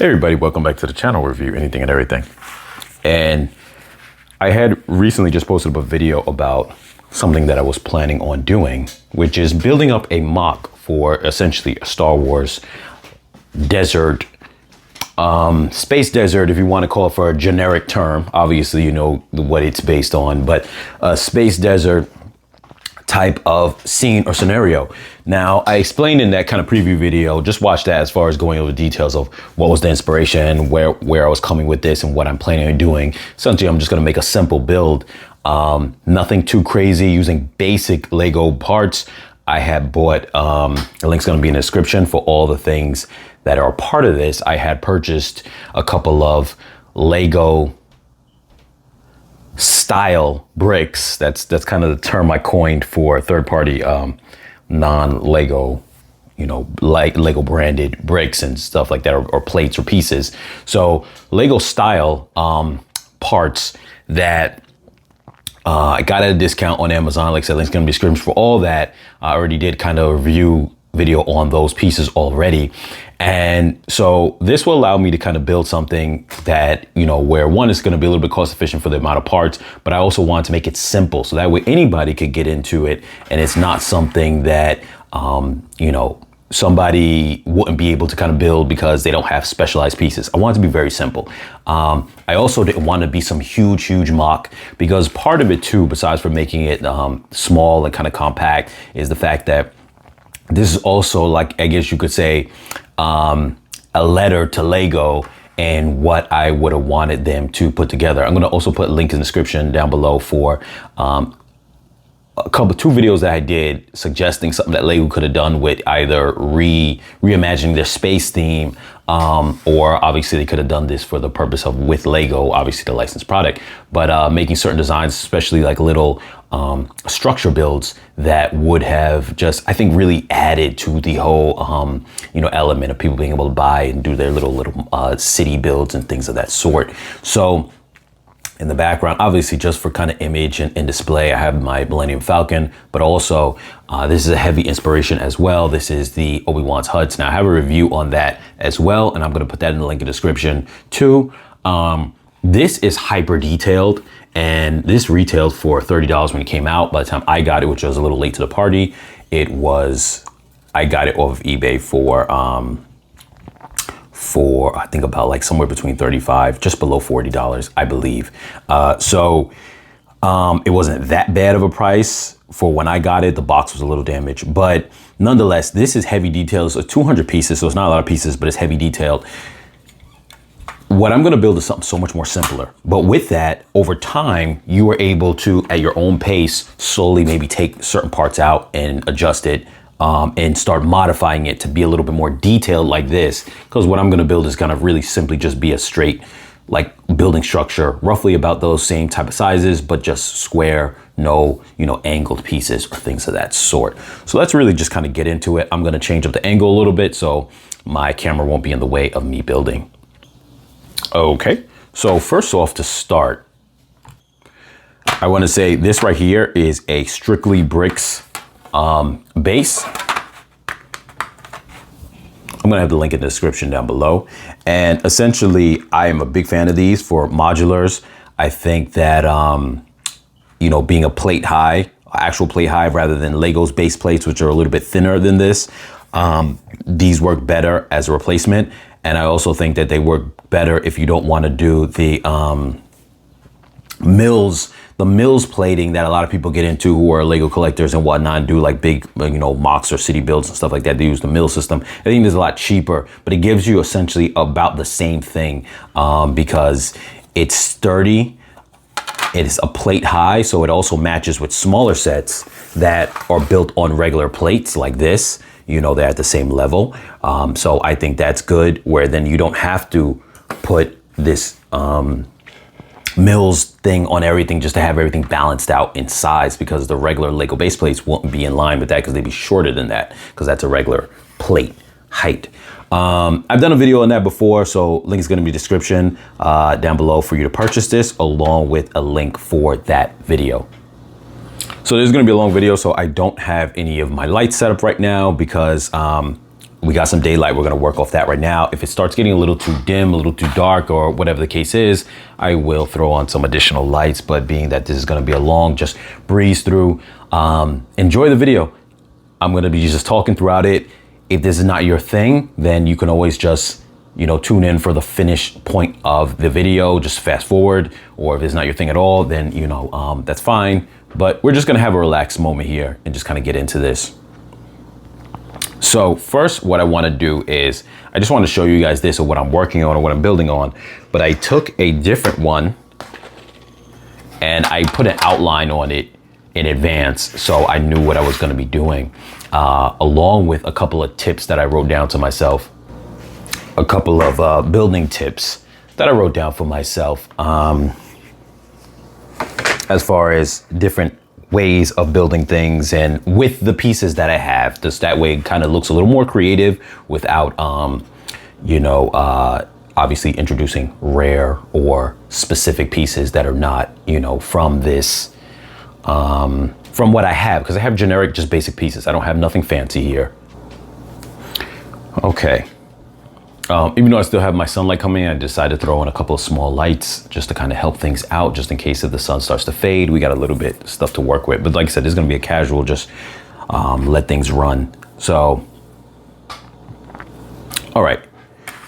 Hey everybody, welcome back to the channel review, anything and everything. And I had recently just posted up a video about something that I was planning on doing, which is building up a mock for essentially a Star Wars desert, space desert, if you want to call it for a generic term. Obviously, you know what it's based on, but a space desert type of scene or scenario. Now, I explained in that kind of preview video, just watch that as far as going over details of what was the inspiration, where I was coming with this and what I'm planning on doing. Essentially, I'm just going to make a simple build, nothing too crazy, using basic Lego parts. I had bought, the link's going to be in the description for all the things that are a part of this. I had purchased a couple of Lego style bricks. That's kind of the term I coined for third-party non-Lego, you know, like Lego branded bricks and stuff like that, or plates or pieces. So Lego style parts that I got at a discount on Amazon. Like I said, links gonna be description for all that. I already did kind of a review video on those pieces already. And so this will allow me to kind of build something that, you know, where one is going to be a little bit cost efficient for the amount of parts, but I also want to make it simple so that way anybody could get into it. And it's not something that, you know, somebody wouldn't be able to kind of build because they don't have specialized pieces. I want it to be very simple. I also didn't want to be some huge mock, because part of it too, besides for making it small and kind of compact, is the fact that this is also, like, I guess you could say, a letter to Lego and what I would have wanted them to put together. I'm going to also put a link in the description down below for two videos that I did suggesting something that Lego could have done with either reimagining their space theme, or obviously they could have done this for the purpose of, with Lego, obviously the licensed product, but making certain designs, especially like little structure builds that would have just, I think, really added to the whole, you know, element of people being able to buy and do their little city builds and things of that sort. So in the background, obviously just for kind of image and display, I have my Millennium Falcon, but also this is a heavy inspiration as well. This is the Obi-Wan's Huts. Now I have a review on that as well, and I'm going to put that in the link in the description too. This is hyper detailed, and this retailed for $30 when it came out. By the time I got it, which was a little late to the party, I got it off of eBay for I think about like somewhere between $35, just below $40, I believe. So it wasn't that bad of a price for when I got it. The box was a little damaged, but nonetheless, this is heavy details. So 200 pieces, so it's not a lot of pieces, but it's heavy detailed. What I'm going to build is something so much more simpler. But with that, over time, you are able to, at your own pace, slowly maybe take certain parts out and adjust it, and start modifying it to be a little bit more detailed like this. Because what I'm going to build is going to really simply just be a straight, like, building structure, roughly about those same type of sizes, but just square, no, you know, angled pieces or things of that sort. So let's really just kind of get into it. I'm going to change up the angle a little bit so my camera won't be in the way of me building. Okay, so first off, to start, I want to say this right here is a strictly Briks base. I'm gonna have the link in the description down below. And essentially, I am a big fan of these for modulars. I think that, you know, being a plate high, actual plate high, rather than Lego's base plates, which are a little bit thinner than this, these work better as a replacement. And I also think that they work better if you don't want to do the mills plating that a lot of people get into who are Lego collectors and whatnot, and do like big, you know, mocks or city builds and stuff like that. They use the mill system. I think it's a lot cheaper, but it gives you essentially about the same thing, because it's sturdy. It is a plate high, so it also matches with smaller sets that are built on regular plates like this. You know, they're at the same level. So I think that's good, where then you don't have to put this mills thing on everything just to have everything balanced out in size, because the regular Lego base plates won't be in line with that, because they'd be shorter than that, because that's a regular plate height. I've done a video on that before, so link is going to be description down below for you to purchase this, along with a link for that video. So this is going to be a long video, so I don't have any of my lights set up right now, because we got some daylight. We're gonna work off that right now. If it starts getting a little too dim, a little too dark, or whatever the case is, I will throw on some additional lights. But being that this is gonna be a long, just breeze through, enjoy the video. I'm gonna be just talking throughout it. If this is not your thing, then you can always just, you know, tune in for the finished point of the video, just fast forward. Or if it's not your thing at all, then, you know, that's fine. But we're just gonna have a relaxed moment here and just kind of get into this. So first, what I want to do is, I just want to show you guys this, or what I'm working on or what I'm building on. But I took a different one and I put an outline on it in advance, so I knew what I was going to be doing, along with a couple of tips that I wrote down to myself, a couple of building tips that I wrote down for myself, as far as different ways of building things and with the pieces that I have, just that way it kind of looks a little more creative without, you know, obviously introducing rare or specific pieces that are not, you know, from this, from what I have, because I have generic, just basic pieces. I don't have nothing fancy here. Okay. Even though I still have my sunlight coming in, I decided to throw in a couple of small lights just to kind of help things out, just in case if the sun starts to fade, we got a little bit of stuff to work with. But like I said, this is going to be a casual, just let things run. So, all right.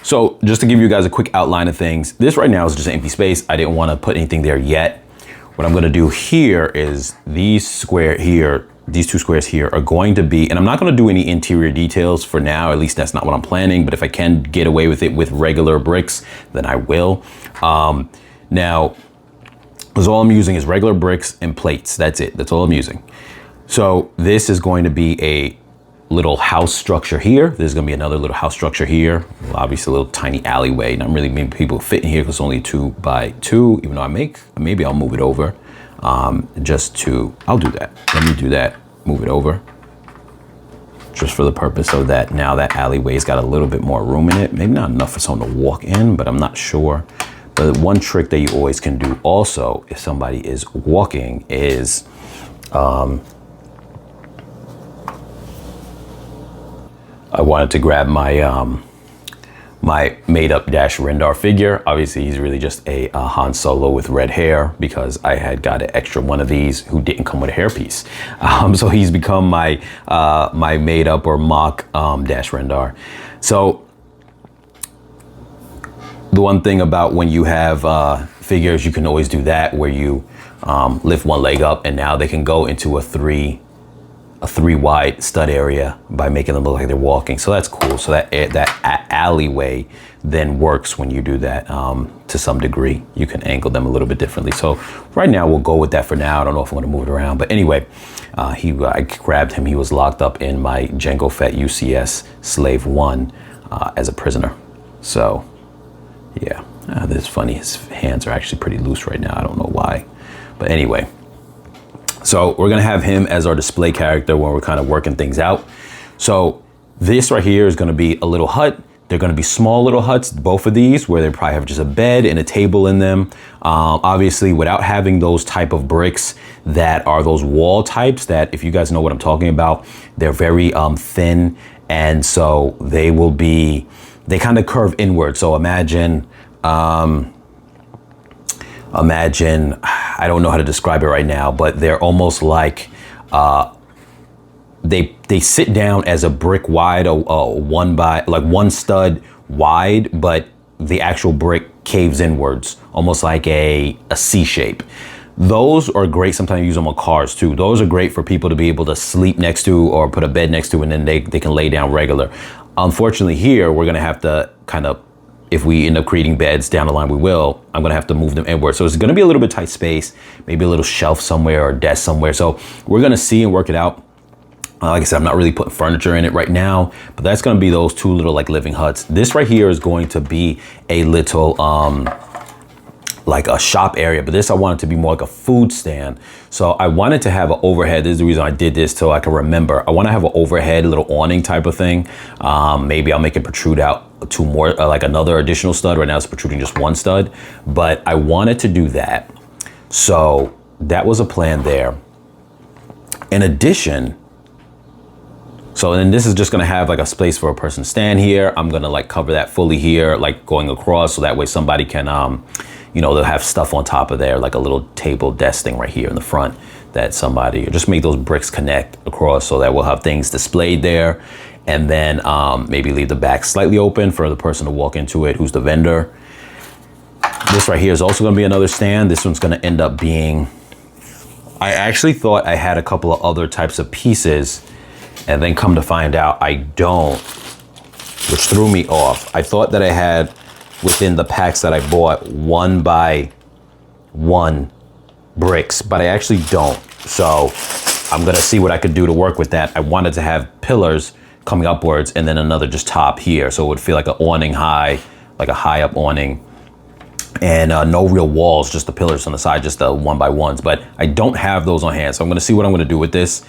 So just to give you guys a quick outline of things, this right now is just an empty space. I didn't want to put anything there yet. What I'm going to do here is these two squares here are going to be, and I'm not going to do any interior details for now, at least that's not what I'm planning, but if I can get away with it with regular bricks, then I will. Now, because all I'm using is regular bricks and plates. That's it. That's all I'm using. So this is going to be a little house structure here. There's going to be another little house structure here. Well, obviously a little tiny alleyway. Not really many people fit in here because it's only 2 by 2, even though maybe I'll move it over. I'll do that. Let me do that, move it over. Just for the purpose of that, now that alleyway's got a little bit more room in it. Maybe not enough for someone to walk in, but I'm not sure. But one trick that you always can do also, if somebody is walking, is, I wanted to grab my, my made up Dash Rendar figure. Obviously he's really just a Han Solo with red hair, because I had got an extra one of these who didn't come with a hairpiece. So he's become my my made up or mock Dash Rendar. So the one thing about when you have figures, you can always do that, where you lift one leg up and now they can go into a three wide stud area by making them look like they're walking. So that's cool. So that alleyway then works when you do that to some degree. You can angle them a little bit differently. So right now we'll go with that for now. I don't know if I'm going to move it around, but anyway, I grabbed him. He was locked up in my Jango Fett UCS Slave 1 as a prisoner. So yeah, this is funny. His hands are actually pretty loose right now. I don't know why, but anyway. So we're gonna have him as our display character when we're kind of working things out. So this right here is gonna be a little hut. They're gonna be small little huts, both of these, where they probably have just a bed and a table in them. Obviously, without having those type of bricks that are those wall types that, if you guys know what I'm talking about, they're very thin. And so they kind of curve inward. So imagine, I don't know how to describe it right now, but they're almost like, they sit down as a brick wide, one stud wide, but the actual brick caves inwards, almost like a C shape. Those are great. Sometimes you use them on cars too. Those are great for people to be able to sleep next to or put a bed next to, and then they can lay down regular. Unfortunately here, we're gonna have to kind of, if we end up creating beds down the line, I'm gonna have to move them inward. So it's gonna be a little bit tight space, maybe a little shelf somewhere or desk somewhere. So we're gonna see and work it out. Like I said, I'm not really putting furniture in it right now, but that's gonna be those two little like living huts. This right here is going to be a little, like a shop area, but this I want it to be more like a food stand. So I wanted to have an overhead. This is the reason I did this, so I can remember. I want to have an overhead, little awning type of thing. Maybe I'll make it protrude out 2 more, like another additional stud. Right now it's protruding just 1 stud, but I wanted to do that. So that was a plan there. In addition, So then this is just gonna have like a space for a person to stand here. I'm gonna like cover that fully here, like going across, so that way somebody can, you know, they'll have stuff on top of there, like a little table desk thing right here in the front that somebody, just make those bricks connect across so that we'll have things displayed there. And then maybe leave the back slightly open for the person to walk into it, who's the vendor. This right here is also gonna be another stand. This one's gonna end up being, I actually thought I had a couple of other types of pieces, and then come to find out I don't, which threw me off. I thought that I had within the packs that I bought 1x1 bricks, but I actually don't. So I'm gonna see what I could do to work with that. I wanted to have pillars coming upwards and then another just top here, so it would feel like an awning high, like a high up awning. And no real walls, just the pillars on the side, just the 1x1s. But I don't have those on hand, so I'm gonna see what I'm gonna do with this.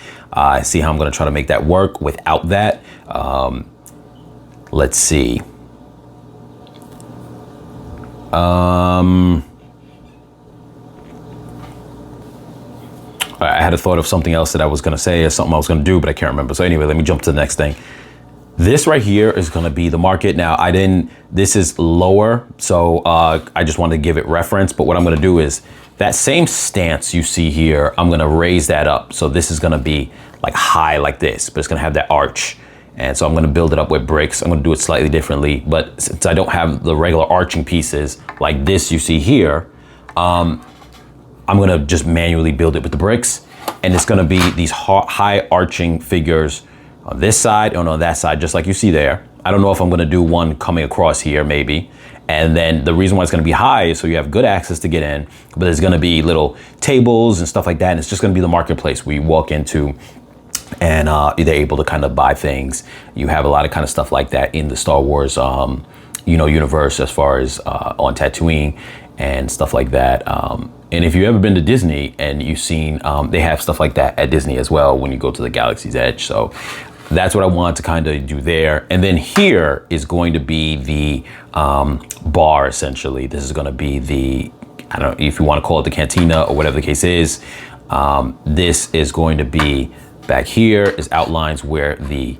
See how I'm gonna try to make that work without that. Let's see. I had a thought of something else that I was gonna say, or something I was gonna do, but I can't remember. So anyway, let me jump to the next thing. This right here is gonna be the market. Now this is lower, so I just wanted to give it reference, but what I'm gonna do is, that same stance you see here, I'm gonna raise that up. So this is gonna be like high like this, but it's gonna have that arch. And so I'm gonna build it up with bricks. I'm gonna do it slightly differently, but since I don't have the regular arching pieces like this you see here, I'm gonna just manually build it with the bricks. And it's gonna be these high arching figures on this side and on that side, just like you see there. I don't know if I'm gonna do one coming across here, maybe. And then the reason why it's gonna be high is so you have good access to get in, but there's gonna be little tables and stuff like that. And it's just gonna be the marketplace where you walk into and they're able to kind of buy things. You have a lot of kind of stuff like that in the Star Wars, you know, universe, as far as on Tatooine and stuff like that. And if you've ever been to Disney and you've seen, they have stuff like that at Disney as well when you go to the Galaxy's Edge. So that's what I wanted to kind of do there. And then here is going to be the bar, essentially. This is going to be the, I don't know if you want to call it the cantina or whatever the case is. This is going to be back here, is outlines where the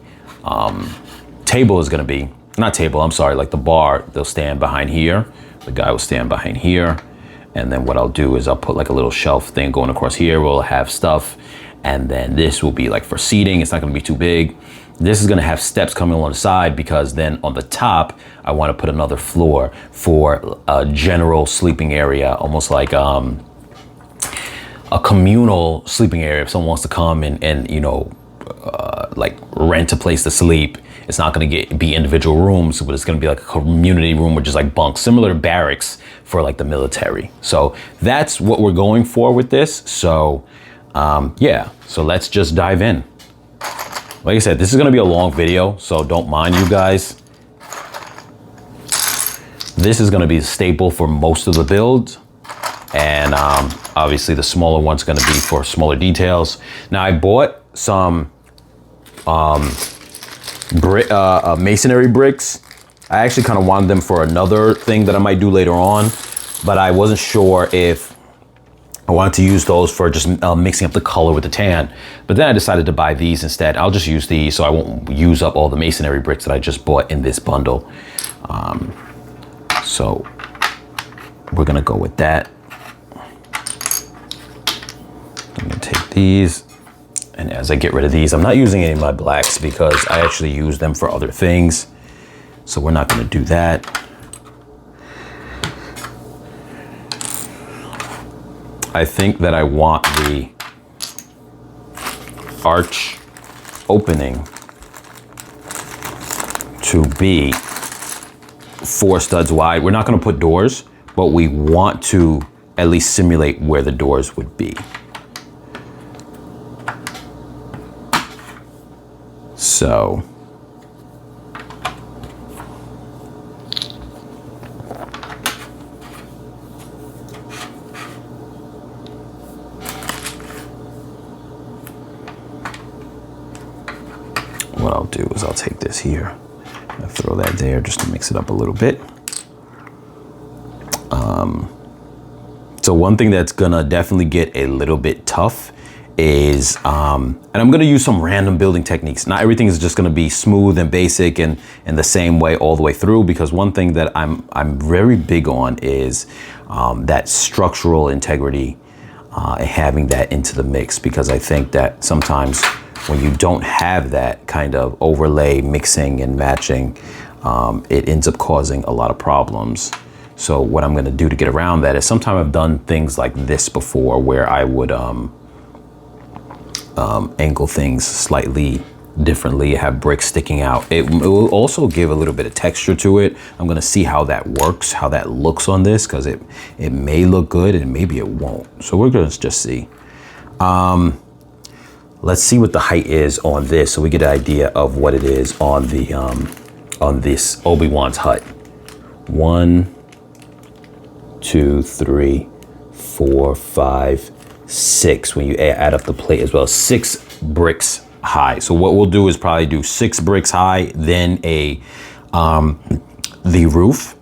table is going to be. Not table, I'm sorry, like the bar, they'll stand behind here. The guy will stand behind here. And then what I'll do is I'll put like a little shelf thing going across here. We'll have stuff. And then this will be like for seating. It's not gonna be too big. This is gonna have steps coming along the side, because then on the top, I wanna put another floor for a general sleeping area, almost like a communal sleeping area. If someone wants to come and you know, like rent a place to sleep, it's not gonna be individual rooms, but it's gonna be like a community room with just like bunks, similar to barracks for like the military. So that's what we're going for with this. So yeah, so let's just dive in. Like I said, this is gonna be a long video, so don't mind you guys. This is gonna be the staple for most of the builds. And obviously the smaller one's gonna be for smaller details. Now I bought some masonry bricks. I actually kind of wanted them for another thing that I might do later on, but I wasn't sure if I wanted to use those for just mixing up the color with the tan. But then I decided to buy these instead. I'll just use these so I won't use up all the masonry bricks that I just bought in this bundle. So we're gonna go with that. I'm gonna take these. And as I get rid of these, I'm not using any of my blacks because I actually use them for other things. So we're not gonna do that. I think that I want the arch opening to be 4 studs wide. We're not gonna put doors, but we want to at least simulate where the doors would be. So what I'll do is I'll take this here and throw that there just to mix it up a little bit. So one thing that's gonna definitely get a little bit tough is, and I'm gonna use some random building techniques. Not everything is just gonna be smooth and basic and the same way all the way through, because one thing that I'm very big on is that structural integrity and having that into the mix, because I think that sometimes when you don't have that kind of overlay, mixing and matching, it ends up causing a lot of problems. So what I'm gonna do to get around that is, sometimes I've done things like this before where I would angle things slightly differently, have bricks sticking out. It will also give a little bit of texture to it. I'm gonna see how that works, how that looks on this, because it may look good and maybe it won't. So we're gonna just see. Let's see what the height is on this, so we get an idea of what it is on the on this Obi-Wan's hut. 1, 2, 3, 4, 5, 6. When you add up the plate as well, 6 bricks high. So what we'll do is probably do 6 bricks high, then the roof.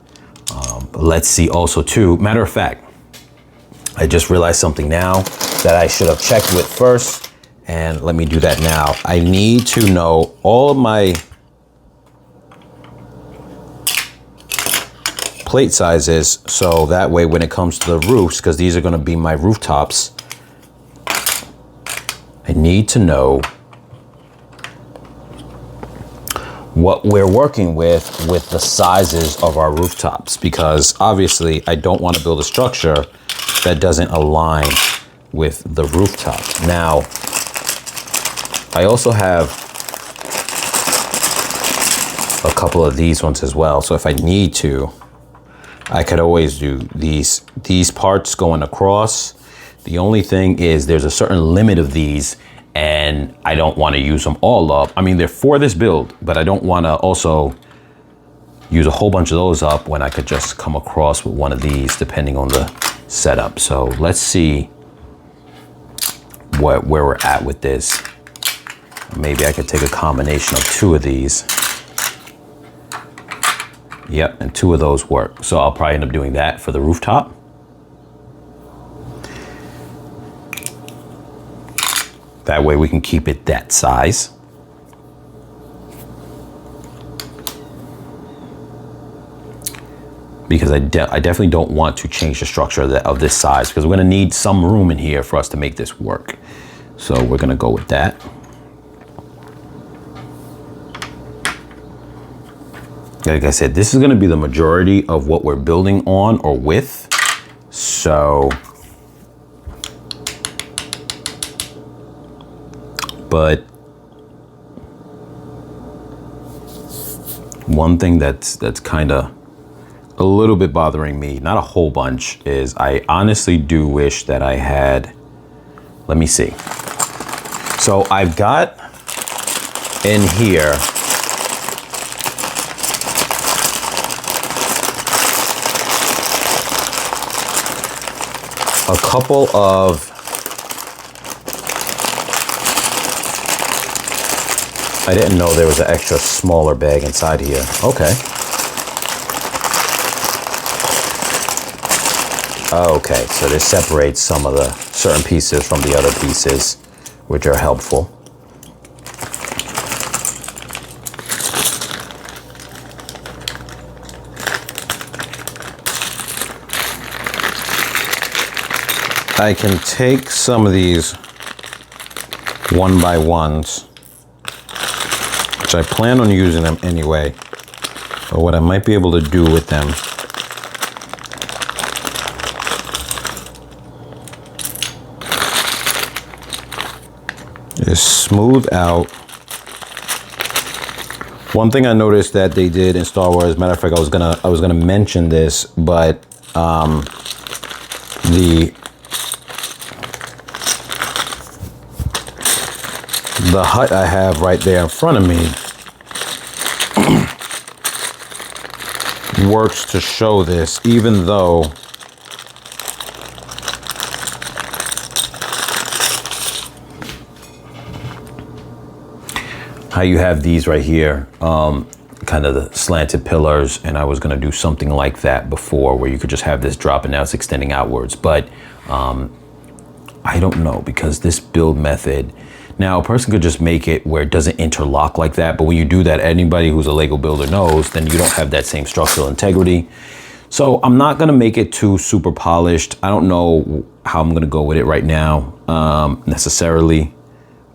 Let's see also too. Matter of fact, I just realized something now that I should have checked with first. And let me do that now. I need to know all of my plate sizes, so that way when it comes to the roofs, because these are going to be my rooftops, I need to know what we're working with the sizes of our rooftops, because obviously I don't want to build a structure that doesn't align with the rooftop. Now, I also have a couple of these ones as well. So if I need to, I could always do these parts going across. The only thing is there's a certain limit of these, and I don't want to use them all up. I mean, they're for this build, but I don't want to also use a whole bunch of those up when I could just come across with one of these depending on the setup. So let's see where we're at with this. Maybe I could take a combination of 2 of these. Yep, and 2 of those work. So I'll probably end up doing that for the rooftop. That way we can keep it that size. Because I definitely don't want to change the structure of this size, because we're gonna need some room in here for us to make this work. So we're gonna go with that. Like I said, this is gonna be the majority of what we're building on or with. So, but one thing that's kind of a little bit bothering me, not a whole bunch, is I honestly do wish that I had, let me see. So I've got in here a couple of, I didn't know there was an extra smaller bag inside here. Okay. Okay, so this separates some of the certain pieces from the other pieces, which are helpful. I can take some of these 1x1s, which I plan on using them anyway, but what I might be able to do with them is smooth out. One thing I noticed that they did in Star Wars, matter of fact, I was gonna mention this, but the hut I have right there in front of me works to show this, even though how you have these right here, kind of the slanted pillars, and I was gonna do something like that before where you could just have this drop and now it's extending outwards. But I don't know, because this build method, now a person could just make it where it doesn't interlock like that, but when you do that, anybody who's a Lego builder knows, then you don't have that same structural integrity. So I'm not gonna make it too super polished. I don't know how I'm gonna go with it right now, necessarily,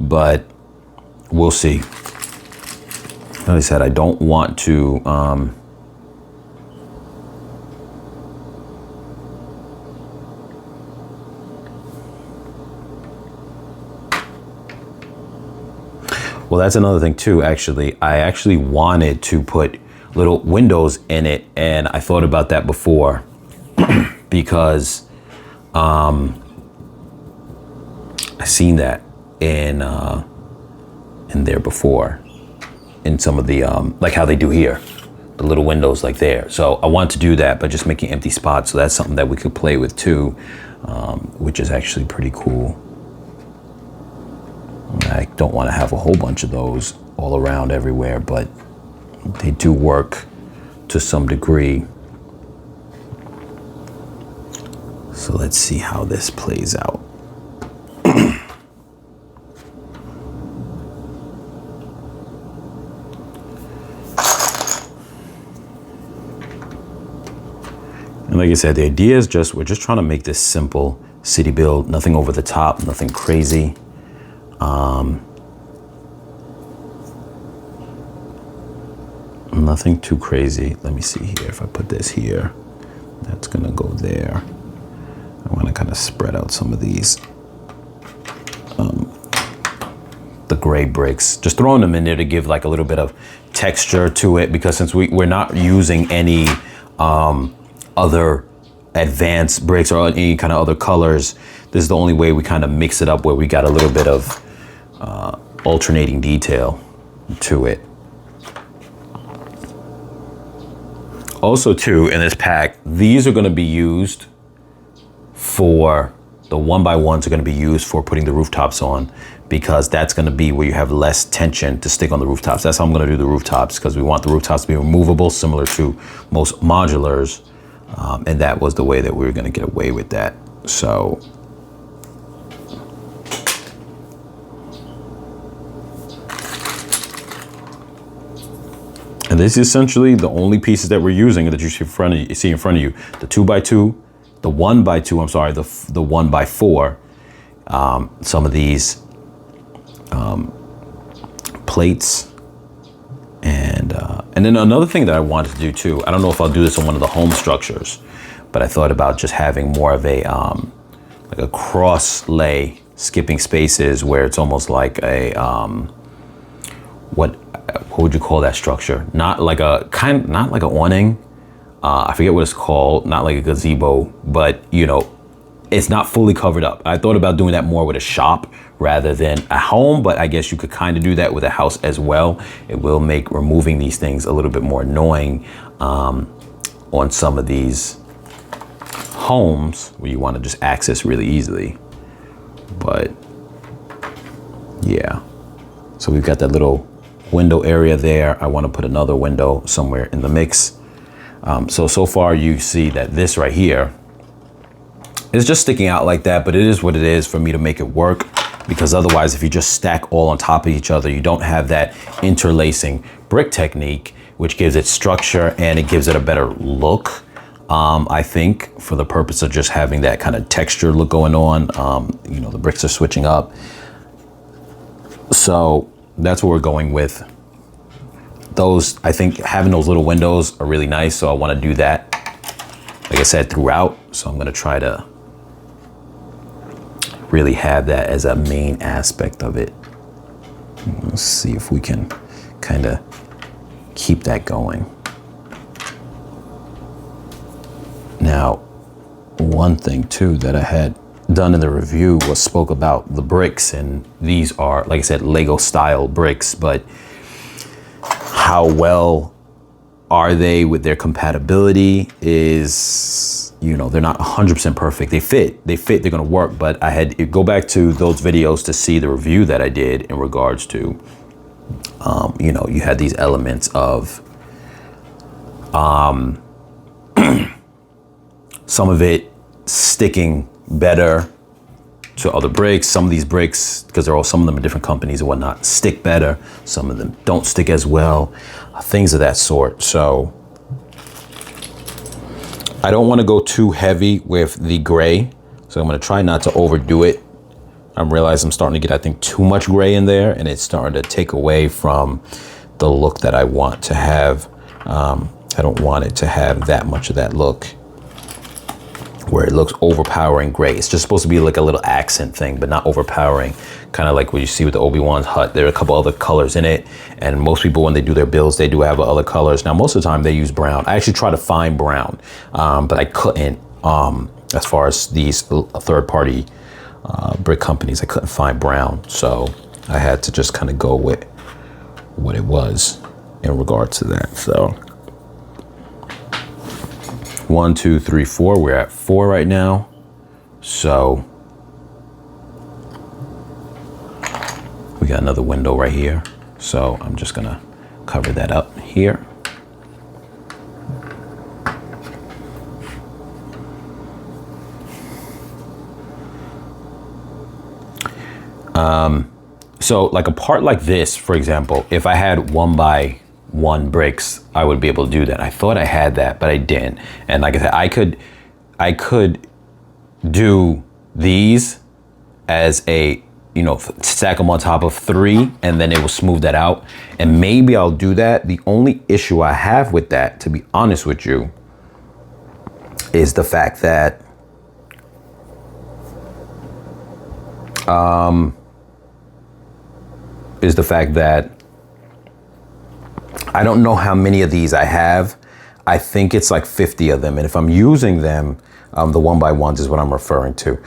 but we'll see. Like I said, I don't want to, well, that's another thing too, actually. I actually wanted to put little windows in it, and I thought about that before because I seen that in there before in some of the like how they do here, the little windows like there. So I want to do that, but just making empty spots. So that's something that we could play with too, which is actually pretty cool. I don't want to have a whole bunch of those all around everywhere, but they do work to some degree. So let's see how this plays out. And like I said, the idea is we're just trying to make this simple city build, nothing over the top, nothing crazy. Nothing too crazy. Let me see here. If I put this here, that's gonna go there. I want to kind of spread out some of these, the gray bricks, just throwing them in there to give like a little bit of texture to it, because since we're not using any other advanced bricks or any kind of other colors, this is the only way we kind of mix it up, where we got a little bit of alternating detail to it. Also too, in this pack, these are going to be used for the 1x1s are going to be used for putting the rooftops on, because that's going to be where you have less tension to stick on the rooftops. That's how I'm going to do the rooftops, because we want the rooftops to be removable, similar to most modulars. And that was the way that we were going to get away with that. So and this is essentially the only pieces that we're using that you see in front of you. The 2x2, the 1x2, I'm sorry, the 1x4. Some of these plates. And then another thing that I wanted to do too, I don't know if I'll do this on one of the home structures, but I thought about just having more of a like a cross lay, skipping spaces, where it's almost like a what would you call that structure? Not like a not like an awning. I forget what it's called. Not like a gazebo, but you know, it's not fully covered up. I thought about doing that more with a shop rather than a home, but I guess you could kind of do that with a house as well. It will make removing these things a little bit more annoying on some of these homes where you want to just access really easily. But yeah, so we've got that little window area there. I want to put another window somewhere in the mix. So far you see that this right here is just sticking out like that, but it is what it is for me to make it work, because otherwise if you just stack all on top of each other, you don't have that interlacing brick technique, which gives it structure and it gives it a better look. I think for the purpose of just having that kind of texture look going on, you know, the bricks are switching up. So that's what we're going with. Those, I think having those little windows are really nice. So I want to do that, like I said, throughout. So I'm going to try to really have that as a main aspect of it. Let's see if we can kind of keep that going. Now, one thing too that I had done in the review was spoke about the bricks, and these are, like I said, Lego style bricks, but how well are they with their compatibility is, you know, they're not 100% perfect. They fit, they're gonna work, but I had to go back to those videos to see the review that I did in regards to, you know, you had these elements of some of it sticking better to other bricks. Some of these bricks, because some of them are different companies and whatnot, stick better. Some of them don't stick as well, things of that sort. So I don't want to go too heavy with the gray. So I'm going to try not to overdo it. I realize I'm starting to get, I think, too much gray in there, and it's starting to take away from the look that I want to have. I don't want it to have that much of that look where it looks overpowering gray. It's just supposed to be like a little accent thing, but not overpowering. Kind of like what you see with the Obi-Wan's hut. There are a couple other colors in it, and most people, when they do their builds, they do have other colors. Now, most of the time they use brown. I actually try to find brown, but I couldn't. As far as these third-party brick companies, I couldn't find brown, so I had to just kind of go with what it was in regards to that. So 1, 2, 3, 4. We're at 4 right now. So we got another window right here. So I'm just gonna cover that up here. So like a part like this, for example, if I had 1x1 bricks, I would be able to do that. I thought I had that, but I didn't. And like I said, I could do these as a, you know, stack them on top of 3, and then it will smooth that out. And maybe I'll do that. The only issue I have with that, to be honest with you, is the fact that I don't know how many of these I have. I think it's like 50 of them. And if I'm using them, the 1x1s is what I'm referring to.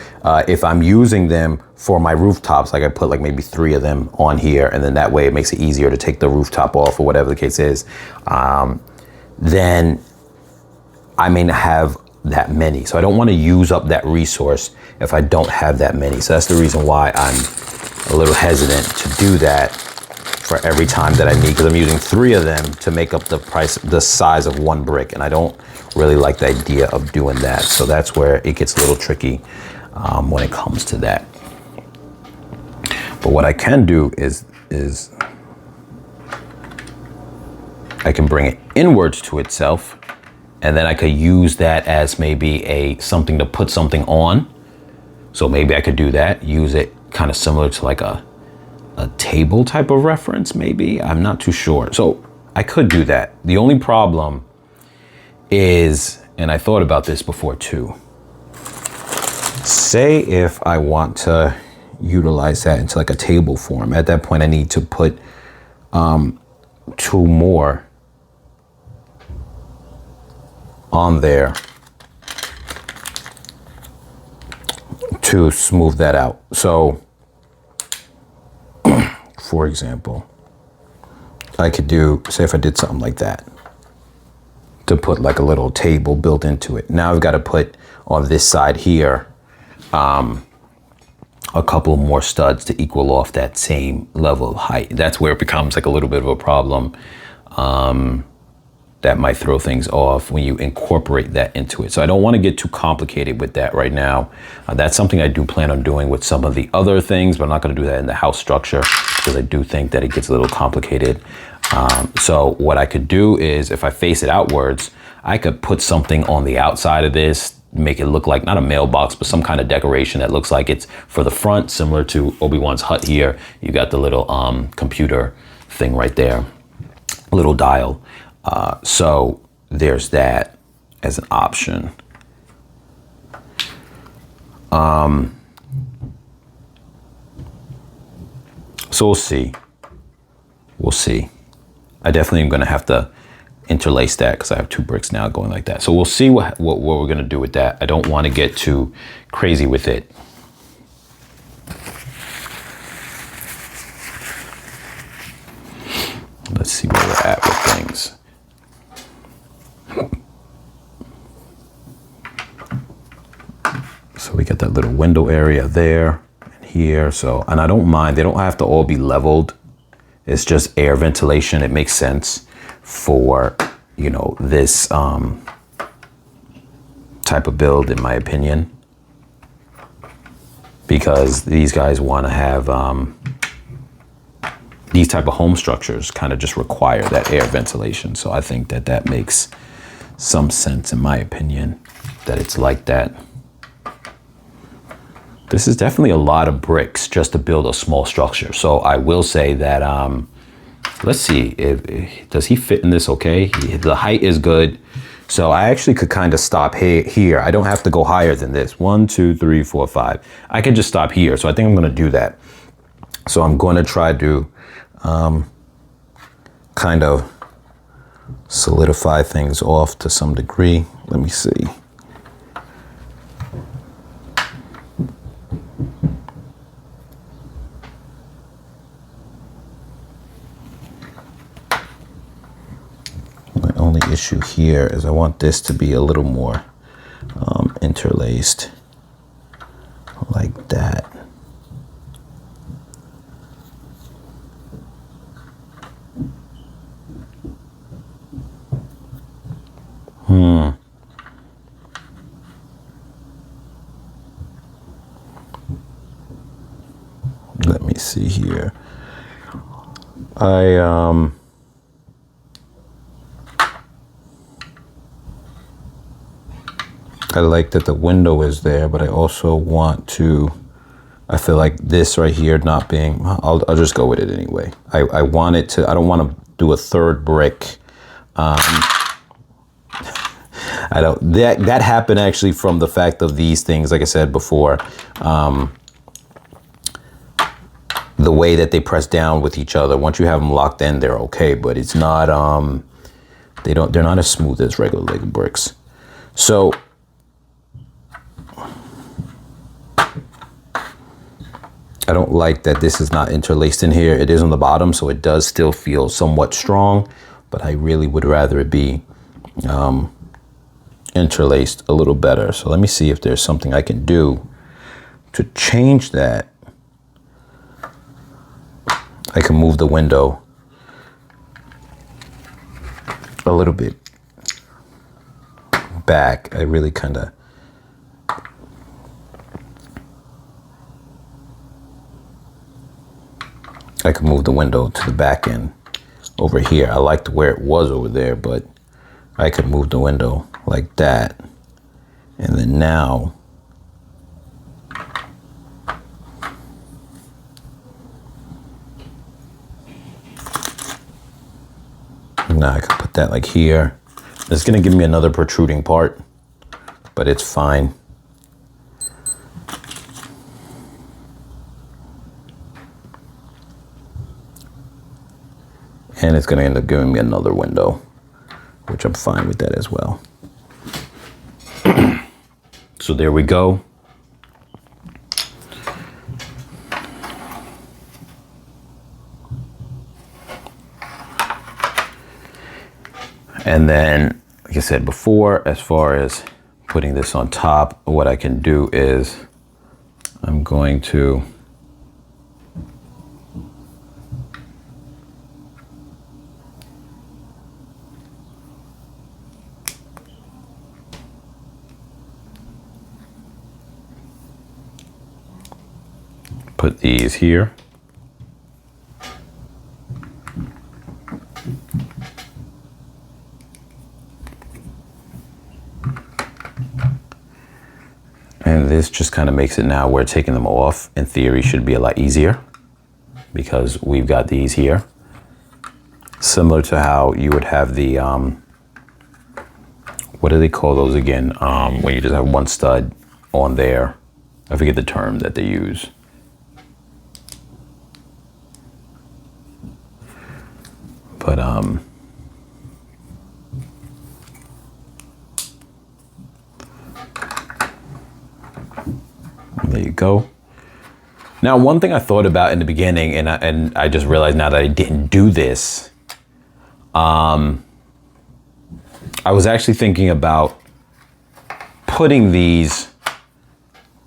If I'm using them for my rooftops, like I put like maybe 3 of them on here, and then that way it makes it easier to take the rooftop off or whatever the case is, then I may not have that many. So I don't want to use up that resource if I don't have that many. So that's the reason why I'm a little hesitant to do that for every time that I need, because I'm using 3 of them to make up the size of 1 brick, and I don't really like the idea of doing that. So that's where it gets a little tricky when it comes to that. But what I can do is I can bring it inwards to itself, and then I could use that as maybe something to put something on. So maybe I could do that, use it kind of similar to like a table type of reference, maybe. I'm not too sure. So I could do that. The only problem is, and I thought about this before too, say if I want to utilize that into like a table form, at that point I need to put 2 more on there to smooth that out. So for example, I could do, say if I did something like that, to put like a little table built into it. Now I've got to put on this side here a couple more studs to equal off that same level of height. That's where it becomes like a little bit of a problem. That might throw things off when you incorporate that into it. So I don't want to get too complicated with that right now. That's something I do plan on doing with some of the other things, but I'm not going to do that in the house structure because I do think that it gets a little complicated. So what I could do is, if I face it outwards, I could put something on the outside of this, make it look like not a mailbox, but some kind of decoration that looks like it's for the front, similar to Obi-Wan's hut here. You got the little computer thing right there, little dial. So there's that as an option. So we'll see. We'll see. I definitely am going to have to interlace that because I have 2 bricks now going like that. So we'll see what we're going to do with that. I don't want to get too crazy with it. Let's see where we're at with things. So we got that little window area there and here. So, and I don't mind, they don't have to all be leveled. It's just air ventilation. It makes sense for, you know, this type of build, in my opinion, because these guys want to have these type of home structures kind of just require that air ventilation. So I think that that makes some sense, in my opinion, that it's like that. This is definitely a lot of bricks just to build a small structure. So I will say that, let's see, does he fit in this okay? The height is good. So I actually could kind of stop here. I don't have to go higher than this. 1, 2, 3, 4, 5. I can just stop here. So I think I'm going to do that. So I'm going to try to kind of solidify things off to some degree. Let me see. My only issue here is I want this to be a little more interlaced like that. Let me see here. I like that the window is there, but I also want to, I feel like this right here not being, I'll just go with it anyway. I want it to, I don't want to do a third brick. That happened actually from the fact of these things, like I said before, the way that they press down with each other. Once you have them locked in, they're okay, but it's not, they're not as smooth as regular Lego bricks. So I don't like that this is not interlaced in here. It is on the bottom, so it does still feel somewhat strong, but I really would rather it be interlaced a little better. So let me see if there's something I can do to change that. I can move the window a little bit back. I really kind of, I can move the window to the back end over here. I liked where it was over there, but I could move the window like that. And then now, I can put that like here. It's gonna give me another protruding part, but it's fine. And it's gonna end up giving me another window, which I'm fine with that as well. So there we go. And then, like I said before, as far as putting this on top, what I can do is I'm going to put these here. And this just kind of makes it now where taking them off, in theory, should be a lot easier because we've got these here. Similar to how you would have the, what do they call those again? When you just have one stud on there. I forget the term that they use. But, there you go. Now, one thing I thought about in the beginning, and I just realized now that I didn't do this, I was actually thinking about putting these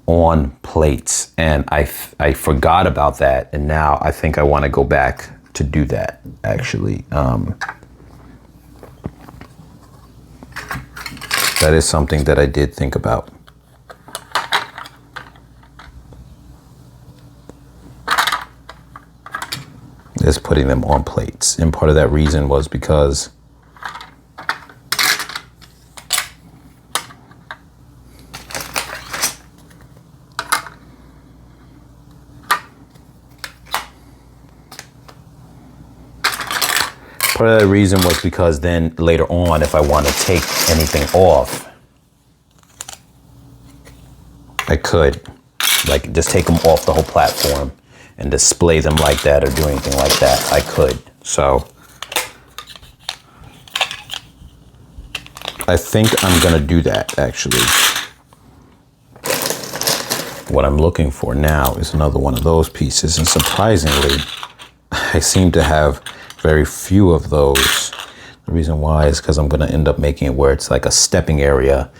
on plates, and I forgot about that, and now I think I want to go back to do that, actually. That is something that I did think about. is putting them on plates. And part of that reason was because then later on, if I want to take anything off, I could like just take them off the whole platform and display them like that or do anything like that. I could. So I think I'm gonna do that actually. What I'm looking for now is another one of those pieces, and surprisingly, I seem to have very few of those. The reason why is because I'm gonna end up making it where it's like a stepping area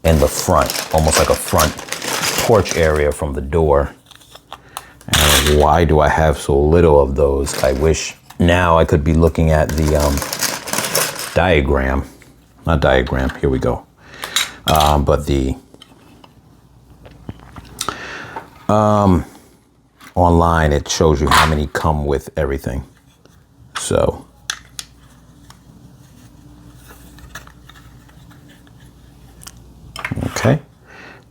in the front, almost like a front porch area from the door. And why do I have so little of those? I wish now I could be looking at the diagram, not diagram, here we go. But the online, it shows you how many come with everything. So okay,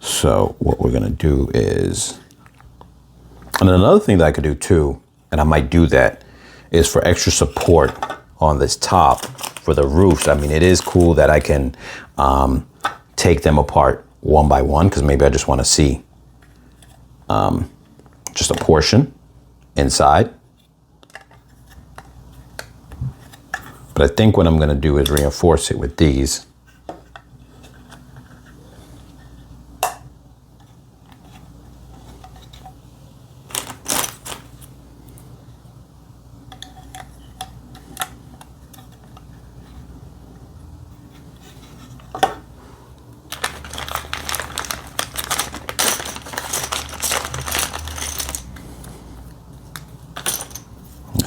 so what we're gonna do is, and another thing that I could do too, and I might do that, is for extra support on this top for the roofs. I mean, it is cool that I can take them apart one by one, because maybe I just want to see just a portion inside. But I think what I'm going to do is reinforce it with these.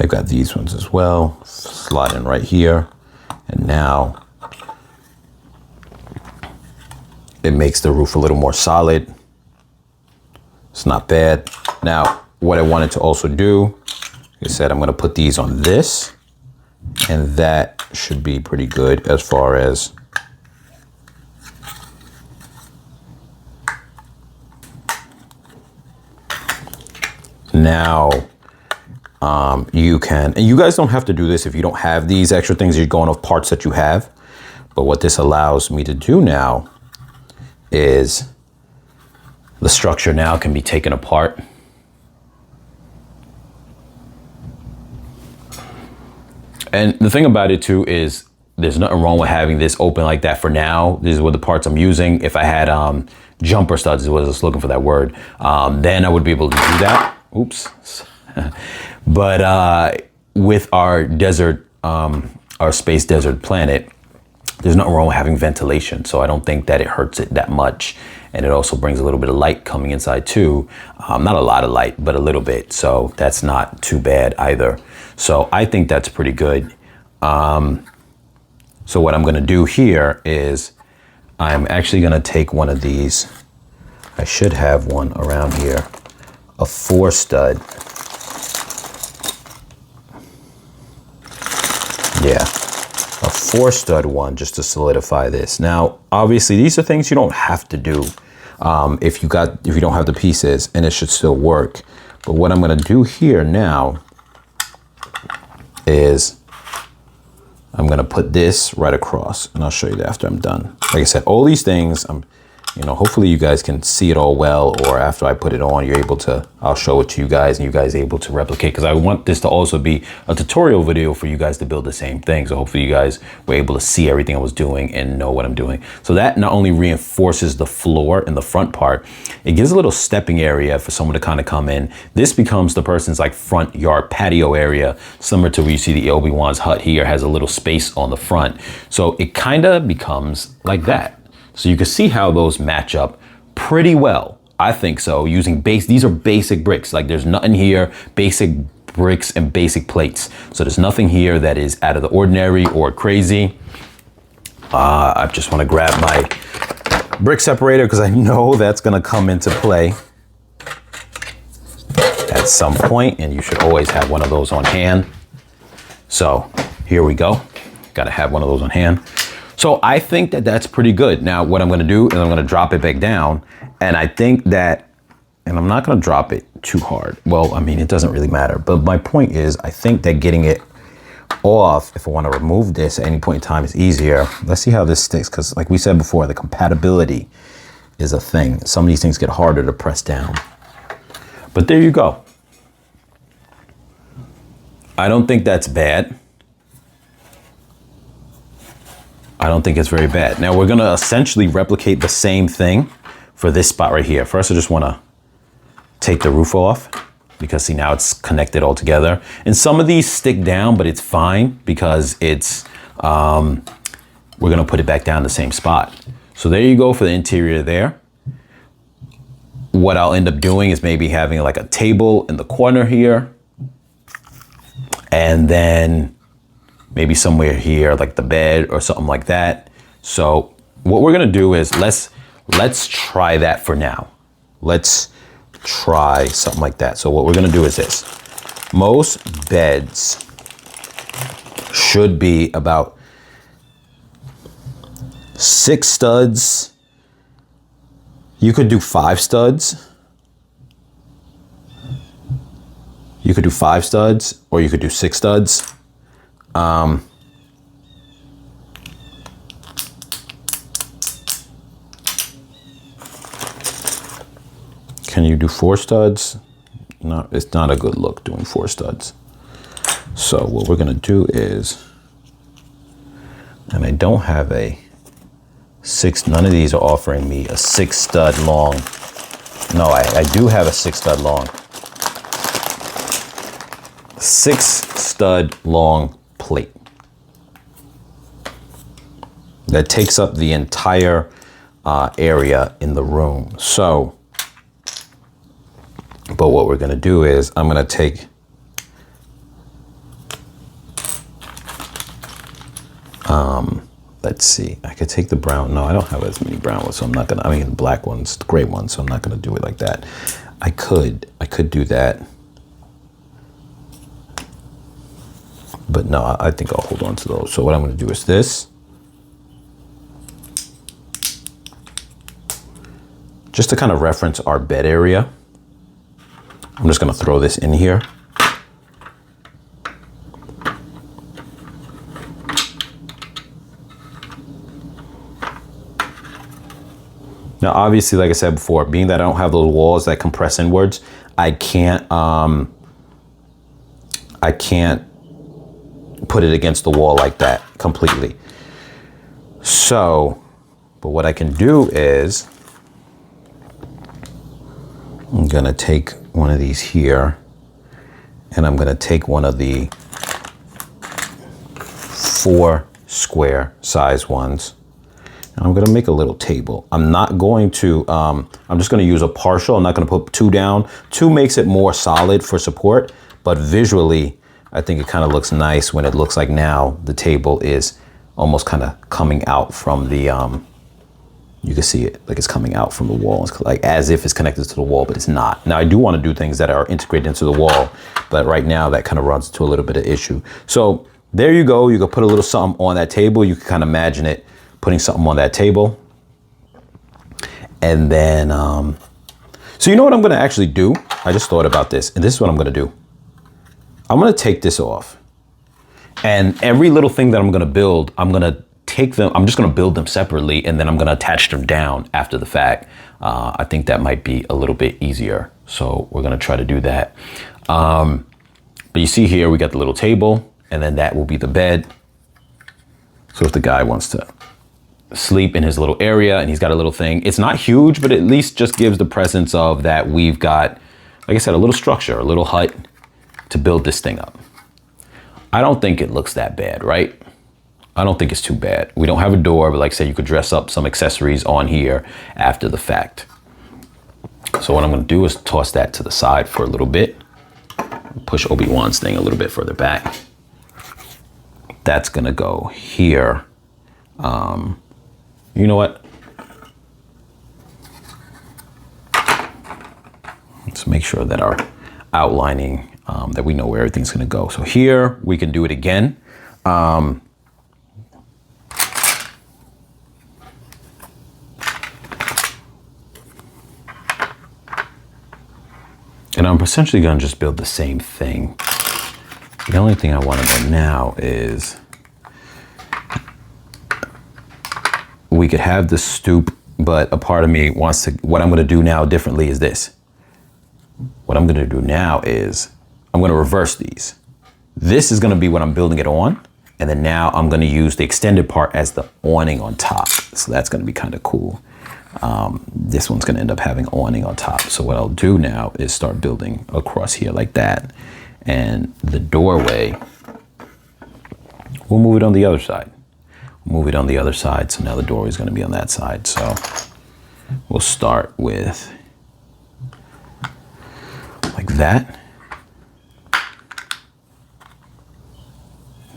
I've got these ones as well, slide in right here, and now it makes the roof a little more solid. It's not bad. Now, what I wanted to also do, like I said, I'm going to put these on this, and that should be pretty good as far as now. You can, and you guys don't have to do this if you don't have these extra things. You're going off parts that you have. But what this allows me to do now is the structure now can be taken apart. And the thing about it too is there's nothing wrong with having this open like that for now. These are the parts I'm using. If I had jumper studs, I was just looking for that word, then I would be able to do that. Oops. But with our desert, our space desert planet, there's nothing wrong with having ventilation. So I don't think that it hurts it that much. And it also brings a little bit of light coming inside too. Not a lot of light, but a little bit. So that's not too bad either. So I think that's pretty good. So what I'm gonna do here is I'm actually gonna take one of these. I should have one around here, a 4 stud. Yeah, a 4 stud one just to solidify this. Now, obviously, these are things you don't have to do if you don't have the pieces, and it should still work. But what I'm going to do here now is I'm going to put this right across, and I'll show you that after I'm done. Like I said, all these things, hopefully you guys can see it all well, or after I put it on, you're able to, I'll show it to you guys and you guys are able to replicate, because I want this to also be a tutorial video for you guys to build the same thing. So hopefully you guys were able to see everything I was doing and know what I'm doing. So that not only reinforces the floor in the front part, it gives a little stepping area for someone to kind of come in. This becomes the person's like front yard patio area, similar to where you see the Obi-Wan's hut here has a little space on the front. So it kind of becomes like that. So you can see how those match up pretty well. I think so, using these are basic bricks. Like there's nothing here, basic bricks and basic plates. So there's nothing here that is out of the ordinary or crazy. I just want to grab my brick separator because I know that's gonna come into play at some point, and you should always have one of those on hand. So here we go. Got to have one of those on hand. So I think that that's pretty good. Now what I'm going to do is I'm going to drop it back down, and I think that, and I'm not going to drop it too hard. Well, I mean, it doesn't really matter, but my point is, I think that getting it off, if I want to remove this at any point in time, is easier. Let's see how this sticks, because like we said before, the compatibility is a thing. Some of these things get harder to press down. But there you go. I don't think that's bad. I don't think it's very bad. Now we're going to essentially replicate the same thing for this spot right here. First, I just want to take the roof off, because see, now it's connected all together. And some of these stick down, but it's fine because it's, we're going to put it back down the same spot. So there you go for the interior there. What I'll end up doing is maybe having like a table in the corner here, and then maybe somewhere here, like the bed or something like that. So what we're going to do is let's try that for now. Let's try something like that. So what we're going to do is this. Most beds should be about 6 studs. You could do 5 studs. You could do 5 studs, or you could do 6 studs. Can you do 4 studs? No, it's not a good look doing 4 studs. So what we're gonna do is, and I don't have a 6, none of these are offering me a 6 stud long. No, I do have a 6 stud long. 6 stud long plate that takes up the entire area in the room. So, but what we're gonna do is I'm gonna take let's see, I could take the brown. No, I don't have as many brown ones, so I'm not gonna, I mean, the black ones, the gray ones, so I'm not gonna do it like that. I could do that. But no, I think I'll hold on to those. So what I'm gonna do is this. Just to kind of reference our bed area, I'm just gonna throw this in here. Now, obviously, like I said before, being that I don't have those walls that compress inwards, I can't put it against the wall like that completely. So, but what I can do is, I'm gonna take one of these here, and I'm gonna take one of the 4 square size ones, and I'm gonna make a little table. I'm not going to, I'm just gonna use a partial. I'm not gonna put 2 down. 2 makes it more solid for support, but visually, I think it kind of looks nice when it looks like now the table is almost kind of coming out from the, you can see it, like it's coming out from the wall. It's like as if it's connected to the wall, but it's not. Now I do want to do things that are integrated into the wall, but right now that kind of runs into a little bit of issue. So there you go. You can put a little something on that table. You can kind of imagine it putting something on that table. And then, so you know what I'm going to actually do? I just thought about this, and this is what I'm going to do. I'm going to take this off, and every little thing that I'm going to build, I'm going to take them, I'm just going to build them separately, and then I'm going to attach them down after the fact. I think that might be a little bit easier. So we're going to try to do that. But you see here, we got the little table, and then that will be the bed. So if the guy wants to sleep in his little area and he's got a little thing, it's not huge, but at least just gives the presence of that we've got, like I said, a little structure, a little hut to build this thing up. I don't think it looks that bad, right? I don't think it's too bad. We don't have a door, but like I said, you could dress up some accessories on here after the fact. So what I'm gonna do is toss that to the side for a little bit. Push Obi-Wan's thing a little bit further back. That's gonna go here. You know what? Let's make sure that our outlining that we know where everything's gonna go. So here we can do it again. And I'm essentially gonna just build the same thing. The only thing I wanna know now is we could have the stoop, but a part of me wants to, what I'm gonna do now differently is this. What I'm gonna do now is I'm gonna reverse these. This is gonna be what I'm building it on. And then now I'm gonna use the extended part as the awning on top. So that's gonna be kind of cool. This one's gonna end up having awning on top. So what I'll do now is start building across here like that. And the doorway, we'll move it on the other side. Move it on the other side. So now the doorway is gonna be on that side. So we'll start with like that.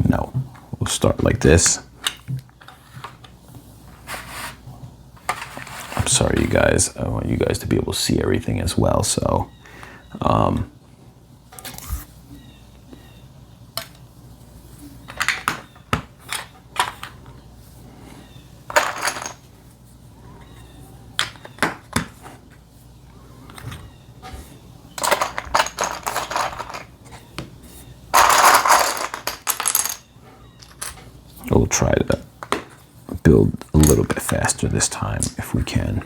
No, we'll start like this. I'm sorry, you guys. I want you guys to be able to see everything as well. So, we'll try to build a little bit faster this time if we can.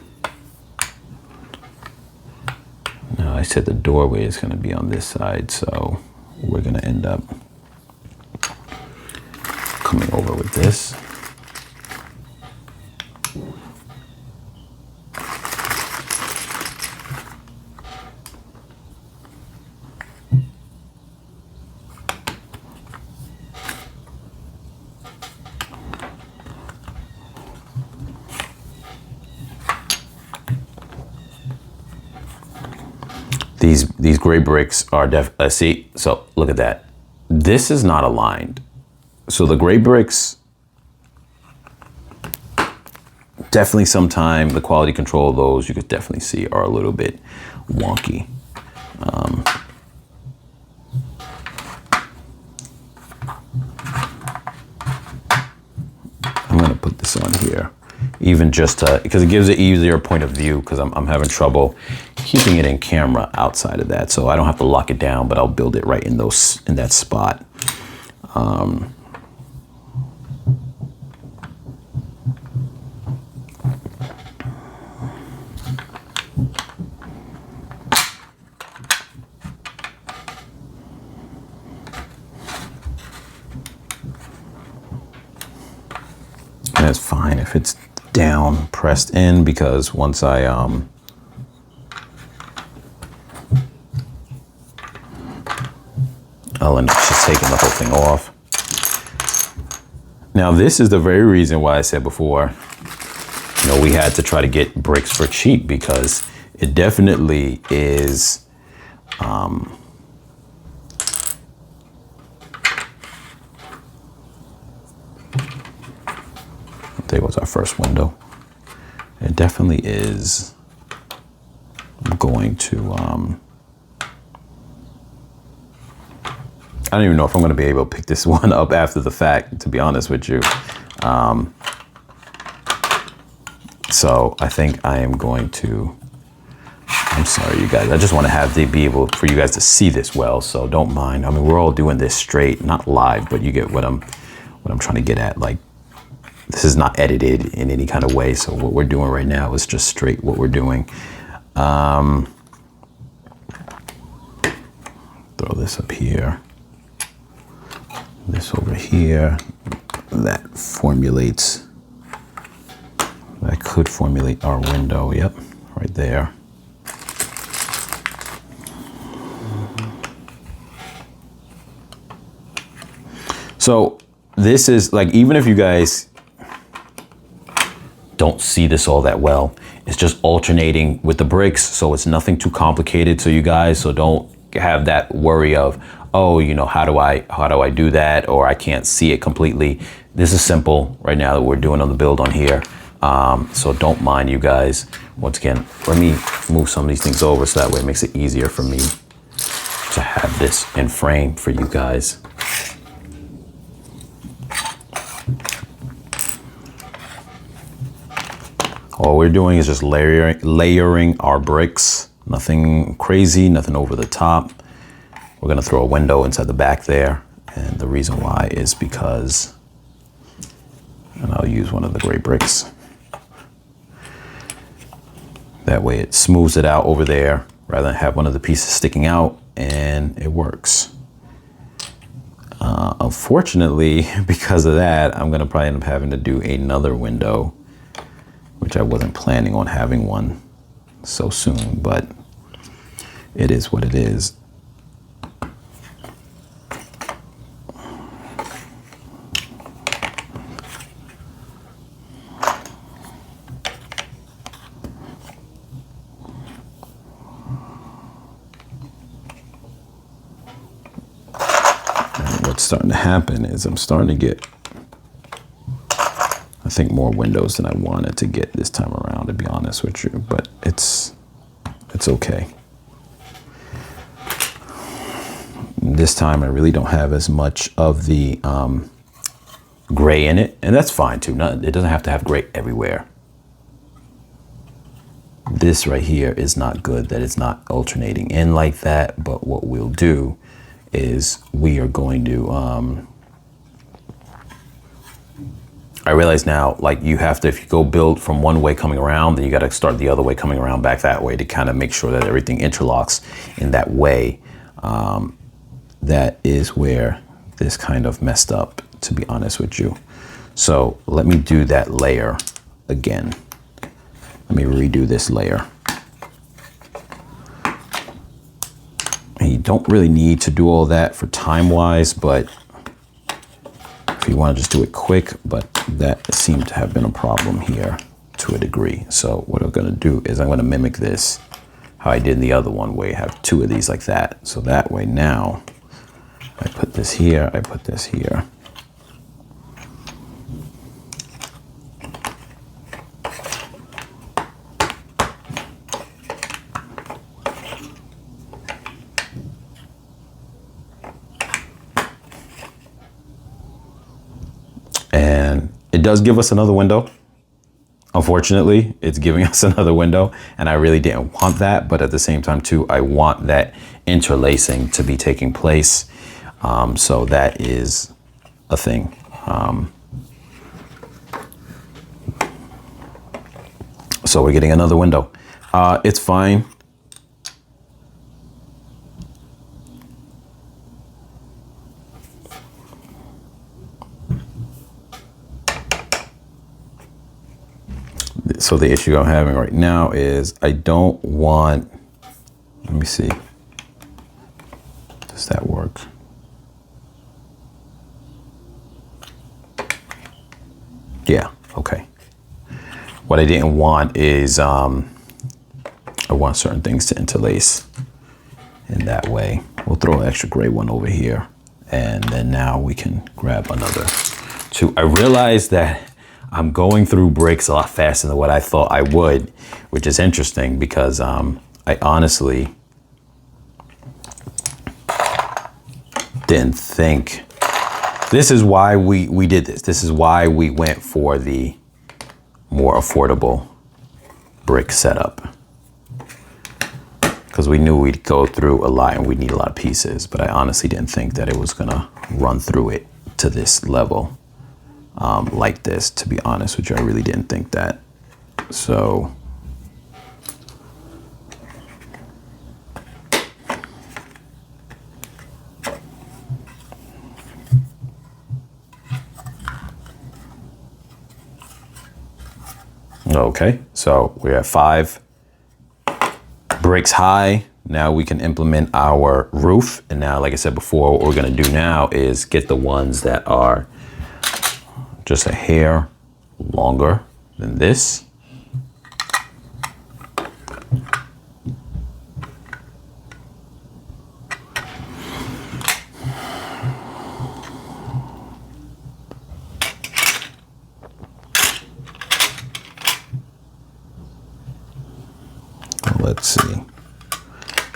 Now I said the doorway is going to be on this side, so we're going to end up coming over with this. These gray bricks are see, so look at that. This is not aligned. So the gray bricks, definitely sometime the quality control of those you could definitely see are a little bit wonky. I'm gonna put this on here, even just because it gives an easier point of view, because I'm having trouble keeping it in camera outside of that, so I don't have to lock it down, but I'll build it right in that spot. And it's fine if it's down pressed in, because once I'll end up just taking the whole thing off. Now, this is the very reason why I said before, you know, we had to try to get bricks for cheap, because it definitely is, there goes our first window. It definitely is going to, I don't even know if I'm going to be able to pick this one up after the fact, to be honest with you. So I think I am going to, I'm sorry, you guys. I just want to have to be able for you guys to see this well, so don't mind. I mean, we're all doing this straight, not live, but you get what I'm trying to get at. Like, this is not edited in any kind of way. So what we're doing right now is just straight what we're doing. Throw this up here. This over here, that formulates, that could formulate our window. Yep, right there. So this is like, even if you guys don't see this all that well, it's just alternating with the bricks. So it's nothing too complicated. So you guys, so don't have that worry of, oh, you know, how do I do that? Or I can't see it completely. This is simple right now that we're doing on the build on here. So don't mind, you guys. Once again, let me move some of these things over so that way it makes it easier for me to have this in frame for you guys. All we're doing is just layering our bricks. Nothing crazy, nothing over the top. We're gonna throw a window inside the back there. And the reason why is because, and I'll use one of the gray bricks. That way it smooths it out over there rather than have one of the pieces sticking out, and it works. Unfortunately, because of that, I'm gonna probably end up having to do another window, which I wasn't planning on having one so soon, but it is what it is. And what's starting to happen is I'm starting to get, I think, more windows than I wanted to get this time around, to be honest with you, but it's okay. This time I really don't have as much of the gray in it, and that's fine too. It doesn't have to have gray everywhere. This right here is not good that it's not alternating in like that, but what we'll do is we are going to, I realize now, like, you have to, if you go build from one way coming around, then you got to start the other way coming around back that way to kind of make sure that everything interlocks in that way. That is where this kind of messed up, to be honest with you. So let me do that layer again. Let me redo this layer. And you don't really need to do all that for time-wise, but if you want to just do it quick, but that seemed to have been a problem here to a degree. So what I'm going to do is I'm going to mimic this, how I did in the other one, where you have two of these like that. So that way now, I put this here, I put this here. And it does give us another window. Unfortunately, it's giving us another window, and I really didn't want that, but at the same time too, I want that interlacing to be taking place. So that is a thing. So we're getting another window. It's fine. So the issue I'm having right now is I don't want, let me see, does that work? Yeah, okay. What I didn't want is, I want certain things to interlace in that way. We'll throw an extra gray one over here, and then now we can grab another two. I realized that I'm going through bricks a lot faster than what I thought I would, which is interesting because I honestly didn't think. This is why we did this. This is why we went for the more affordable brick setup, because we knew we'd go through a lot and we'd need a lot of pieces, but I honestly didn't think that it was gonna run through it to this level. Like this, to be honest with you, I really didn't think that. So okay, so we're at 5 bricks high. Now we can implement our roof. And now, like I said before, what we're gonna do now is get the ones that are just a hair longer than this. Let's see,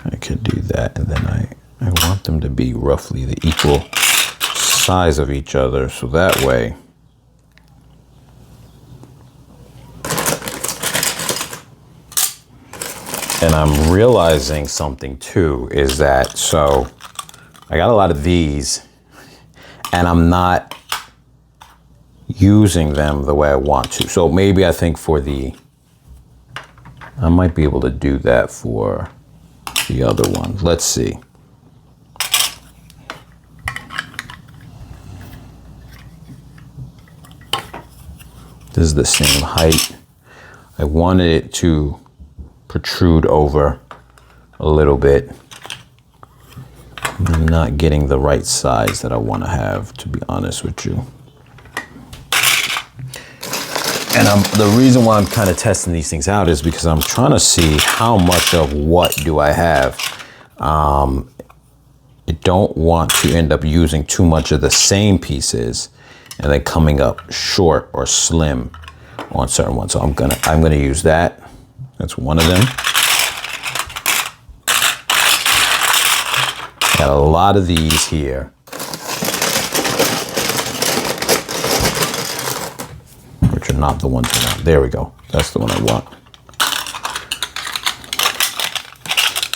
I could do that, and then I want them to be roughly the equal size of each other, so that way and I'm realizing something too is that, so I got a lot of these and I'm not using them the way I want to. So maybe I think I might be able to do that for the other one. Let's see. This is the same height. I wanted it to protrude over a little bit. I'm not getting the right size that I want to have, to be honest with you. And the reason why I'm kind of testing these things out is because I'm trying to see how much of what do I have. I don't want to end up using too much of the same pieces and then coming up short or slim on certain ones. So I'm gonna use that. That's one of them. Got a lot of these here. Which are not the ones I want. There we go. That's the one I want.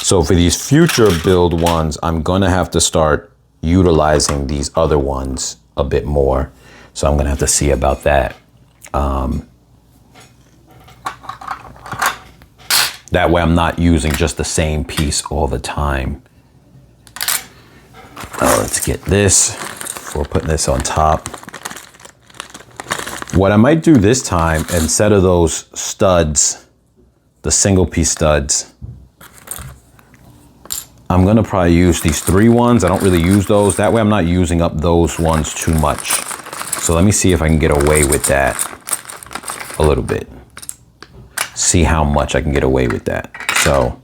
So for these future build ones, I'm gonna have to start utilizing these other ones a bit more. So I'm gonna have to see about that. That way I'm not using just the same piece all the time. Let's get this before putting this on top. What I might do this time, instead of those studs, the single piece studs, I'm gonna probably use these 3 ones. I don't really use those. That way I'm not using up those ones too much. So let me see if I can get away with that a little bit. See how much I can get away with that. So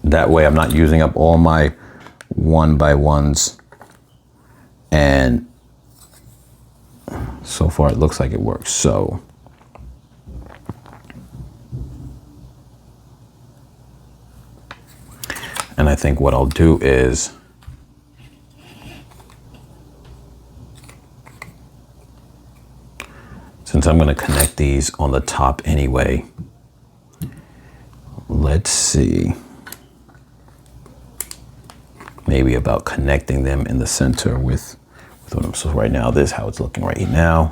that way I'm not using up all my 1x1s, and so far it looks like it works. So and I think what I'll do is since I'm going to connect these on the top anyway, let's see. Maybe about connecting them in the center with them. So right now, this is how it's looking right now.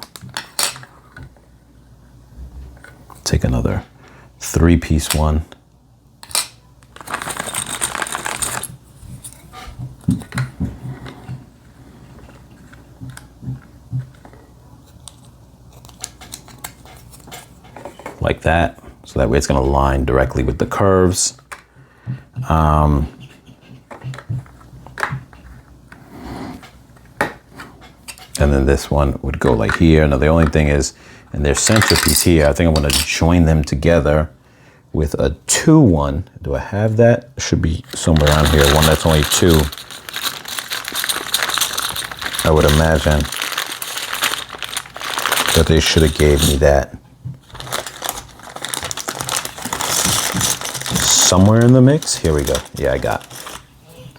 Take another 3-piece one. Like that. So that way it's going to line directly with the curves. And then this one would go like here. Now the only thing is, in their centerpiece here, I think I'm gonna join them together with a 2-1. Do I have that? It should be somewhere around here. One that's only 2. I would imagine that they should have gave me that somewhere in the mix. Here we go. Yeah, I got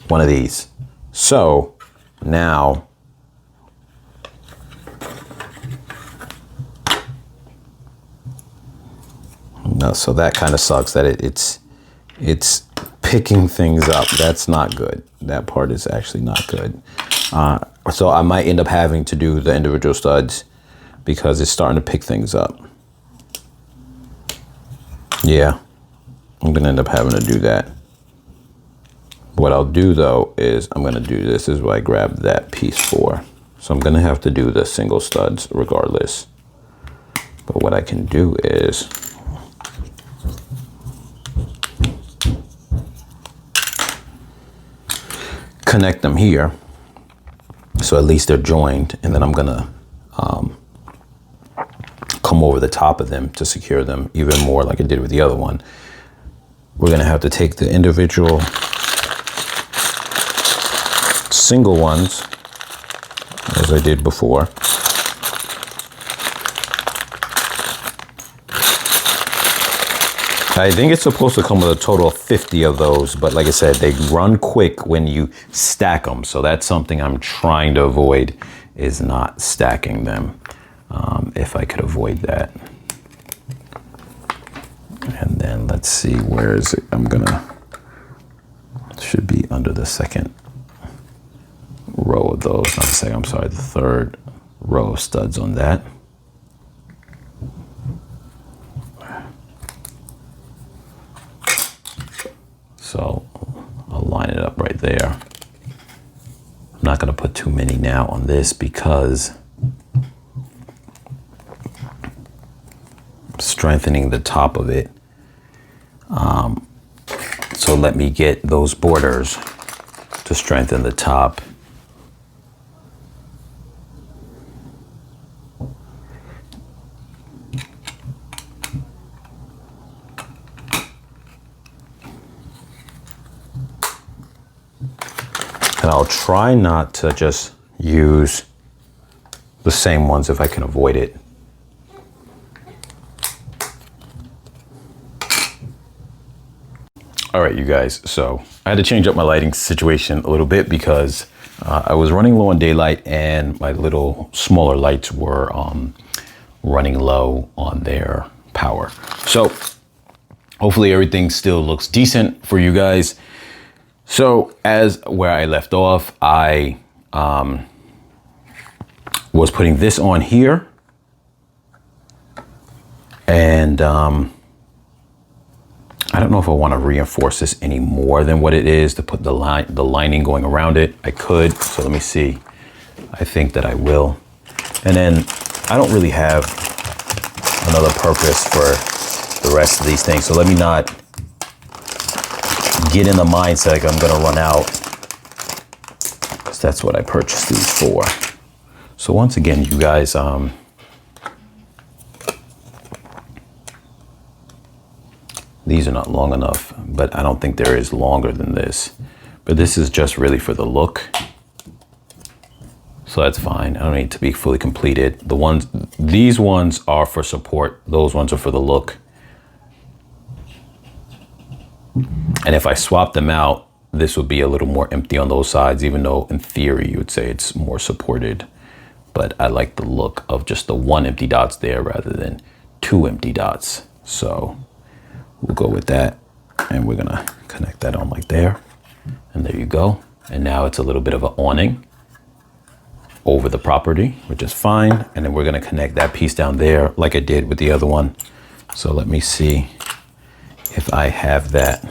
one of these. So now no, so that kind of sucks that it's picking things up. That's not good. That part is actually not good. So I might end up having to do the individual studs because it's starting to pick things up. Yeah, I'm gonna end up having to do that. What I'll do though is I'm gonna do this is what I grabbed that piece for. So I'm gonna have to do the single studs regardless. But what I can do is connect them here, so at least they're joined, and then I'm gonna come come over the top of them to secure them even more like I did with the other one. We're gonna have to take the individual single ones, as I did before. I think it's supposed to come with a total of 50 of those, but like I said, they run quick when you stack them. So that's something I'm trying to avoid, is not stacking them, if I could avoid that. And then let's see, where is it? Should be under the second row of those, not the second, I'm sorry, the third row of studs on that. So I'll line it up right there. I'm not gonna put too many now on this because I'm strengthening the top of it. So let me get those borders to strengthen the top. And I'll try not to just use the same ones if I can avoid it. All right, you guys, so I had to change up my lighting situation a little bit because I was running low on daylight and my little smaller lights were running low on their power. So hopefully everything still looks decent for you guys. So as where I left off, I was putting this on here, and I don't know if I want to reinforce this any more than what it is to put the lining going around it. I could, so let me see. I think that I will. And then I don't really have another purpose for the rest of these things. So let me not get in the mindset like I'm gonna run out, because that's what I purchased these for. So once again, you guys, these are not long enough, but I don't think there is longer than this. But this is just really for the look. So that's fine. I don't need to be fully completed. These ones are for support. Those ones are for the look. And if I swap them out, this would be a little more empty on those sides, even though in theory you would say it's more supported. But I like the look of just the one empty dots there rather than two empty dots. So we'll go with that, and we're gonna connect that on like there. And there you go. And now it's a little bit of an awning over the property, which is fine. And then we're gonna connect that piece down there like I did with the other one. So let me see if I have that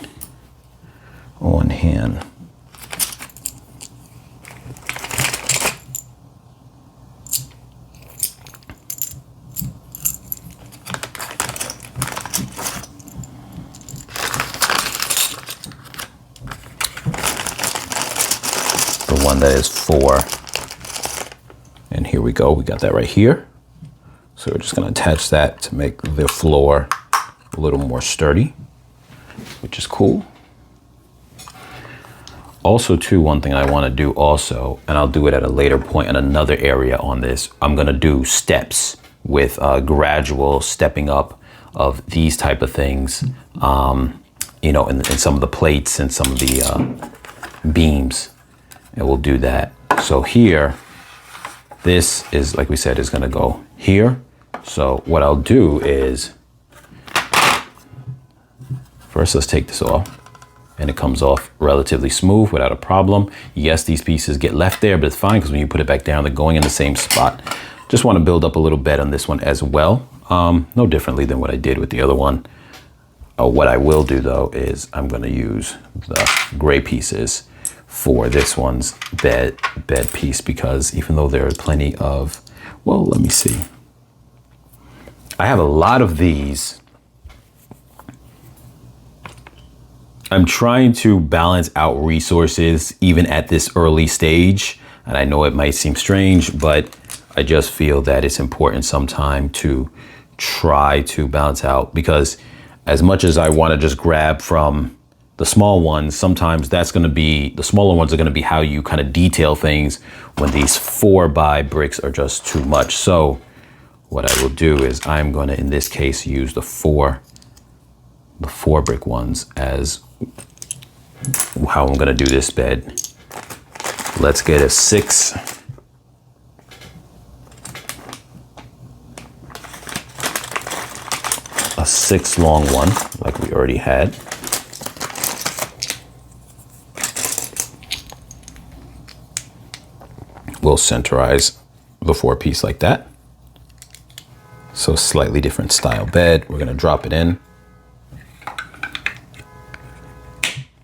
on hand. The one that is 4. And here we go, we got that right here. So we're just gonna attach that to make the floor a little more sturdy, which is cool. Also too, one thing I wanna do also, and I'll do it at a later point in another area on this, I'm gonna do steps with gradual stepping up of these type of things, you know, in some of the plates and some of the beams, and we'll do that. So here, this is, like we said, is gonna go here. So what I'll do is, first let's take this off, and it comes off relatively smooth without a problem. Yes, these pieces get left there, but it's fine because when you put it back down, they're going in the same spot. Just want to build up a little bed on this one as well. No differently than what I did with the other one. What I will do though is I'm gonna use the gray pieces for this one's bed piece, because even though there are plenty of, well, let me see. I have a lot of these. I'm trying to balance out resources even at this early stage. And I know it might seem strange, but I just feel that it's important sometime to try to balance out, because as much as I want to just grab from the small ones, sometimes that's going to be, the smaller ones are going to be how you kind of detail things when these 4x bricks are just too much. So what I will do is I'm going to, in this case, use the four brick ones as how I'm going to do this bed. Let's get a 6. A 6 long one, like we already had. We'll centerize the 4-piece like that. So slightly different style bed. We're gonna drop it in.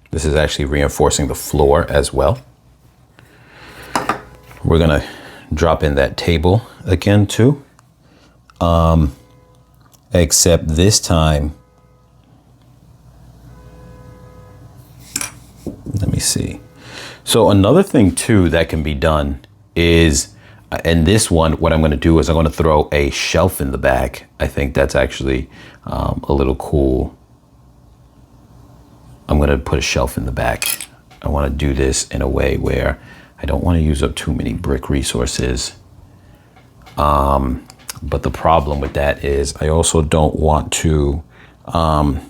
This is actually reinforcing the floor as well. We're gonna drop in that table again too. Except this time, let me see. So another thing too that can be done is, and this one, what I'm going to do is I'm going to throw a shelf in the back. I think that's actually a little cool. I'm going to put a shelf in the back. I want to do this in a way where I don't want to use up too many brick resources. But the problem with that is I also don't want to, I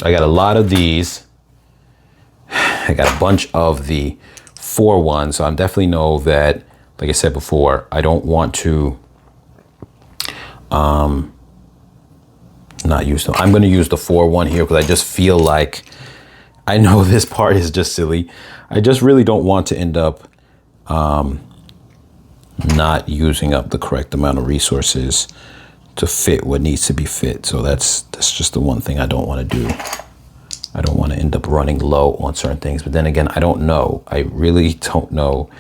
got a lot of these. I got a bunch of the 4 ones. So I definitely know that, like I said before, I don't want to not use them. I'm going to use the 4 one here because I just feel like, I know this part is just silly. I just really don't want to end up not using up the correct amount of resources to fit what needs to be fit. So that's just the one thing I don't want to do. I don't want to end up running low on certain things. But then again, I don't know. I really don't know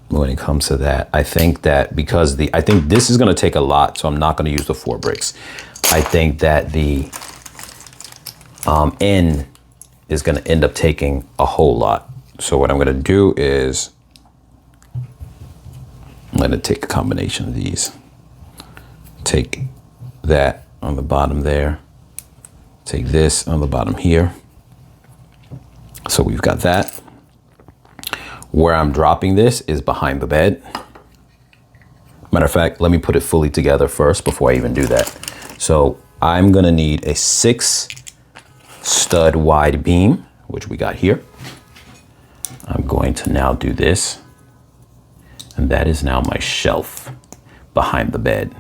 when it comes to that. I think that because I think this is going to take a lot, so I'm not going to use the 4 bricks. I think that the N is going to end up taking a whole lot. So what I'm going to do is I'm going to take a combination of these. Take that on the bottom there. Take this on the bottom here. So we've got that. Where I'm dropping this is behind the bed. Matter of fact, let me put it fully together first before I even do that. So I'm going to need a 6 stud wide beam, which we got here. I'm going to now do this. And that is now my shelf behind the bed.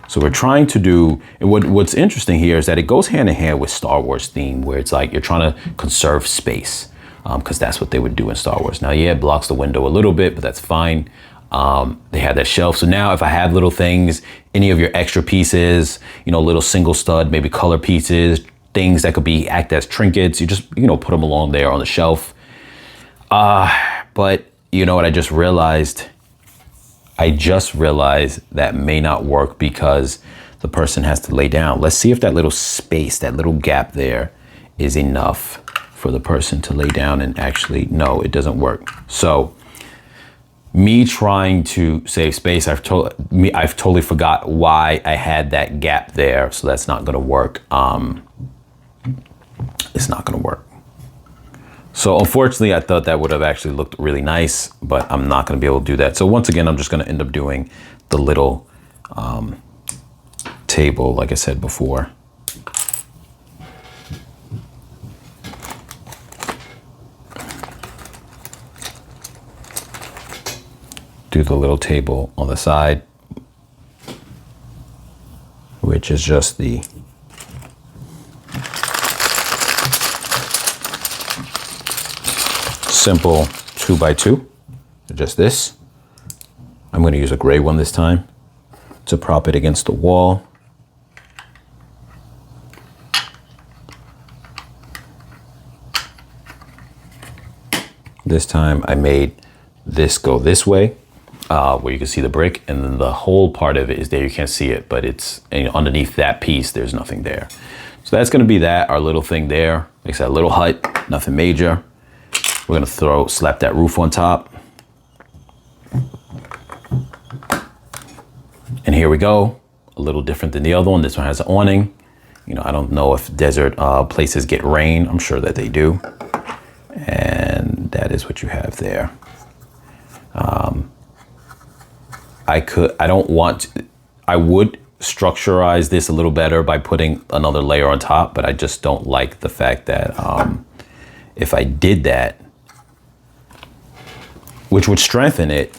So we're trying to do, and what's interesting here is that it goes hand in hand with Star Wars theme, where it's like you're trying to conserve space, because that's what they would do in Star Wars. Now, yeah, it blocks the window a little bit, but that's fine. They have that shelf. So now if I have little things, any of your extra pieces, you know, little single stud, maybe color pieces, things that could act as trinkets, you just, you know, put them along there on the shelf. But you know what I just realized? That may not work because the person has to lay down. Let's see if that little space, that little gap there is enough for the person to lay down, and actually, no, it doesn't work. So me trying to save space, I've totally forgot why I had that gap there. So that's not gonna work. It's not gonna work. So unfortunately, I thought that would have actually looked really nice, but I'm not going to be able to do that. So once again, I'm just going to end up doing the little table, like I said before. Do the little table on the side, which is just the simple 2x2, just this. I'm going to use a gray one this time to prop it against the wall. This time I made this go this way, where you can see the brick, and then the whole part of it is there. You can't see it, but it's, you know, underneath that piece, there's nothing there. So that's going to be that, our little thing there. Like I said, a little hut, nothing major. We're gonna slap that roof on top. And here we go, a little different than the other one. This one has an awning. You know, I don't know if desert places get rain. I'm sure that they do. And that is what you have there. I would structurize this a little better by putting another layer on top, but I just don't like the fact that if I did that, which would strengthen it,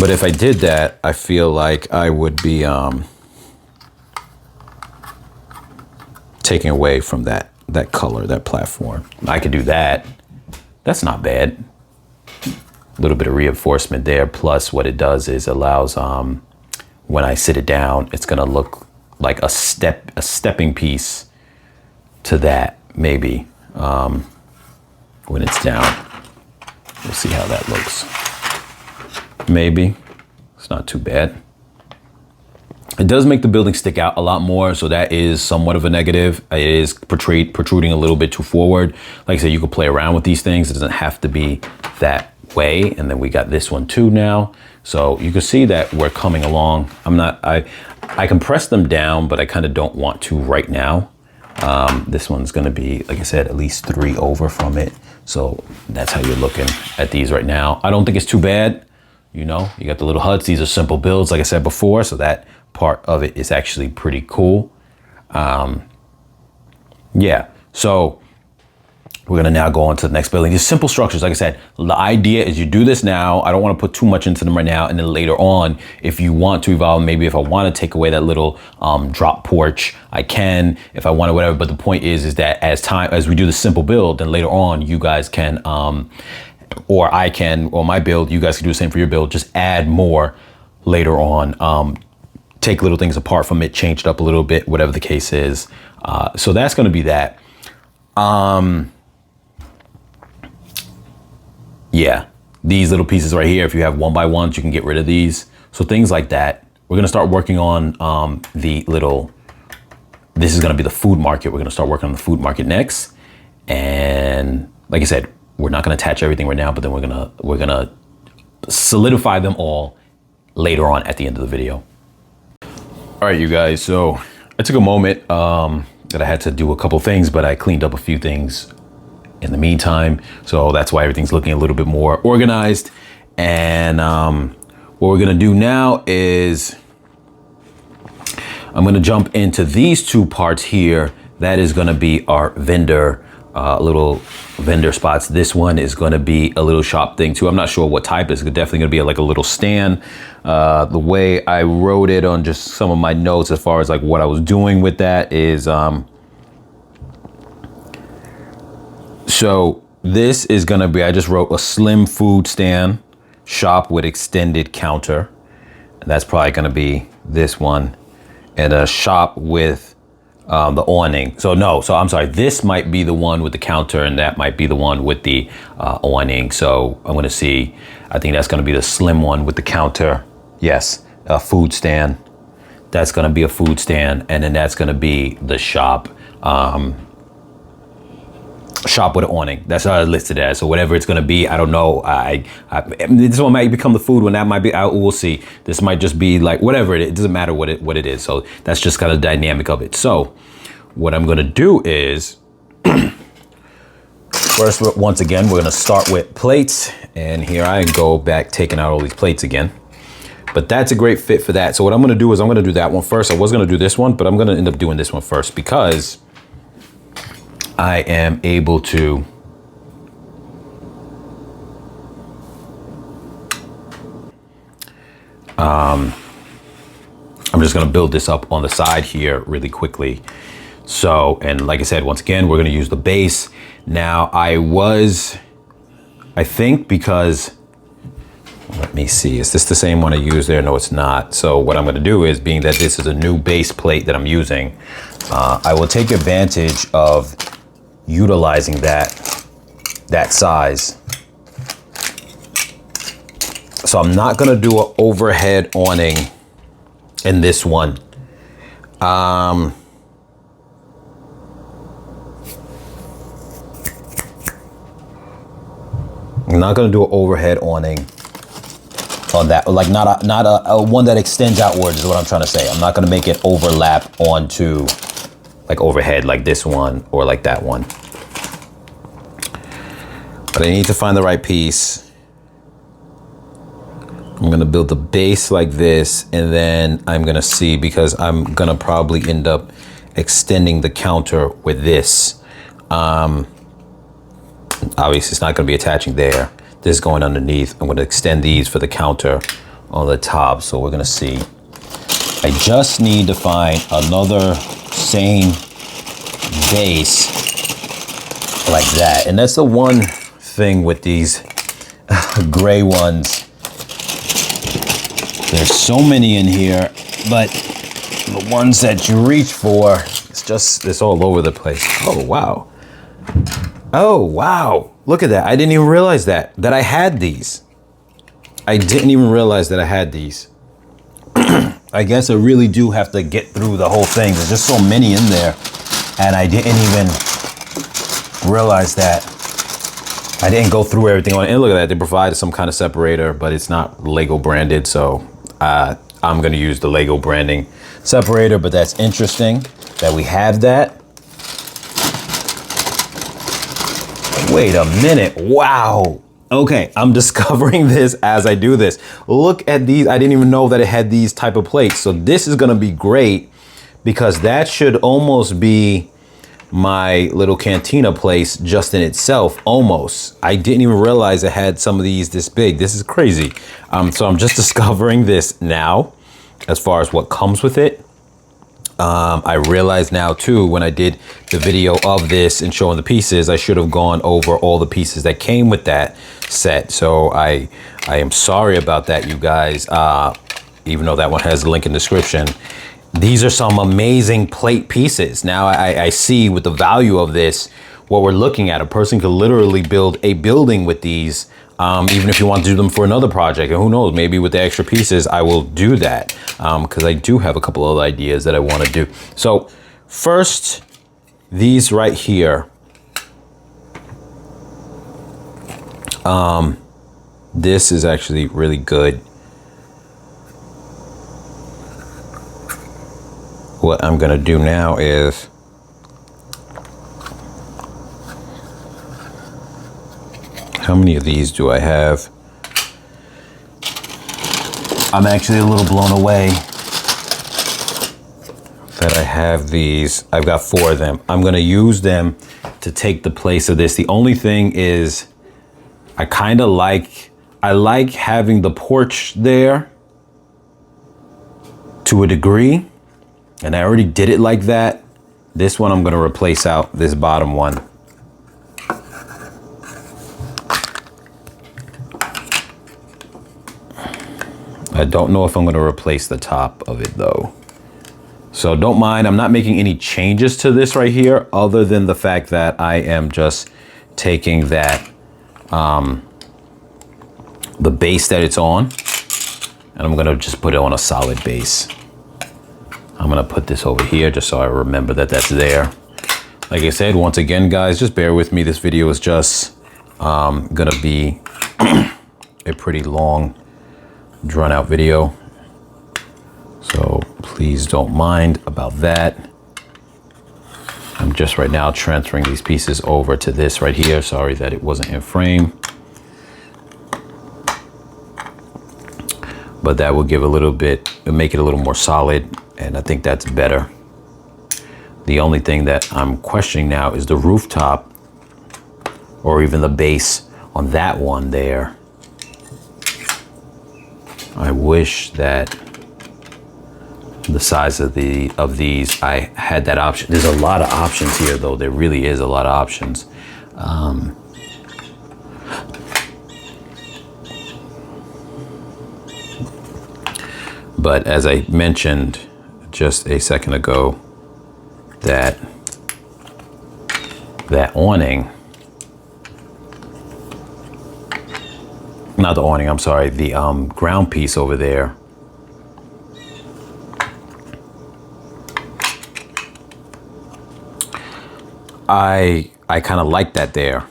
but if I did that, I feel like I would be taking away from that color, that platform. I could do that. That's not bad. A little bit of reinforcement there. Plus what it does is allows, when I sit it down, it's gonna look like a stepping piece to that, maybe, when it's down. We'll see how that looks. Maybe, it's not too bad. It does make the building stick out a lot more, so that is somewhat of a negative. It is protruding a little bit too forward. Like I said, you could play around with these things. It doesn't have to be that way. And then we got this one too now. So you can see that we're coming along. I can press them down, but I kind of don't want to right now. This one's gonna be, like I said, at least 3 over from it. So that's how you're looking at these right now. I don't think it's too bad. You know, you got the little huts. These are simple builds, like I said before. So that part of it is actually pretty cool. Yeah, so we're gonna now go on to the next building. These simple structures, like I said, the idea is you do this now. I don't wanna put too much into them right now. And then later on, if you want to evolve, maybe if I wanna take away that little drop porch, I can, if I wanna, whatever. But the point is that as we do the simple build, then later on, you guys can, or I can, or my build, you guys can do the same for your build, just add more later on. Take little things apart from it, change it up a little bit, whatever the case is. So that's gonna be that. Yeah, these little pieces right here, if you have 1x1s, you can get rid of these. So things like that. We're gonna start working on this is gonna be the food market. We're gonna start working on the food market next. And like I said, we're not gonna attach everything right now, but then we're gonna solidify them all later on at the end of the video. All right, you guys, so I took a moment that I had to do a couple things, but I cleaned up a few things in the meantime. So that's why everything's looking a little bit more organized. And what we're gonna do now is I'm gonna jump into these 2 parts here. That is gonna be our vendor, little vendor spots. This one is gonna be a little shop thing too. I'm not sure what type. It's definitely gonna be like a little stand. The way I wrote it on just some of my notes as far as like what I was doing with that is, so this is gonna be, I just wrote a slim food stand, shop with extended counter. And that's probably gonna be this one, and a shop with the awning. So I'm sorry, this might be the one with the counter and that might be the one with the awning. So I'm gonna see, I think that's gonna be the slim one with the counter. Yes, a food stand. That's gonna be a food stand, and then that's gonna be the shop. Shop with an awning. That's how I listed it as. So whatever it's gonna be, I don't know. This one might become the food one. That might be. We'll see. This might just be like whatever it doesn't matter what it is. So that's just kind of the dynamic of it. So what I'm gonna do is first, once again, we're gonna start with plates, and here I go back taking out all these plates again. But that's a great fit for that. So what I'm gonna do is I'm gonna do that one first. I was gonna do this one, but I'm gonna end up doing this one first because I am able to I'm just going to build this up on the side here really quickly. So, and like I said, once again, we're going to use the base. Now I think because, let me see, is this the same one I used there? No, it's not. So what I'm going to do is, being that this is a new base plate that I'm using, I will take advantage of utilizing that size. So I'm not gonna do an overhead awning in this one. I'm not gonna do an overhead awning on that, like not a one that extends outwards is what I'm trying to say. I'm not gonna make it overlap onto like overhead like this one or like that one. But I need to find the right piece. I'm gonna build the base like this, and then I'm gonna see, because I'm gonna probably end up extending the counter with this. Obviously it's not gonna be attaching there. This is going underneath. I'm gonna extend these for the counter on the top. So we're gonna see. I just need to find another same base like that. And that's the one thing with these gray ones. There's so many in here, but the ones that you reach for, it's all over the place. Oh, wow. Oh, wow. Look at that. I didn't even realize that I had these. I didn't even realize that I had these. I guess I really do have to get through the whole thing. There's just so many in there. And I didn't even realize that. I didn't go through everything on it. And look at that. They provided some kind of separator, but it's not Lego branded. So I'm going to use the Lego branding separator. But that's interesting that we have that. Wait a minute. Wow. Okay, I'm discovering this as I do this. Look at these. I didn't even know that it had these type of plates. So this is gonna be great, because that should almost be my little cantina place just in itself, almost. I didn't even realize it had some of these this big. This is crazy. So I'm just discovering this now as far as what comes with it. I realize now too, when I did the video of this and showing the pieces, I should have gone over all the pieces that came with that set. So I am sorry about that, you guys, even though that one has a link in the description. These are some amazing plate pieces. Now I see with the value of this, what we're looking at. A person could literally build a building with these, even if you want to do them for another project. And who knows, maybe with the extra pieces, I will do that, because I do have a couple other ideas that I want to do. So first, these right here. This is actually really good. What I'm going to do now is how many of these do I have? I'm actually a little blown away that I have these. I've got 4 of them. I'm going to use them to take the place of this. The only thing is I like having the porch there to a degree. And I already did it like that. This one I'm going to replace out this bottom one. I don't know if I'm going to replace the top of it though. So don't mind, I'm not making any changes to this right here, other than the fact that I am just taking that, the base that it's on, and I'm going to just put it on a solid base. I'm going to put this over here just so I remember that that's there. Like I said, once again, guys, just bear with me. This video is just going to be a pretty long, drawn out video. So please don't mind about that. I'm just right now transferring these pieces over to this right here. Sorry that it wasn't in frame. But that will give a little bit, make it a little more solid. And I think that's better. The only thing that I'm questioning now is the rooftop, or even the base on that one there. I wish that the size of these, I had that option. There's a lot of options here though. There really is a lot of options. But as I mentioned just a second ago, that awning, not the awning, I'm sorry, the ground piece over there, I kind of like that there.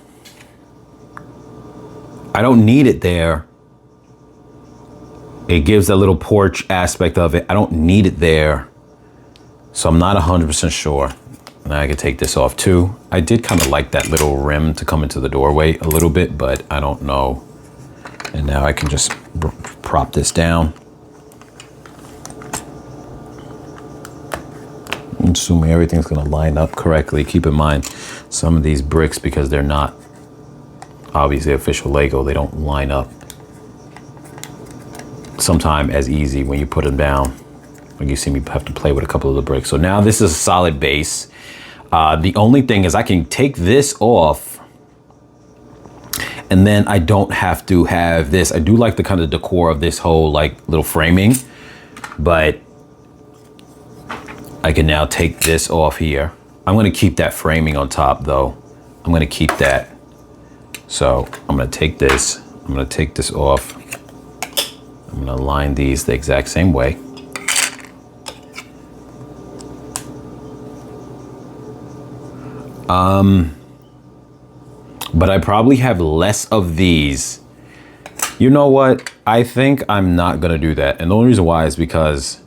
I don't need it there, It gives that little porch aspect of it. I don't need it there, so I'm not 100% sure. Now I can take this off too. I did kind of like that little rim to come into the doorway a little bit, but I don't know. And now I can just prop this down. Assuming everything's gonna line up correctly. Keep in mind, some of these bricks, because they're not obviously official Lego, they don't line up sometimes as easy when you put them down. Like you see me have to play with a couple of the bricks. So now this is a solid base. The only thing is I can take this off and then I don't have to have this. I do like the kind of decor of this whole like little framing, but I can now take this off here. I'm gonna keep that framing on top though. I'm gonna keep that. So I'm gonna take this off. I'm gonna align these the exact same way. But I probably have less of these. You know what? I think I'm not gonna do that. And the only reason why is because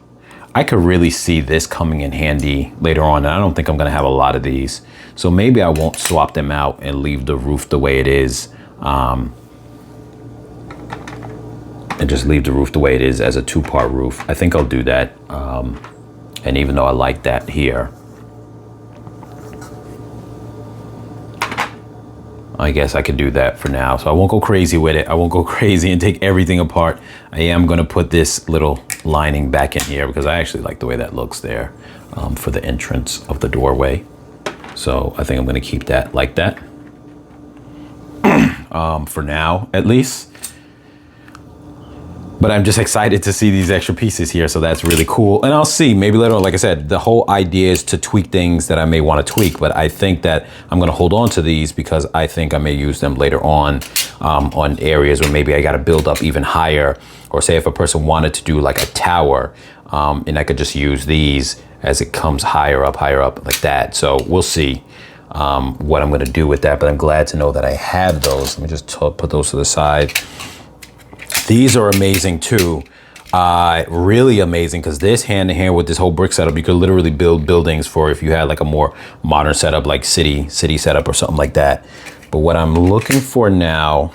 I could really see this coming in handy later on. And I don't think I'm gonna have a lot of these. So maybe I won't swap them out and leave the roof the way it is. And just leave the roof the way it is as a 2-part roof. I think I'll do that. And even though I like that here, I guess I could do that for now. So I won't go crazy with it. I won't go crazy and take everything apart. I am gonna put this little lining back in here because I actually like the way that looks there for the entrance of the doorway. So I think I'm gonna keep that like that for now, at least. But I'm just excited to see these extra pieces here, so that's really cool. And I'll see, maybe later on, like I said, the whole idea is to tweak things that I may want to tweak, but I think that I'm gonna hold on to these because I think I may use them later on areas where maybe I gotta build up even higher, or say if a person wanted to do like a tower, and I could just use these as it comes higher up like that. So we'll see what I'm gonna do with that, but I'm glad to know that I have those. Let me just put those to the side. These are amazing too. Really amazing, because this hand in hand with this whole brick setup, you could literally build buildings for if you had like a more modern setup, like city setup or something like that. But what I'm looking for now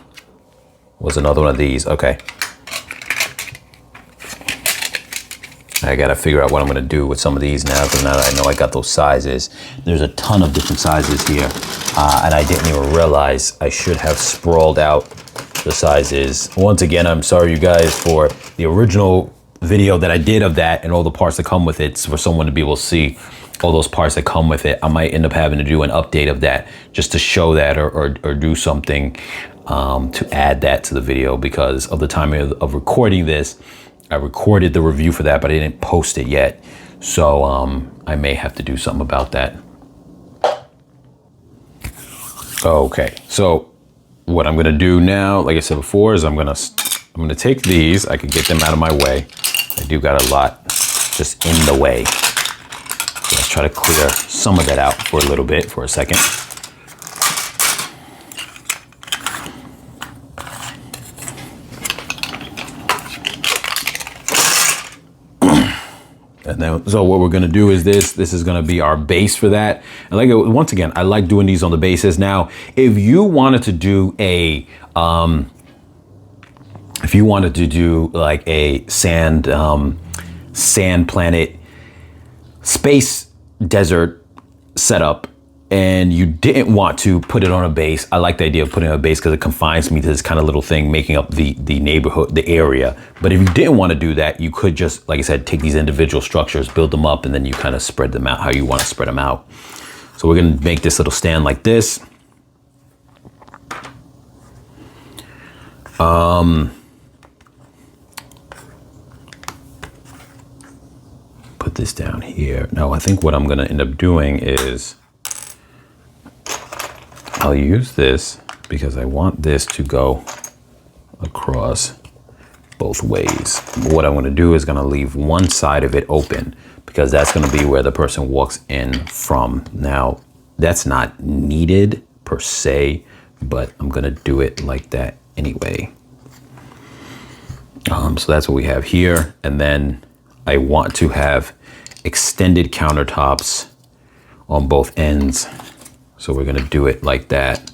was another one of these. Okay. I gotta figure out what I'm gonna do with some of these now, because now that I know I got those sizes. There's a ton of different sizes here. And I didn't even realize I should have sprawled out the sizes. Once again, I'm sorry you guys for the original video that I did of that and all the parts that come with it, for someone to be able to see all those parts that come with it. I might end up having to do an update of that just to show that, or do something to add that to the video, because of the timing of recording this. I recorded the review for that, but I didn't post it yet. So I may have to do something about that. Okay, so what I'm gonna do now, like I said before, is I'm gonna take these. I can get them out of my way. I do got a lot just in the way. So let's try to clear some of that out for a little bit, for a second. And then, so what we're gonna do is this is gonna be our base for that. And like, once again, I like doing these on the bases. Now, if you wanted to do like a sand planet space desert setup, and you didn't want to put it on a base, I like the idea of putting it on a base because it confines me to this kind of little thing making up the neighborhood, the area. But if you didn't want to do that, you could just, like I said, take these individual structures, build them up, and then you kind of spread them out how you want to spread them out. So we're going to make this little stand like this. Put this down here. Now, I think what I'm going to end up doing is I'll use this because I want this to go across both ways. But what I'm going to do is going to leave one side of it open, because that's going to be where the person walks in from. Now, that's not needed per se, but I'm going to do it like that anyway. So that's what we have here. And then I want to have extended countertops on both ends. So we're gonna do it like that.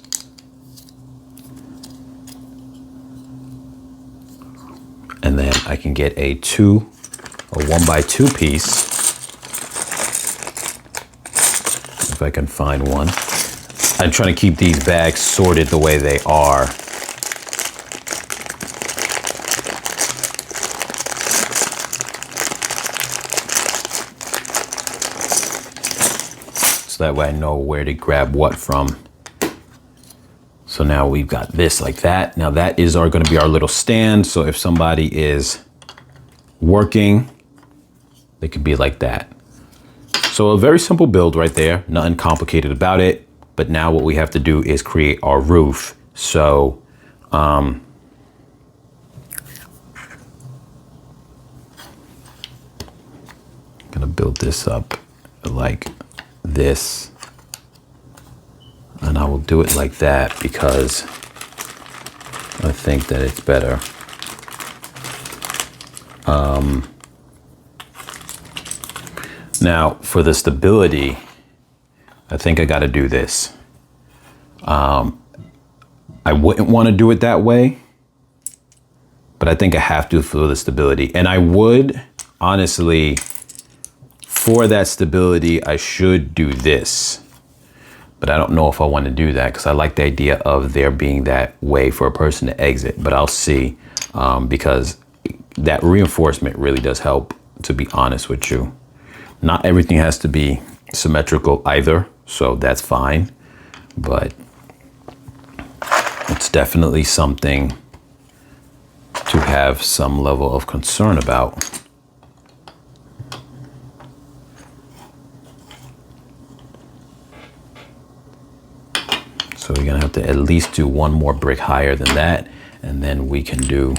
And then I can get a 1x2 piece, if I can find one. I'm trying to keep these bags sorted the way they are. So that way I know where to grab what from. So now we've got this like that. Now that is going to be our little stand. So if somebody is working, they could be like that. So a very simple build right there, nothing complicated about it. But now what we have to do is create our roof. So I'm gonna build this up like this. And I will do it like that because I think that it's better. Now for the stability, I think I got to do this. I wouldn't want to do it that way, but I think I have to for the stability. And I would, honestly, for that stability, I should do this. But I don't know if I want to do that because I like the idea of there being that way for a person to exit. But I'll see, because that reinforcement really does help, to be honest with you. Not everything has to be symmetrical either, so that's fine. But it's definitely something to have some level of concern about. So we're gonna have to at least do one more brick higher than that, and then we can do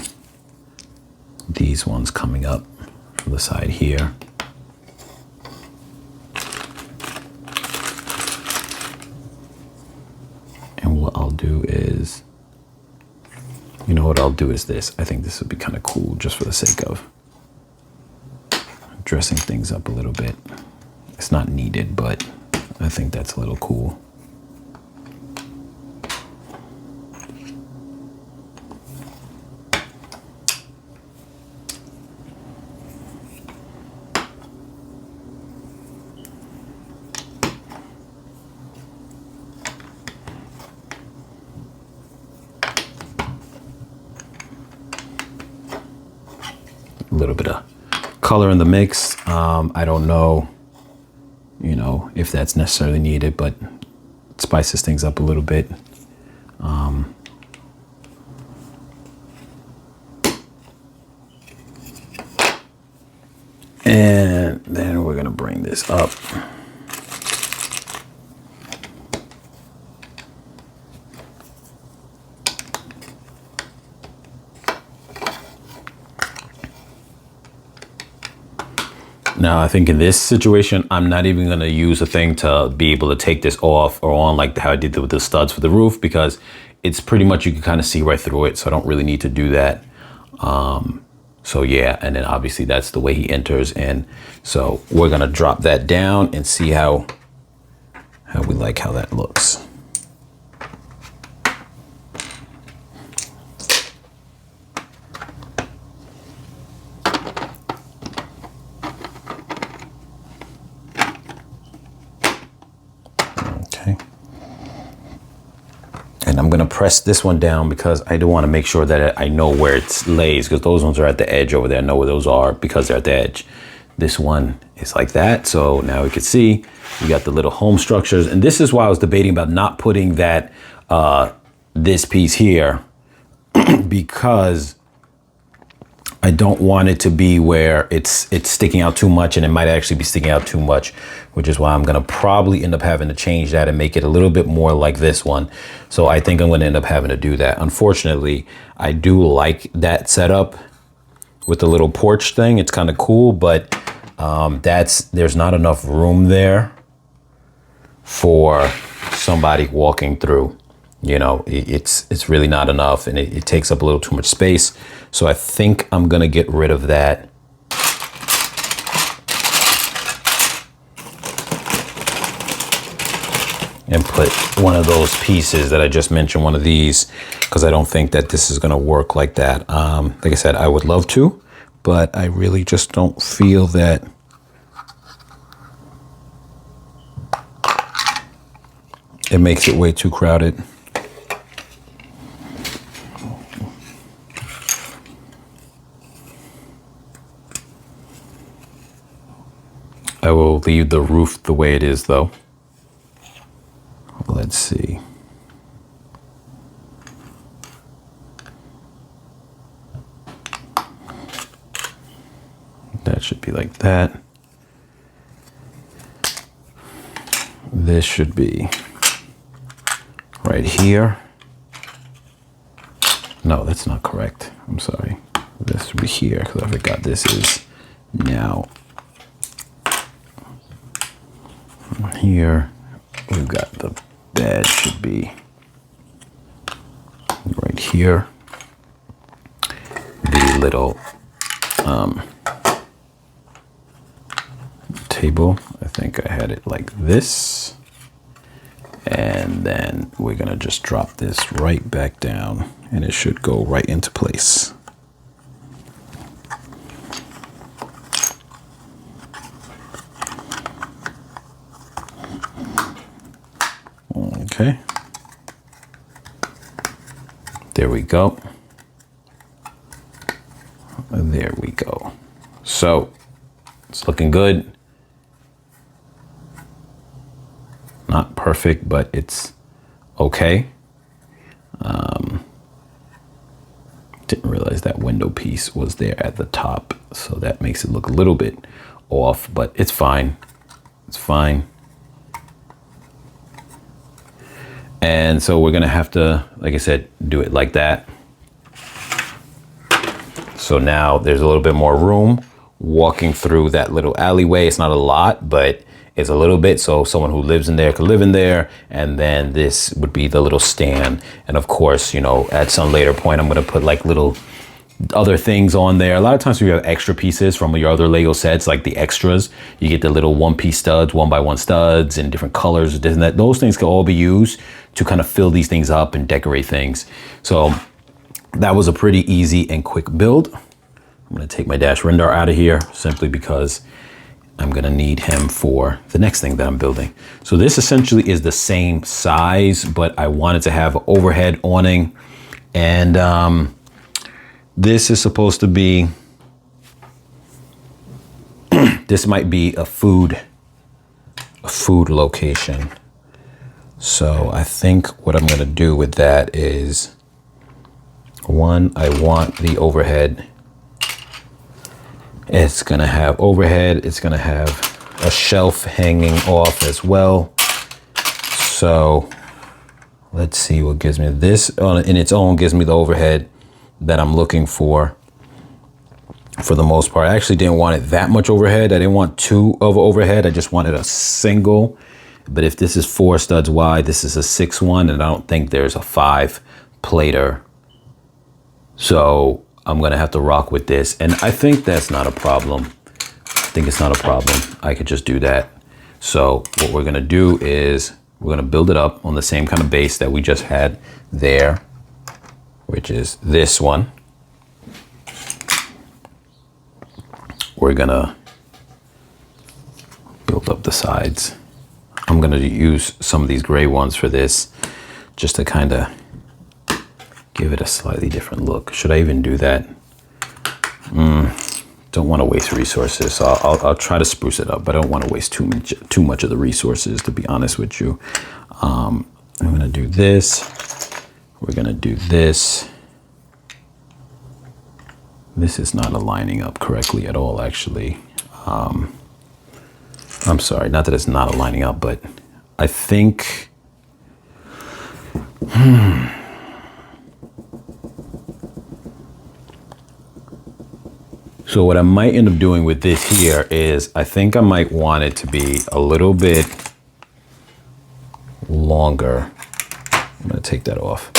these ones coming up from the side here. And what I'll do is, you know what I'll do is this. I think this would be kind of cool just for the sake of dressing things up a little bit. It's not needed, but I think that's a little cool. A little bit of color in the mix. I don't know, if that's necessarily needed, but it spices things up a little bit. And then we're gonna bring this up. Now, I think in this situation, I'm not even going to use a thing to be able to take this off or on like how I did with the studs for the roof, because it's pretty much, you can kind of see right through it. So I don't really need to do that. So yeah, and then obviously that's the way he enters. And so we're going to drop that down and see how we like how that looks. And I'm gonna press this one down because I do want to make sure that I know where it lays, because those ones are at the edge over there. I know where those are because they're at the edge. This one is like that. So now we can see we got the little home structures. And this is why I was debating about not putting that, this piece here, because I don't want it to be where it's sticking out too much, and it might actually be sticking out too much, which is why I'm gonna probably end up having to change that and make it a little bit more like this one. So I think I'm gonna end up having to do that. Unfortunately, I do like that setup with the little porch thing. It's kind of cool, but there's not enough room there for somebody walking through. you know, it's really not enough, and it takes up a little too much space. So I think I'm gonna get rid of that. And put one of those pieces that I just mentioned, one of these, because I don't think that this is gonna work like that. Like I said, I would love to, but I really just don't feel that it makes it way too crowded. I will leave the roof the way it is though. Let's see. That should be like that. This should be right here. No, that's not correct. I'm sorry. This should be here because I forgot this is now here. We've got the bed should be right here. The little table, I think I had it like this. And then we're gonna just drop this right back down and it should go right into place. Okay. There we go. There we go. So it's looking good. Not perfect, but it's okay. Didn't realize that window piece was there at the top, so that makes it look a little bit off, but it's fine. It's fine. And so we're gonna have to, like I said, do it like that. So now there's a little bit more room walking through that little alleyway. It's not a lot, but it's a little bit, so someone who lives in there could live in there. And then this would be the little stand. And of course, you know, at some later point, I'm gonna put like little other things on there. A lot of times we have extra pieces from your other Lego sets, like the extras. You get the little 1-piece studs, 1x1 studs in different colors, this and that. Those things can all be used to kind of fill these things up and decorate things. So that was a pretty easy and quick build. I'm gonna take my Dash Rendar out of here simply because I'm gonna need him for the next thing that I'm building. So this essentially is the same size, but I wanted to have an overhead awning. And this is supposed to be, this might be a food location. So I think what I'm gonna do with that is, one, I want the overhead. It's gonna have overhead. It's gonna have a shelf hanging off as well. So let's see what gives me this in its own gives me the overhead that I'm looking for the most part. I actually didn't want it that much overhead. I didn't want two of overhead. I just wanted a single. But if this is 4 studs wide, this is a 6 one, and I don't think there's a 5 plater. So I'm gonna have to rock with this. And I think that's not a problem. I think it's not a problem. I could just do that. So what we're gonna do is we're gonna build it up on the same kind of base that we just had there, which is this one. We're gonna build up the sides. I'm gonna use some of these gray ones for this, just to kind of give it a slightly different look. Should I even do that? Don't want to waste resources, so I'll try to spruce it up, but I don't want to waste too much of the resources, to be honest with you. I'm gonna do this. We're gonna do this. This is not aligning up correctly at all, actually. I'm sorry, not that it's not aligning up, but I think, So what I might end up doing with this here is, I think I might want it to be a little bit longer I'm gonna take that off.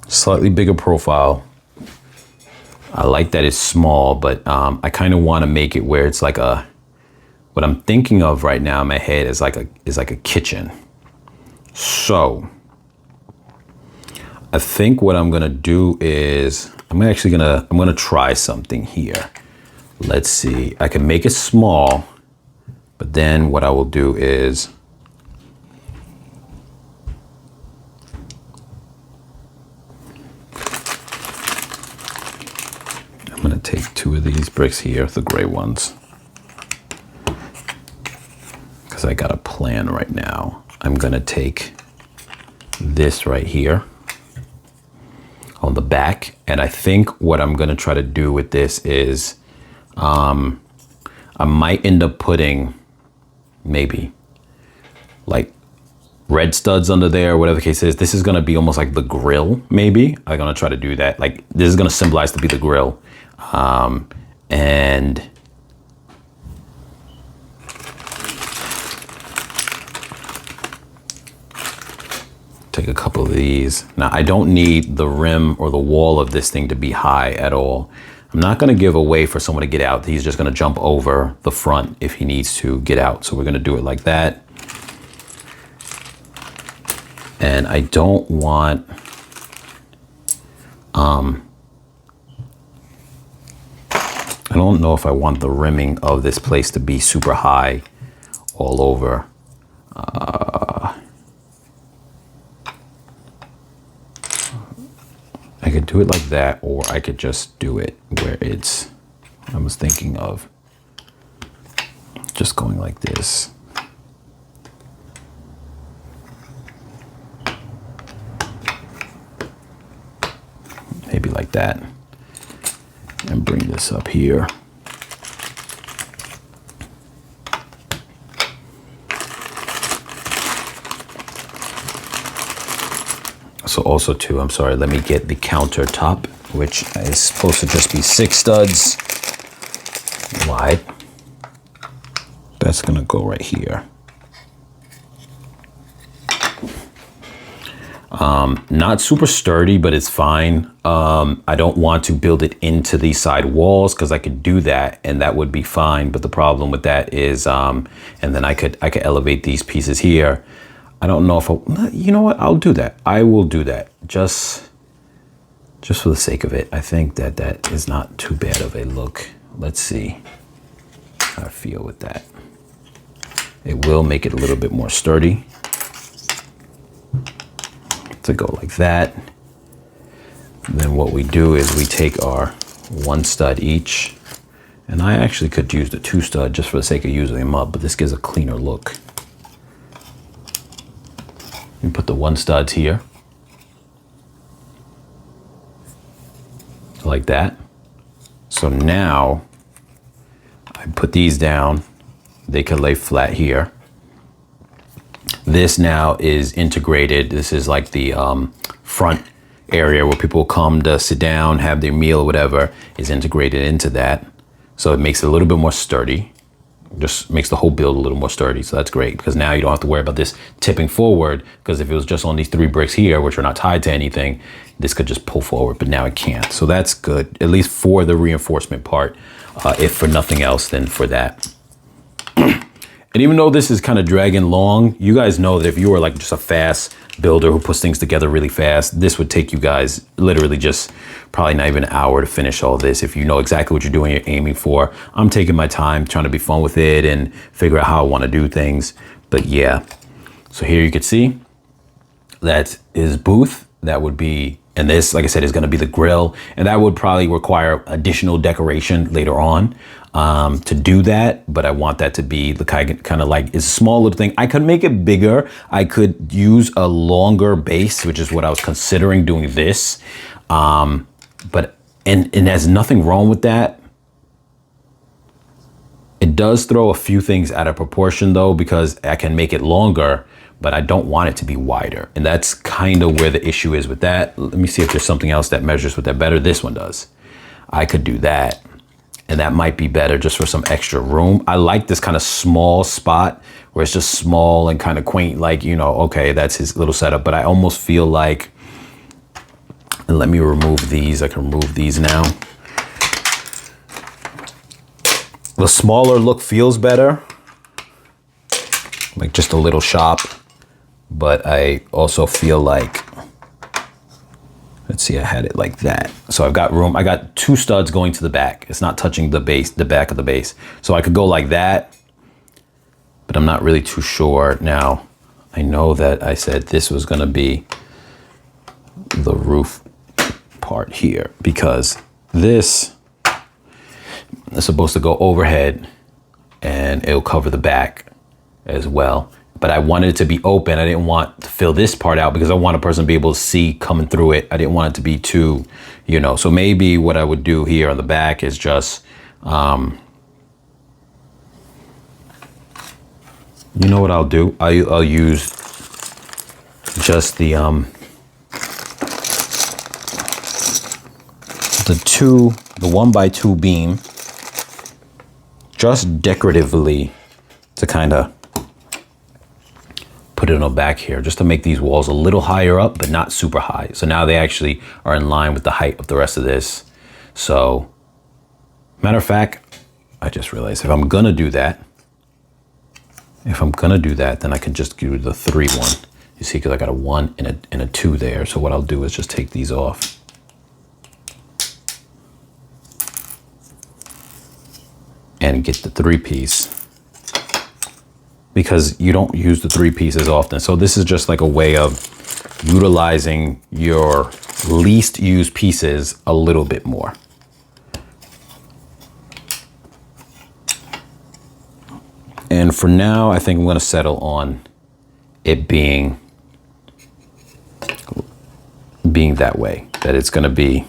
Slightly bigger profile. I like that it's small, but I kind of want to make it where it's like a, what I'm thinking of right now in my head is like a kitchen. So I think what I'm gonna do is I'm gonna try something here. Let's see, I can make it small, but then what I will do is I'm gonna take 2 of these bricks here, the gray ones, because I got a plan right now. I'm gonna take this right here on the back, and I think what I'm gonna try to do with this is I might end up putting maybe like red studs under there, whatever the case is. This is gonna be almost like the grill, maybe. I'm gonna try to do that. Like this is gonna symbolize to be the grill. And take a couple of these. Now I don't need the rim or the wall of this thing to be high at all. I'm not gonna give a way for someone to get out. He's just gonna jump over the front if he needs to get out. So we're gonna do it like that. And I don't want, I don't know if I want the rimming of this place to be super high all over. I could do it like that, or I could just do it where it's, I was thinking of just going like this. Maybe like that. And bring this up here. So also too, I'm sorry, let me get the countertop, which is supposed to just be 6 studs wide. That's gonna go right here. Not super sturdy, but it's fine. I don't want to build it into these side walls because I could do that and that would be fine. But the problem with that is, and then I could elevate these pieces here. I don't know if you know what, I'll do that. I will do that just for the sake of it. I think that is not too bad of a look. Let's see how I feel with that. It will make it a little bit more sturdy. To go like that. And then what we do is we take our 1 stud each, and I actually could use the 2 stud just for the sake of using them up, but this gives a cleaner look. You put the 1 studs here, like that. So now I put these down, they can lay flat here. This now is integrated. This is like the front area where people come to sit down, have their meal or whatever, is integrated into that. So it makes it a little bit more sturdy. Just makes the whole build a little more sturdy. So that's great because now you don't have to worry about this tipping forward, because if it was just on these 3 bricks here, which are not tied to anything, this could just pull forward, but now it can't. So that's good, at least for the reinforcement part, if for nothing else than for that. And even though this is kind of dragging long, you guys know that if you were like just a fast builder who puts things together really fast, this would take you guys literally just probably not even an hour to finish all this. If you know exactly what you're doing, you're aiming for. I'm taking my time trying to be fun with it and figure out how I want to do things. But yeah, so here you can see that is booth. That would be, and this, like I said, is going to be the grill, and that would probably require additional decoration later on to do that. But I want that to be the kind of like, it's a small little thing. I could make it bigger. I could use a longer base, which is what I was considering doing this. But there's nothing wrong with that. It does throw a few things out of proportion though, because I can make it longer, but I don't want it to be wider. And that's kind of where the issue is with that. Let me see if there's something else that measures with that better. This one does. I could do that. And that might be better just for some extra room. I like this kind of small spot where it's just small and kind of quaint, like, you know, okay, that's his little setup. But I almost feel like, and let me remove these. I can remove these now. The smaller look feels better, like just a little shop. But I also feel like, let's see, I had it like that. So I've got room. I got 2 studs going to the back. It's not touching the base, the back of the base. So I could go like that, but I'm not really too sure. Now, I know that I said this was gonna be the roof part here, because this is supposed to go overhead and it'll cover the back as well. But I wanted it to be open. I didn't want to fill this part out because I want a person to be able to see coming through it. I didn't want it to be too, you know, so maybe what I would do here on the back is just, you know what I'll do? I'll use just the 1x2 beam, just decoratively to kind of put it on the back here, just to make these walls a little higher up, but not super high. So now they actually are in line with the height of the rest of this. So, matter of fact, I just realized if I'm gonna do that, then I can just do the 3-1. You see, because I got a 1 and a 2 there. So what I'll do is just take these off. And get the 3-piece, because you don't use the 3-piece as often. So this is just like a way of utilizing your least used pieces a little bit more. And for now, I think I'm gonna settle on it being that way, that it's gonna be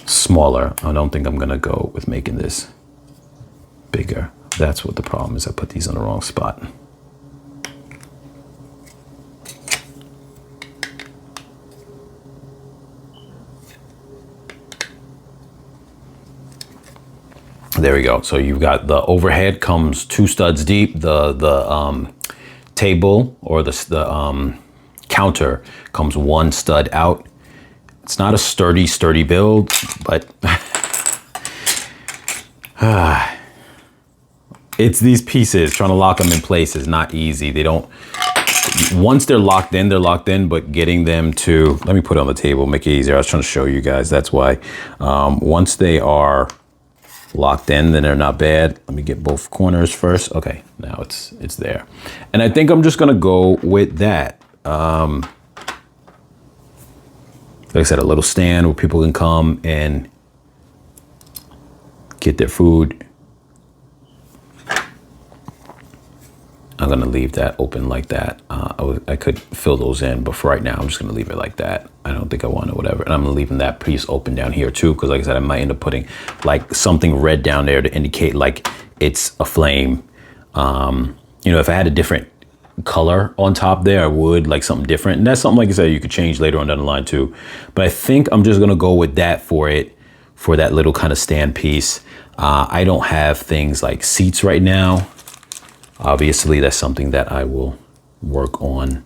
smaller. I don't think I'm gonna go with making this bigger. That's what the problem is. I put these in the wrong spot. There we go. So you've got the overhead comes 2 studs deep. The table or the counter comes 1 stud out. It's not a sturdy build, but it's these pieces, trying to lock them in place is not easy. They don't, once they're locked in, but getting them to, let me put it on the table, make it easier. I was trying to show you guys, that's why. Once they are locked in, then they're not bad. Let me get both corners first. Okay, now it's there. And I think I'm just gonna go with that. Like I said, a little stand where people can come and get their food. I'm gonna leave that open like that. I could fill those in, but for right now, I'm just gonna leave it like that. I don't think I want it, whatever. And I'm leaving that piece open down here too, because like I said, I might end up putting like something red down there to indicate like it's a flame. You know, if I had a different color on top there, I would, like something different. And that's something, like I said, you could change later on down the line too. But I think I'm just gonna go with that for it, for that little kind of stand piece. I don't have things like seats right now. Obviously, that's something that I will work on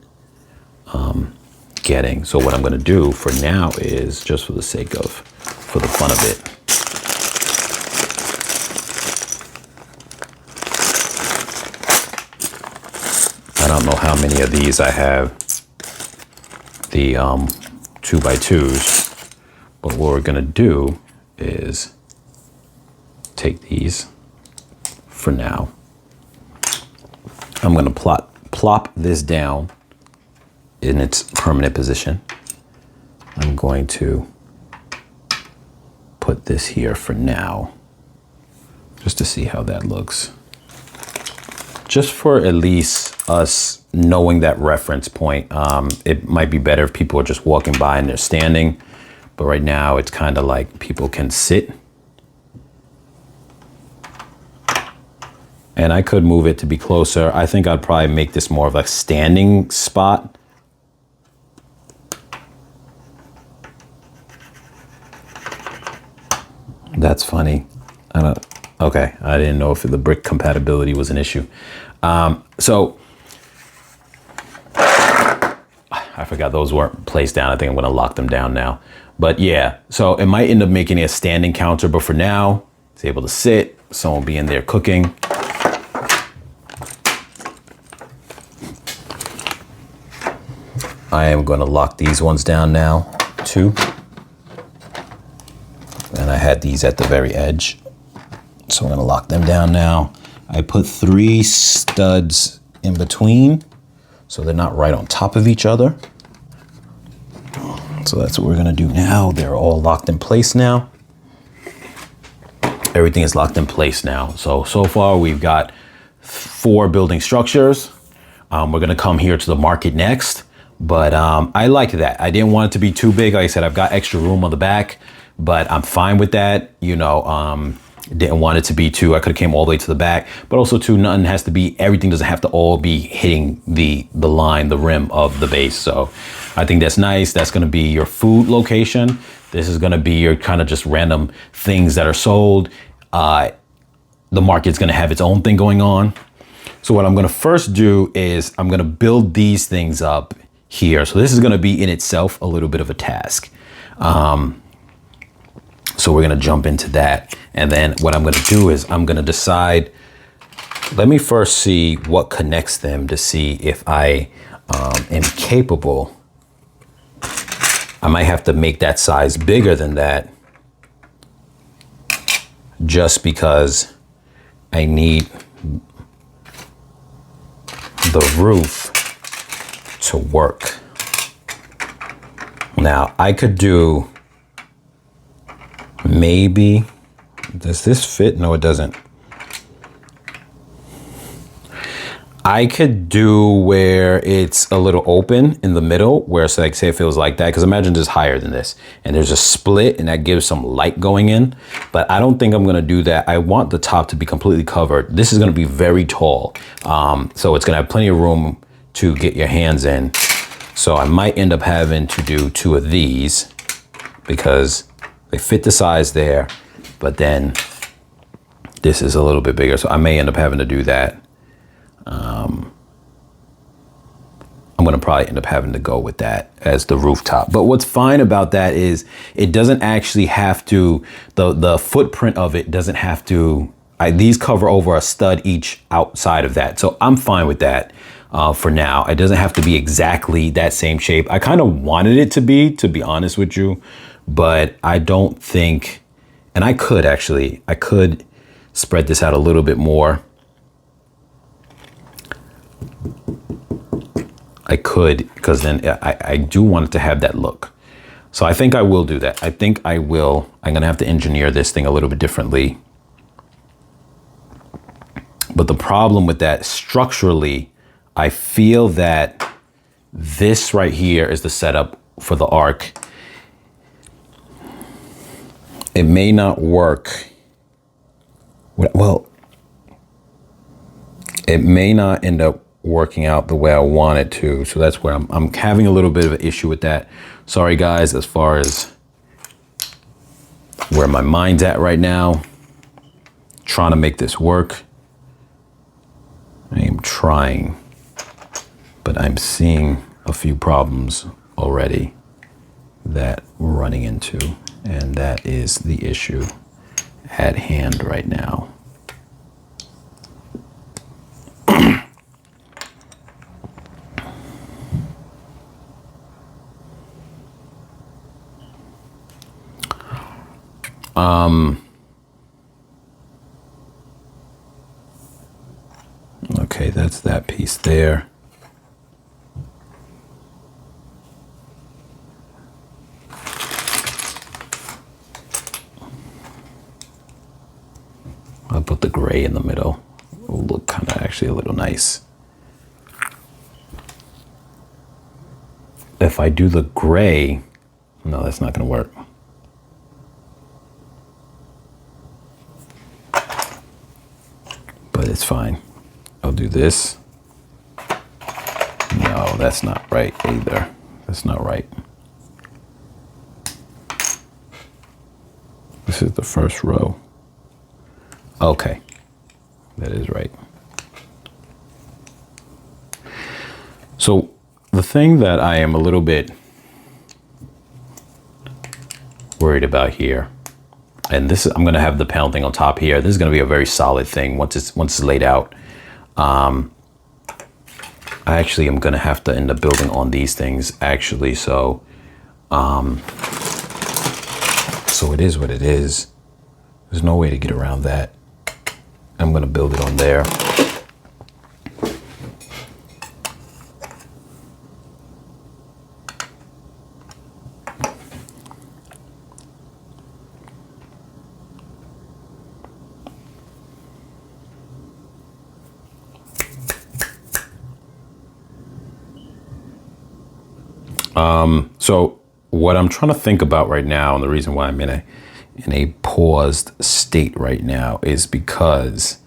getting. So what I'm gonna do for now is, just for the sake of, for the fun of it, I don't know how many of these I have, the 2x2s, but what we're gonna do is take these for now. I'm gonna plop this down in its permanent position. I'm going to put this here for now, just to see how that looks. Just for at least us knowing that reference point. It might be better if people are just walking by and they're standing, but right now it's kind of like people can sit And I could move it to be closer. I think I'd probably make this more of a standing spot. That's funny. Okay, I didn't know if the brick compatibility was an issue. So I forgot those weren't placed down. I think I'm gonna lock them down now. But yeah, so it might end up making it a standing counter, but for now, it's able to sit. Someone will be in there cooking. I am gonna lock these ones down now, too. And I had these at the very edge. So I'm gonna lock them down now. I put 3 studs in between, so they're not right on top of each other. So that's what we're gonna do now. They're all locked in place now. Everything is locked in place now. So far we've got 4 building structures. We're gonna come here to the market next, but I like that. I didn't want it to be too big. Like I said, I've got extra room on the back, but I'm fine with that. You know, didn't want it to be too, I could have came all the way to the back, but also too, nothing has to be, everything doesn't have to all be hitting the line, the rim of the base. So I think that's nice. That's going to be your food location. This is going to be your kind of just random things that are sold. The market's going to have its own thing going on. So what I'm going to first do is I'm going to build these things up here. So this is going to be in itself a little bit of a task. So we're going to jump into that. And then what I'm going to do is I'm going to decide, let me first see what connects them to see if I am capable. I might have to make that size bigger than that just because I need the roof to work. Now I could do maybe, does this fit? No, it doesn't. I could do where it's a little open in the middle, where it's like, say it feels like that, because imagine this higher than this, and there's a split and that gives some light going in, but I don't think I'm gonna do that. I want the top to be completely covered. This is gonna be very tall, so it's gonna have plenty of room to get your hands in. So I might end up having to do 2 of these because they fit the size there, but then this is a little bit bigger. So I may end up having to do that. I'm gonna probably end up having to go with that as the rooftop. But what's fine about that is it doesn't actually have to, the footprint of it doesn't have to, these cover over a stud each outside of that. So I'm fine with that for now. It doesn't have to be exactly that same shape. I kind of wanted it to be honest with you, but I don't think, and I could spread this out a little bit more. I could, because then I do want it to have that look. So I think I will do that. I think I will. I'm gonna have to engineer this thing a little bit differently. But the problem with that, structurally, I feel that this right here is the setup for the arc. It may not work. Well, it may not end up working out the way I want it to. So that's where I'm having a little bit of an issue with that. Sorry guys, as far as where my mind's at right now, trying to make this work. I am trying, but I'm seeing a few problems already that we're running into, and that is the issue at hand right now. Okay, that's that piece there. I'll put the gray in the middle. It will look kind of actually a little nice. If I do the gray, no, that's not going to work. But It's fine. I'll do this. No, that's not right either. That's not right. This is the first row. Okay, that is right. So the thing that I am a little bit worried about here, and this is, I'm going to have the panel thing on top here. This is going to be a very solid thing once it's laid out. I actually am going to have to end up building on these things actually. So it is what it is. There's no way to get around that. I'm going to build it on there. So what I'm trying to think about right now, and the reason why I'm in a paused state right now, is because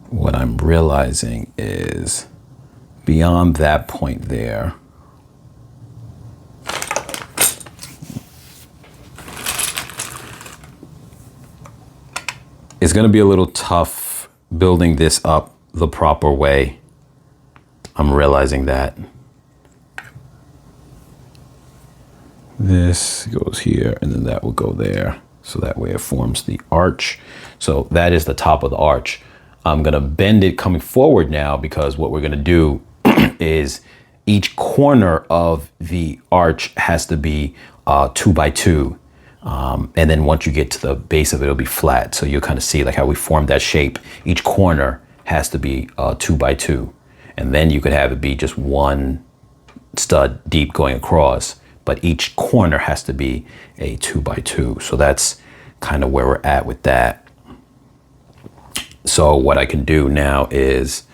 what I'm realizing is beyond that point there, it's going to be a little tough building this up the proper way. I'm realizing that. This goes here, and then that will go there. So that way it forms the arch. So that is the top of the arch. I'm going to bend it coming forward now, because what we're going to do is each corner of the arch has to be 2 by 2. And then once you get to the base of it, it'll be flat. So you'll kind of see like how we formed that shape. Each corner has to be 2 by 2. And then you could have it be just one stud deep going across. But each corner has to be a 2 by 2. So that's kind of where we're at with that. So what I can do now is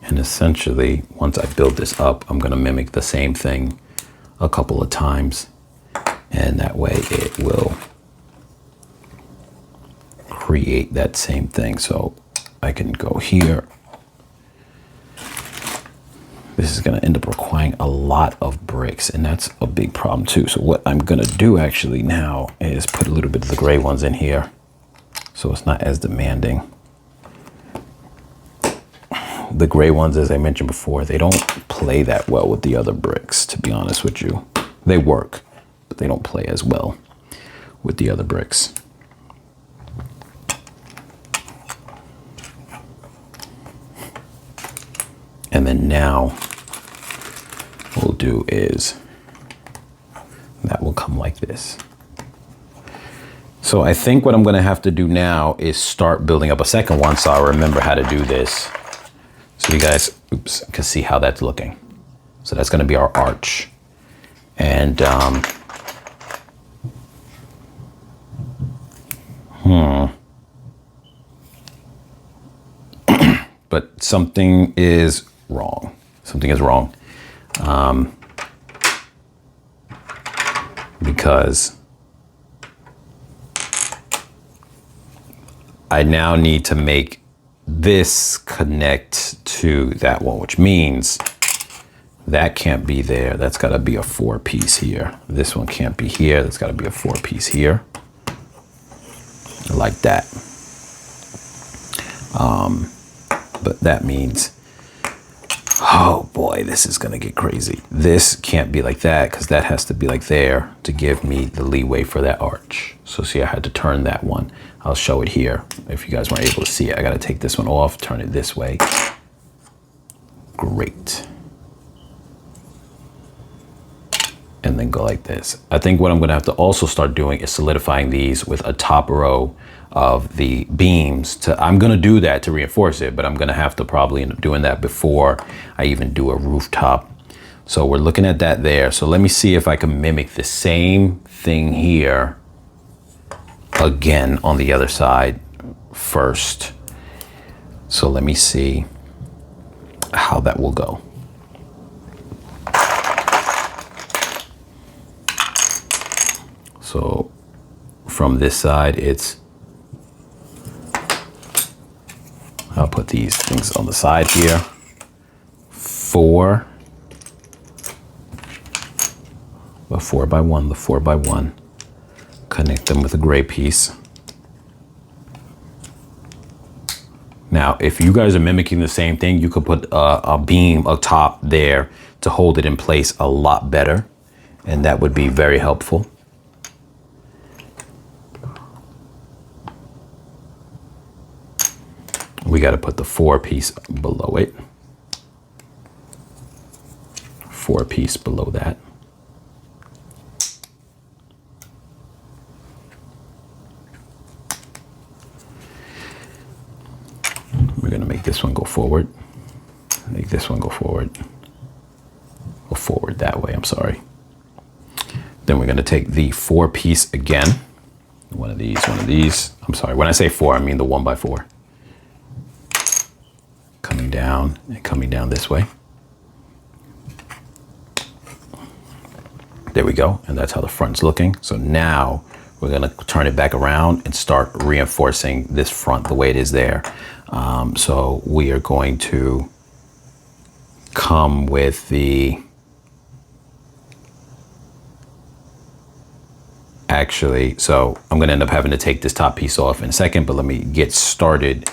and essentially once I build this up, I'm going to mimic the same thing a couple of times, and that way it will create that same thing. So I can go here. This is going to end up requiring a lot of bricks, and that's a big problem too. So what I'm going to do actually now is put a little bit of the gray ones in here, so it's not as demanding. The gray ones, as I mentioned before, they don't play that well with the other bricks, to be honest with you. They work, but they don't play as well with the other bricks. And then now what we'll do is that will come like this. So I think what I'm going to have to do now is start building up a second one, so I'll remember how to do this. So you guys can see how that's looking. So that's going to be our arch. And but something is wrong. Something is wrong. Because I now need to make this connect to that one, which means that can't be there. That's got to be a 4-piece here. This one can't be here. That's got to be a 4-piece here. Like that. But that means, oh boy, this is going to get crazy. This can't be like that, because that has to be like there to give me the leeway for that arch. So see, I had to turn that one. I'll show it here. If you guys weren't able to see it, I got to take this one off, turn it this way. Great. And then go like this. I think what I'm going to have to also start doing is solidifying these with a top row of the beams. I'm going to do that to reinforce it, but I'm going to have to probably end up doing that before I even do a rooftop. So we're looking at that there. So let me see if I can mimic the same thing here again on the other side first. So let me see how that will go. So from this side, I'll put these things on the side here. 4, the 4x1, the 4x1. Connect them with a gray piece. Now, if you guys are mimicking the same thing, you could put a beam atop there to hold it in place a lot better, and that would be very helpful. We got to put the 4 piece below it. 4 piece below that. We're going to make this one go forward. Make this one go forward. Go forward that way, I'm sorry. Then we're going to take the 4 piece again. One of these. I'm sorry, when I say 4, I mean the 1x4. Coming down and coming down this way. There we go. And that's how the front's looking. So now we're going to turn it back around and start reinforcing this front the way it is there. So we are going to come with the, so I'm going to end up having to take this top piece off in a second, but let me get started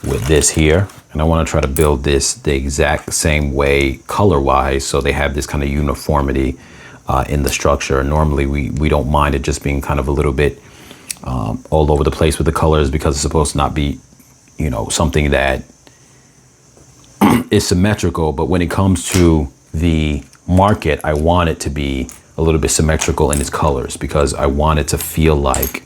with this here. And I want to try to build this the exact same way color wise, so they have this kind of uniformity in the structure. Normally we don't mind it just being kind of a little bit all over the place with the colors, because it's supposed to not be, you know, something that is symmetrical. But when it comes to the market, I want it to be a little bit symmetrical in its colors, because I want it to feel like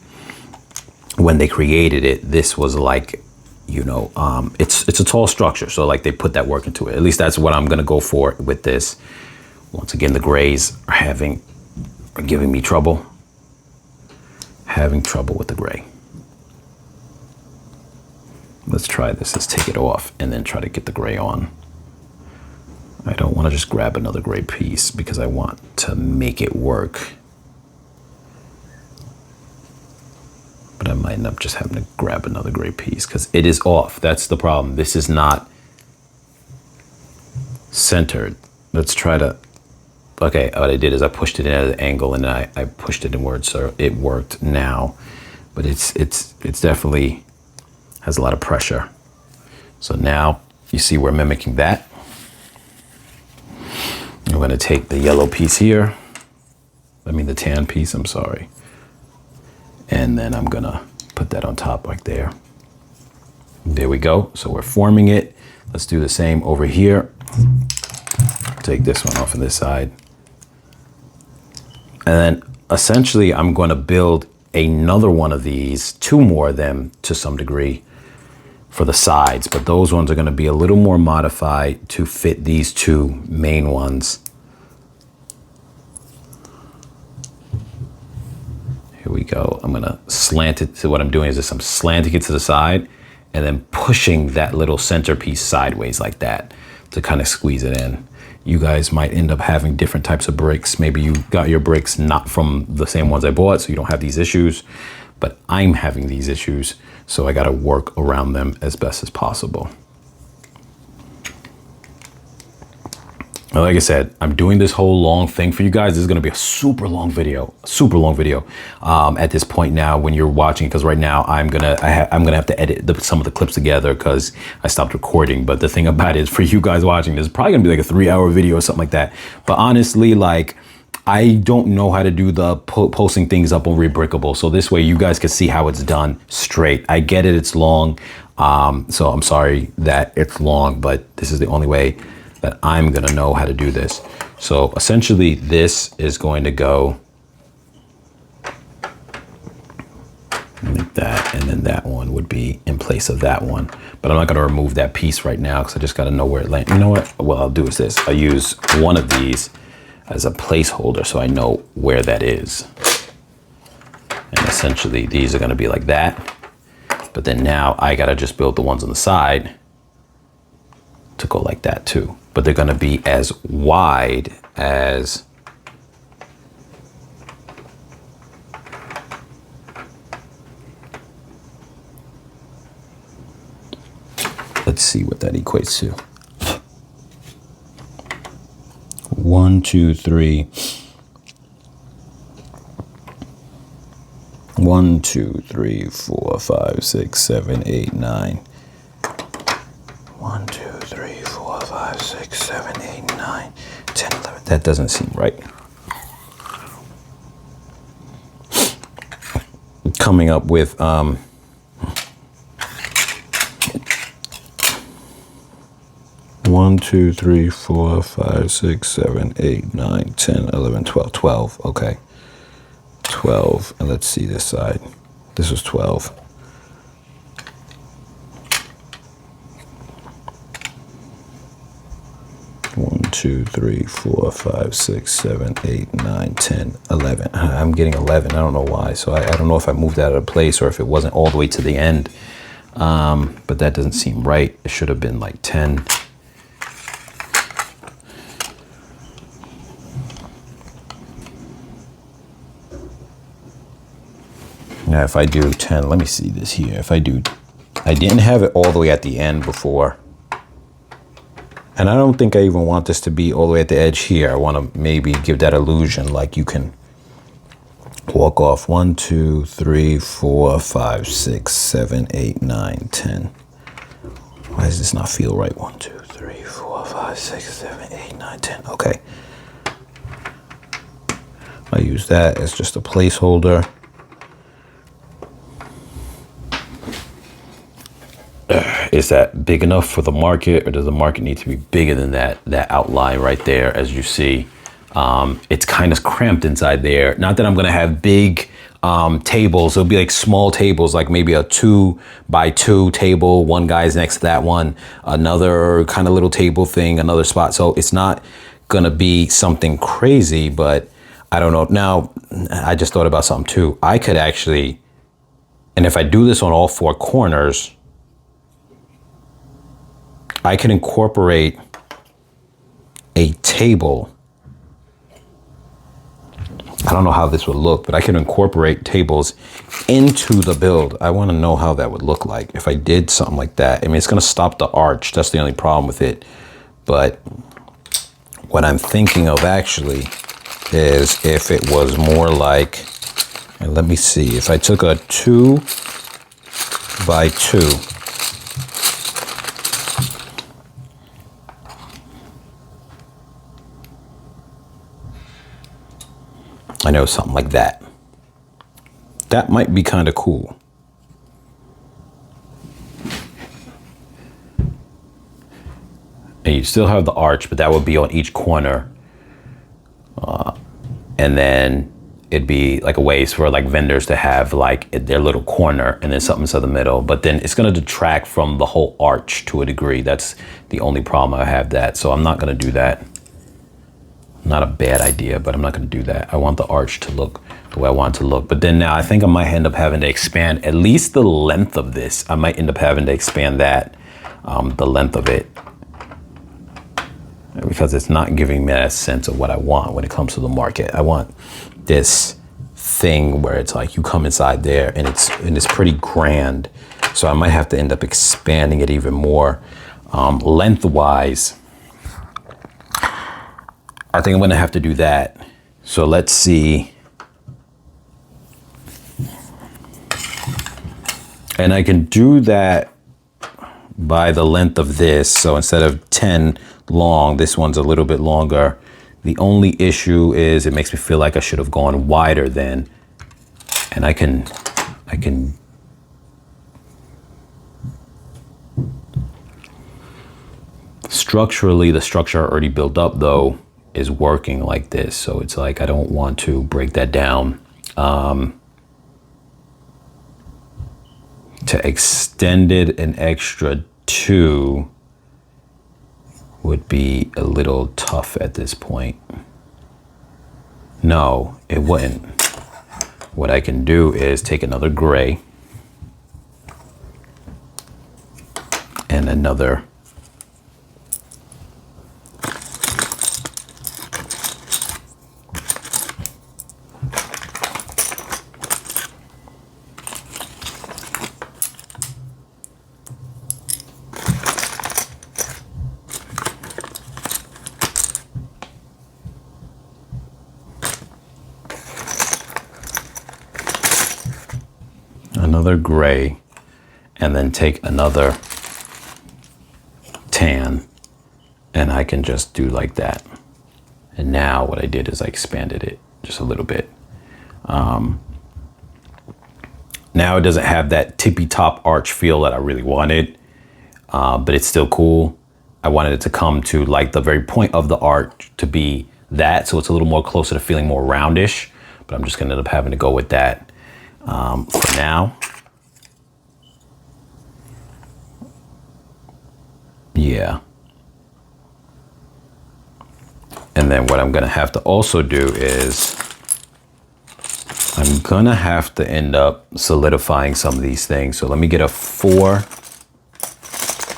when they created it, this was like, you know, it's a tall structure. So like they put that work into it. At least that's what I'm going to go for with this. Once again, the grays are giving me trouble. Having trouble with the gray. Let's try this. Let's take it off and then try to get the gray on. I don't want to just grab another gray piece because I want to make it work. But I might end up just having to grab another gray piece because it is off. That's the problem. This is not centered. Let's try to, okay, what I did is I pushed it in at an angle and then I pushed it inward, so it worked now. But it's definitely has a lot of pressure. So now you see we're mimicking that. I'm going to take the yellow piece here. I mean the tan piece, I'm sorry. And then I'm going to put that on top right there. There we go. So we're forming it. Let's do the same over here. Take this one off of this side. And then essentially I'm going to build another one of these, 2 more of them to some degree for the sides, but those ones are going to be a little more modified to fit these 2 main ones. Here we go. I'm going to slant it. So what I'm doing is I'm slanting it to the side and then pushing that little centerpiece sideways like that to kind of squeeze it in. You guys might end up having different types of bricks. Maybe you got your bricks not from the same ones I bought, so you don't have these issues, but I'm having these issues, so I got to work around them as best as possible. Like I said, I'm doing this whole long thing for you guys. This is going to be a super long video at this point now when you're watching, because right now I'm gonna have to edit some of the clips together because I stopped recording. But the thing about it is, for you guys watching, this is probably gonna be like a 3-hour video or something like that. But honestly, like, I don't know how to do the posting things up on Rebrickable, so this way you guys can see how it's done straight. I get it, it's long, so I'm sorry that it's long, but this is the only way that I'm gonna know how to do this. So essentially this is going to go like that, and then that one would be in place of that one. But I'm not gonna remove that piece right now because I just gotta know where it lands. You know what, what I'll do is this. I'll use one of these as a placeholder so I know where that is. And essentially these are gonna be like that. But then now I gotta just build the ones on the side to go like that too. But they're gonna be as wide as let's see what that equates to. 1, 2, 3. 1, 2, 3, 4, 5, 6, 7, 8, 9. 1, 2, 3, 4, 5, 6, 7, 8, 9, 10, 11. That doesn't seem right. Coming up with 1, 2, 3, 4, 5, 6, 7, 8, 9, 10, 11, 12. 12, okay. 12, and let's see this side. This was 12. 1, 2, 3, 4, 5, 6, 7, 8, 9, 10, 11. I'm getting 11. I don't know why. So I don't know if I moved out of place or if it wasn't all the way to the end. But that doesn't seem right. It should have been like 10. Now, if I do 10, let me see this here. If I do, I didn't have it all the way at the end before. And I don't think I even want this to be all the way at the edge here. I want to maybe give that illusion like you can walk off 1, 2, 3, 4, 5, 6, 7, 8, 9, 10. Why does this not feel right? 1, 2, 3, 4, 5, 6, 7, 8, 9, 10. Okay. I use that as just a placeholder. Is that big enough for the market, or does the market need to be bigger than that outline right there? As you see, it's kind of cramped inside there. Not that I'm going to have big tables. It'll be like small tables, like maybe a 2 by 2 table. One guy's next to that one, another kind of little table thing, another spot. So it's not going to be something crazy, but I don't know. Now, I just thought about something too. I could actually, and if I do this on all 4 corners, I can incorporate a table. I don't know how this would look, but I can incorporate tables into the build. I want to know how that would look like if I did something like that. I mean, it's going to stop the arch. That's the only problem with it. But what I'm thinking of actually is if it was more like, and let me see, if I took a 2 by 2, I know, something like that. That might be kind of cool. And you still have the arch, but that would be on each corner. And then it'd be like a ways for like vendors to have like their little corner and then something to the middle. But then it's going to detract from the whole arch to a degree. That's the only problem I have that. So I'm not going to do that. Not a bad idea, but I'm not going to do that. I want the arch to look the way I want it to look. But then now I think I might end up having to expand at least the length of this. I might end up having to expand that, the length of it, because it's not giving me that sense of what I want when it comes to the market. I want this thing where it's like you come inside there and it's pretty grand. So I might have to end up expanding it even more lengthwise. I think I'm going to have to do that. So let's see. And I can do that by the length of this. So instead of 10 long, this one's a little bit longer. The only issue is it makes me feel like I should have gone wider then. And I can structurally, the structure I already built up though is working like this. So it's like, I don't want to break that down. To extend it an extra 2 would be a little tough at this point. No, it wouldn't. What I can do is take another gray and another another gray, and then take another tan, and I can just do like that. And now what I did is I expanded it just a little bit. Now it doesn't have that tippy top arch feel that I really wanted, but it's still cool. I wanted it to come to like the very point of the arch to be that, so it's a little more closer to feeling more roundish, but I'm just gonna end up having to go with that for now. Yeah. And then what I'm gonna have to also do is I'm gonna have to end up solidifying some of these things. So let me get a 4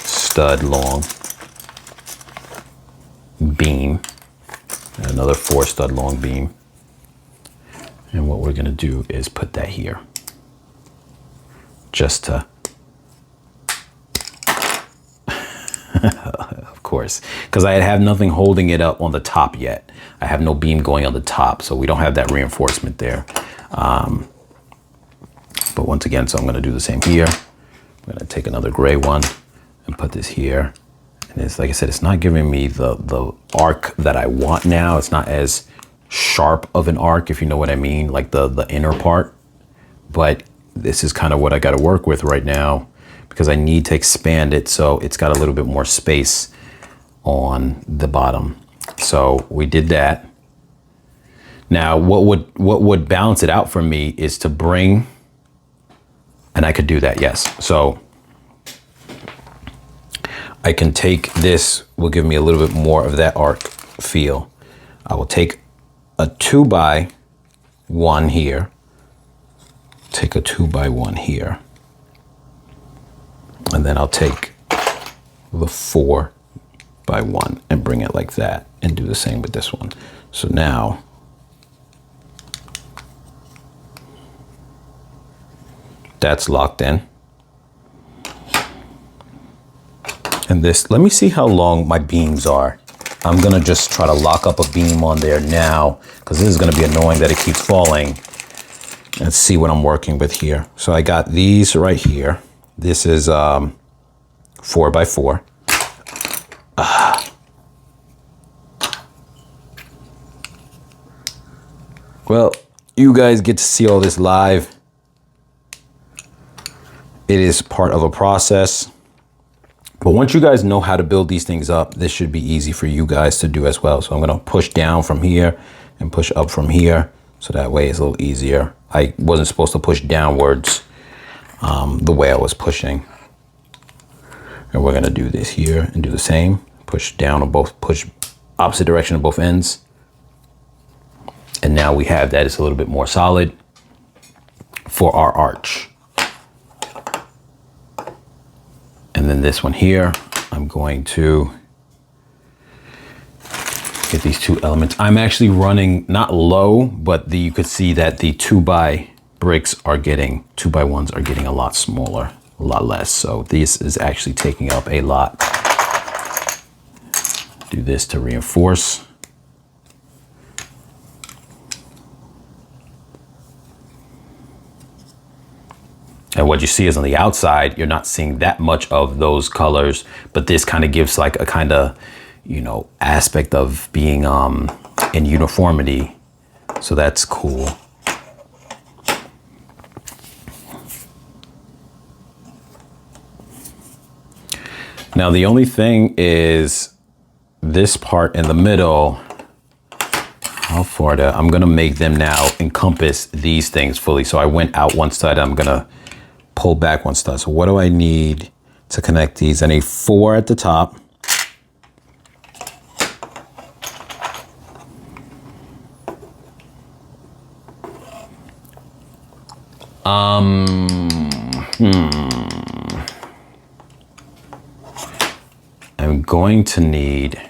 stud long beam, and another 4 stud long beam. And what we're gonna do is put that here, just to, of course, because I have nothing holding it up on the top yet. I have no beam going on the top, so we don't have that reinforcement there. But once again, so I'm gonna do the same here. I'm gonna take another gray one and put this here. And it's, like I said, it's not giving me the arc that I want now. It's not as sharp of an arc, if you know what I mean, like the inner part. But this is kind of what I gotta work with right now, because I need to expand it so it's got a little bit more space on the bottom. So we did that. Now, what would balance it out for me is to bring, and I could do that, yes. So I can take this, will give me a little bit more of that arc feel. I will take a 2x1 here, take a 2x1 here, and then I'll take the 4x1 and bring it like that, and do the same with this one. So now, that's locked in. And this, let me see how long my beams are. I'm gonna just try to lock up a beam on there now, because this is gonna be annoying that it keeps falling. Let's see what I'm working with here. So I got these right here. This is 4x4. Well, you guys get to see all this live. It is part of a process. But once you guys know how to build these things up, this should be easy for you guys to do as well. So I'm gonna push down from here and push up from here, so that way it's a little easier. I wasn't supposed to push downwards the way I was pushing. And we're gonna do this here and do the same. Push down on both, push opposite direction on both ends. And now we have that, it's a little bit more solid for our arch. And then this one here, I'm going to get these two elements. I'm actually running not low, but you could see that the 2x bricks are getting, 2x1s are getting a lot smaller, a lot less. So this is actually taking up a lot. Do this to reinforce. And what you see is on the outside, you're not seeing that much of those colors, but this kind of gives like a kind of, you know, aspect of being in uniformity. So that's cool. Now, the only thing is this part in the middle, how far to, I'm gonna make them now encompass these things fully. So I went out one side, I'm gonna pull back one stud. So what do I need to connect these? I need 4 at the top. I'm going to need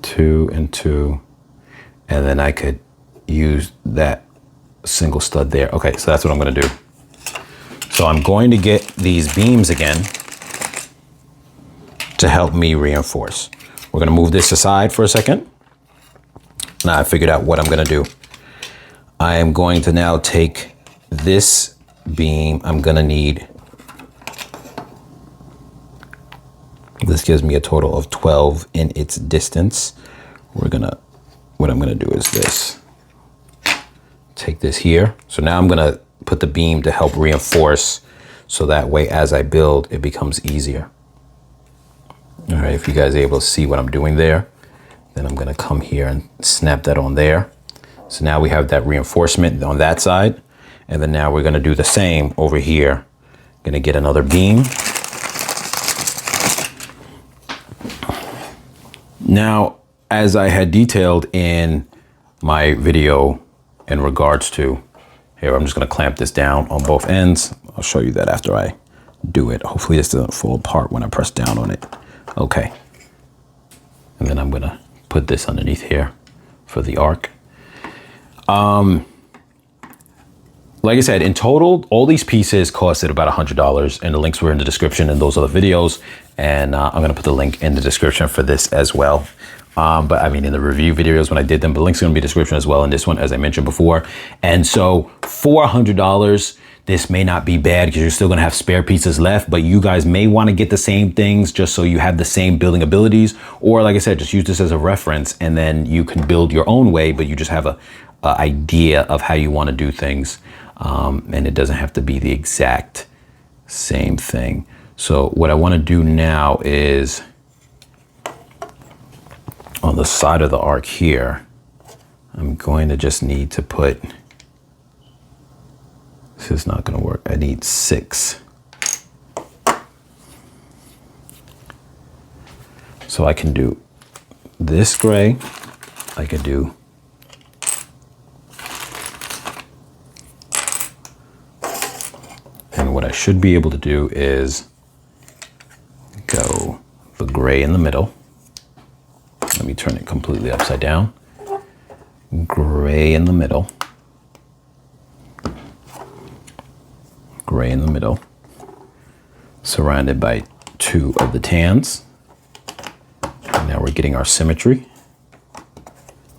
two and two, and then I could use that single stud there. Okay, so that's what I'm going to do. So I'm going to get these beams again to help me reinforce. we're gonna move this aside for a second. Now I figured out what I'm gonna do. I am going to now take this beam. I'm gonna need, this gives me a total of 12 in its distance. What I'm gonna do is this. Take this here. So now I'm gonna put the beam to help reinforce, so that way as I build, it becomes easier. All right, if you guys are able to see what I'm doing there, then I'm gonna come here and snap that on there. So now we have that reinforcement on that side. And then now we're gonna do the same over here. Gonna get another beam. Now, as I had detailed in my video in regards to, here, I'm just gonna clamp this down on both ends. I'll show you that after I do it. Hopefully this doesn't fall apart when I press down on it. Okay. And then I'm gonna put this underneath here for the arc. Like I said, in total, all these pieces costed about $100, and the links were in the description in those other videos. And I'm gonna put the link in the description for this as well. But I mean, in the review videos when I did them, the link's gonna be in the description as well in this one, as I mentioned before. And so for $100, this may not be bad because you're still gonna have spare pieces left, but you guys may wanna get the same things just so you have the same building abilities. Or like I said, just use this as a reference and then you can build your own way, but you just have a idea of how you wanna do things. And it doesn't have to be the exact same thing. So what I wanna do now is, on the side of the arc here, I'm going to just need to put, this is not gonna work. I need 6. So I can do this gray, I could do and what I should be able to do is go the gray in the middle. Let me turn it completely upside down. Gray in the middle. Gray in the middle. Surrounded by 2 of the tans. And now we're getting our symmetry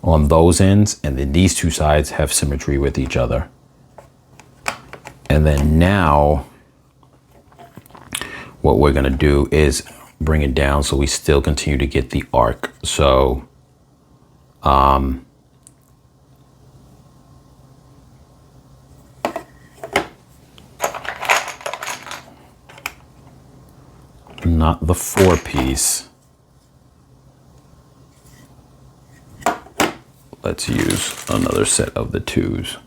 on those ends, and then these 2 sides have symmetry with each other. And then now what we're gonna do is bring it down so we still continue to get the arc. So not the 4-piece. Let's use another set of the 2s.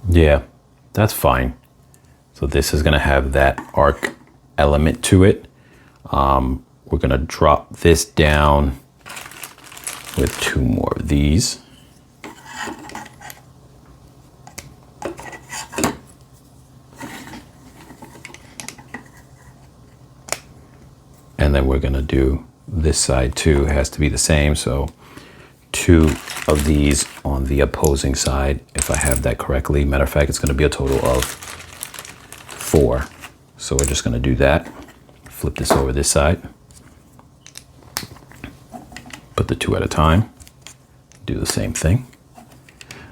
Yeah, that's fine. So this is gonna have that arc element to it. We're gonna drop this down with 2 more of these. And then we're gonna do this side too. It has to be the same. So 2 of these on the opposing side, if I have that correctly. Matter of fact, it's gonna be a total of 4. So we're just gonna do that. Flip this over this side. Put the 2 at a time. Do the same thing.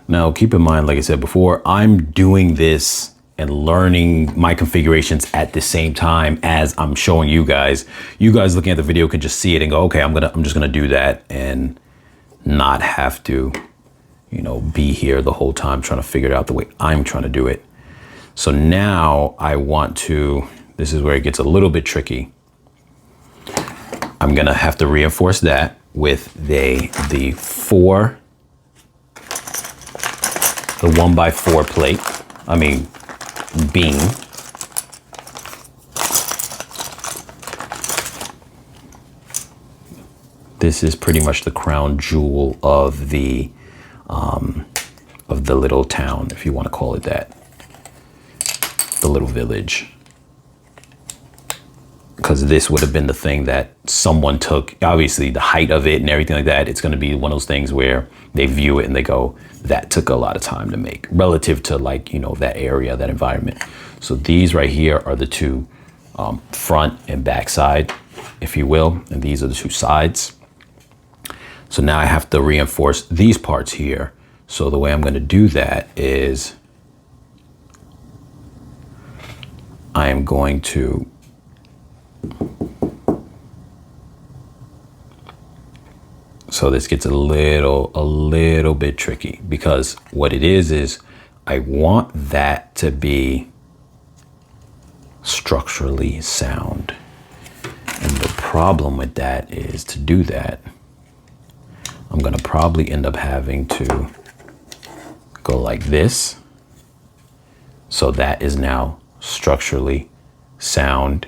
Now keep in mind, like I said before, I'm doing this and learning my configurations at the same time as I'm showing you guys. You guys looking at the video can just see it and go, okay, I'm just gonna do that and not have to, you know, be here the whole time trying to figure it out the way I'm trying to do it. So now I want to, this is where it gets a little bit tricky. I'm gonna have to reinforce that with the 1x4 plate, beam. This is pretty much the crown jewel of the little town, if you want to call it that. The little village. because this would have been the thing that someone took, obviously the height of it and everything like that. It's going to be one of those things where they view it and they go, that took a lot of time to make relative to, like, you know, that area, that environment. So these right here are the two front and back side, if you will, and these are the two sides. So now I have to reinforce these parts here. So the way I'm going to do that is I am going to so this gets a little bit tricky, because what it is I want that to be structurally sound. And the problem with that is, to do that, I'm gonna probably end up having to go like this. So that is now structurally sound.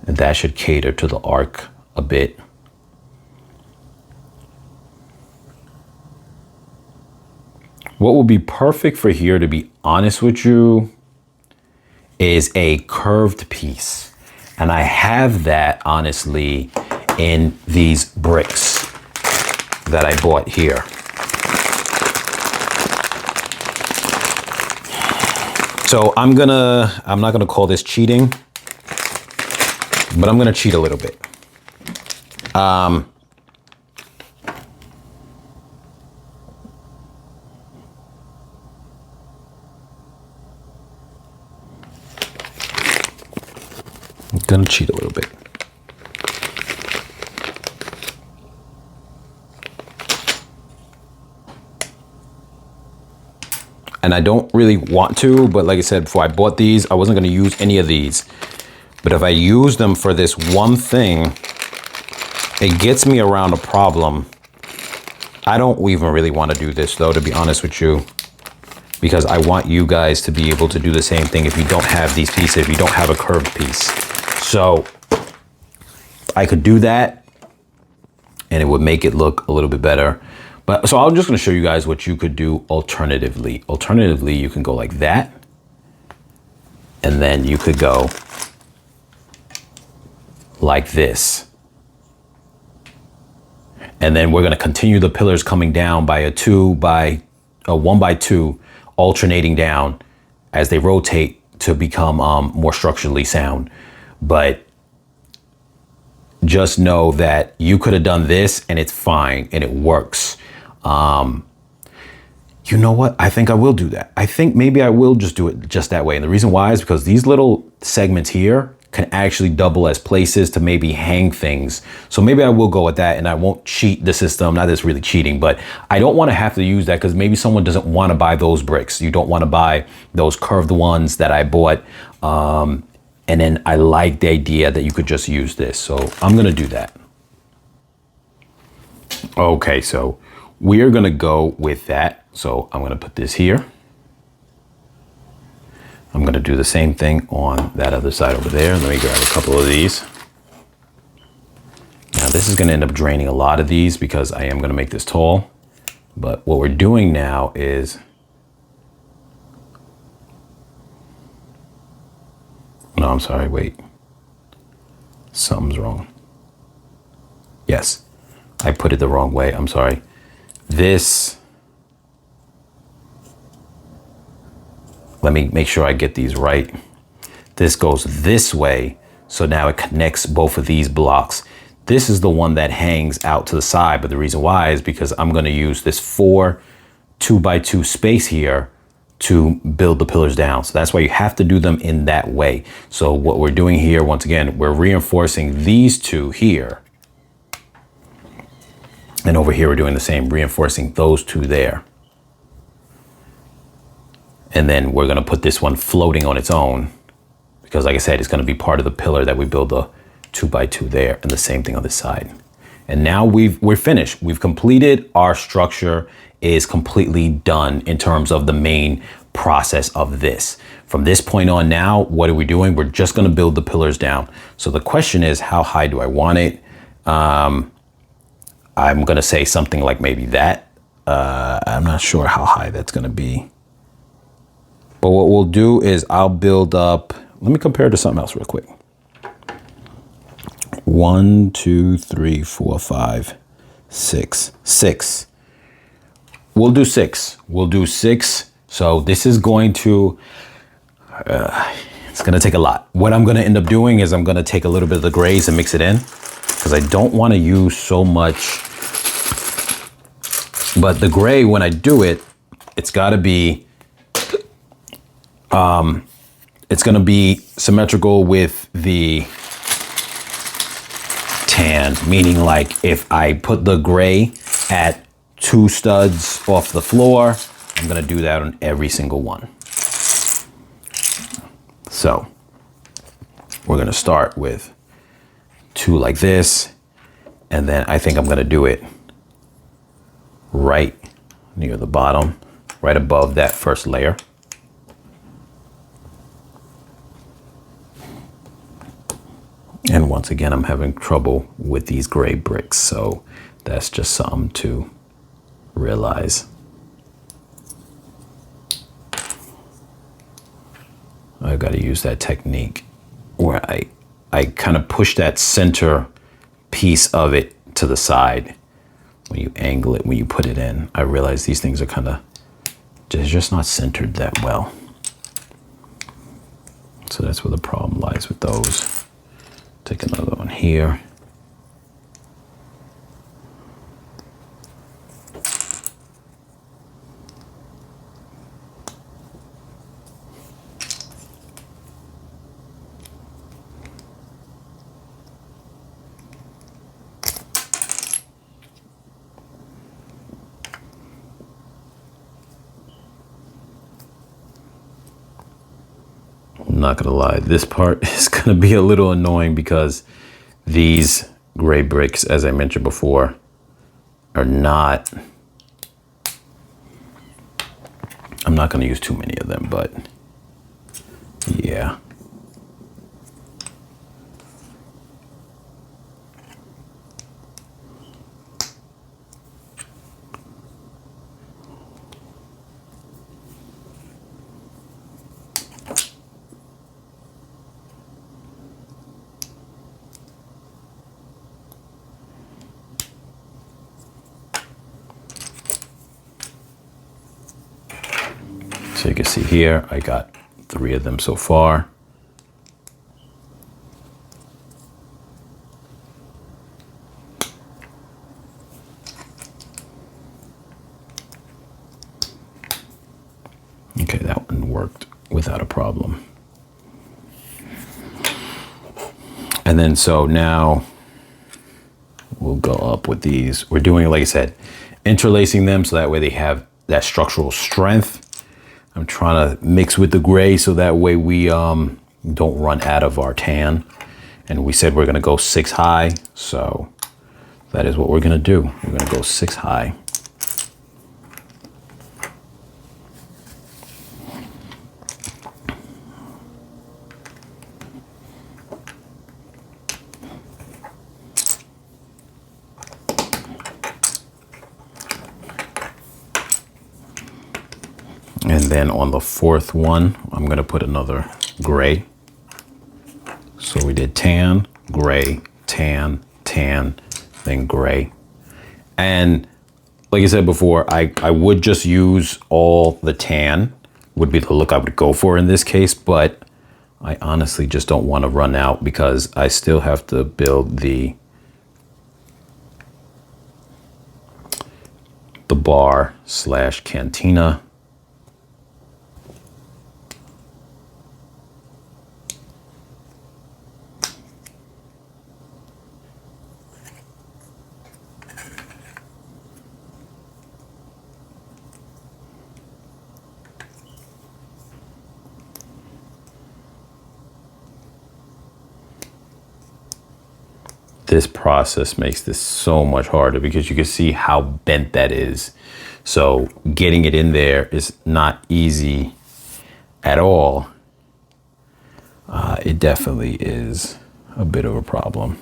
And that should cater to the arc a bit. What would be perfect for here, to be honest with you, is a curved piece. And I have that, honestly, in these Briks that I bought here. So I'm not gonna call this cheating, but I'm gonna cheat a little bit. I'm gonna cheat a little bit. And I don't really want to, but like I said, before I bought these, I wasn't gonna use any of these. But if I use them for this one thing, it gets me around a problem. I don't even really want to do this though, to be honest with you, because I want you guys to be able to do the same thing if you don't have these pieces, if you don't have a curved piece. So I could do that and it would make it look a little bit better. But so I'm just going to show you guys what you could do alternatively. Alternatively, you can go like that. And then you could go like this. And then we're going to continue the pillars coming down by a 1 by 2, alternating down as they rotate to become more structurally sound. But just know that you could have done this and it's fine and it works. You know what? I think I will do that. I think maybe I will just do it just that way. And the reason why is because these little segments here can actually double as places to maybe hang things. So maybe I will go with that and I won't cheat the system. Not that it's really cheating, but I don't want to have to use that because maybe someone doesn't want to buy those Briks. You don't want to buy those curved ones that I bought. And then I like the idea that you could just use this. So I'm going to do that. Okay, so we are going to go with that. So I'm going to put this here. I'm going to do the same thing on that other side over there. Let me grab a couple of these. Now this is going to end up draining a lot of these because I am going to make this tall. But what we're doing now is no, I'm sorry, wait. Something's wrong. Yes, I put it the wrong way. I'm sorry. Let me make sure I get these right. This goes this way. So now it connects both of these blocks. This is the one that hangs out to the side. But the reason why is because I'm going to use this 4 2x2 space here to build the pillars down. So that's why you have to do them in that way. So what we're doing here, once again, we're reinforcing these two here. And over here, we're doing the same, reinforcing those two there. And then we're gonna put this one floating on its own because like I said, it's gonna be part of the pillar that we build the 2x2 there, and the same thing on this side. And now we're finished. We've completed our structure. Is completely done in terms of the main process of this. From this point on now, what are we doing? We're just gonna build the pillars down. So the question is, how high do I want it? I'm gonna say something like maybe that. I'm not sure how high that's gonna be. But what we'll do is I'll build up, let me compare it to something else real quick. 1, 2, 3, 4, 5, 6. 6. We'll do 6. We'll do 6. So this is going to, it's going to take a lot. What I'm going to end up doing is I'm going to take a little bit of the grays and mix it in, because I don't want to use so much. But the gray, when I do it, it's got to be, it's going to be symmetrical with the tan, meaning like if I put the gray at 2 studs off the floor, I'm going to do that on every single one. So we're going to start with 2 like this, and then I think I'm going to do it right near the bottom, right above that first layer. And once again, I'm having trouble with these gray bricks, so that's just something to realize. I've got to use that technique where I kind of push that center piece of it to the side. When you angle it, when you put it in, I realize these things are kind of just not centered that well. So that's where the problem lies with those. Take another one here. I'm not gonna lie, this part is gonna be a little annoying because these gray bricks, as I mentioned before, are not, I'm not gonna use too many of them, but yeah. So you can see here, I got 3 of them so far. Okay, that one worked without a problem. And then so now we'll go up with these. We're doing, like I said, interlacing them so that way they have that structural strength. I'm trying to mix with the gray so that way we don't run out of our tan. And we said we're gonna go 6 high, so that is what we're gonna do. We're gonna go 6 high. And then on the 4th one, I'm gonna put another gray. So we did tan, gray, tan, tan, then gray. And like I said before, I would just use all the tan, would be the look I would go for in this case, but I honestly just don't want to run out because I still have to build the bar / cantina. This process makes this so much harder because you can see how bent that is. So getting it in there is not easy at all. It definitely is a bit of a problem,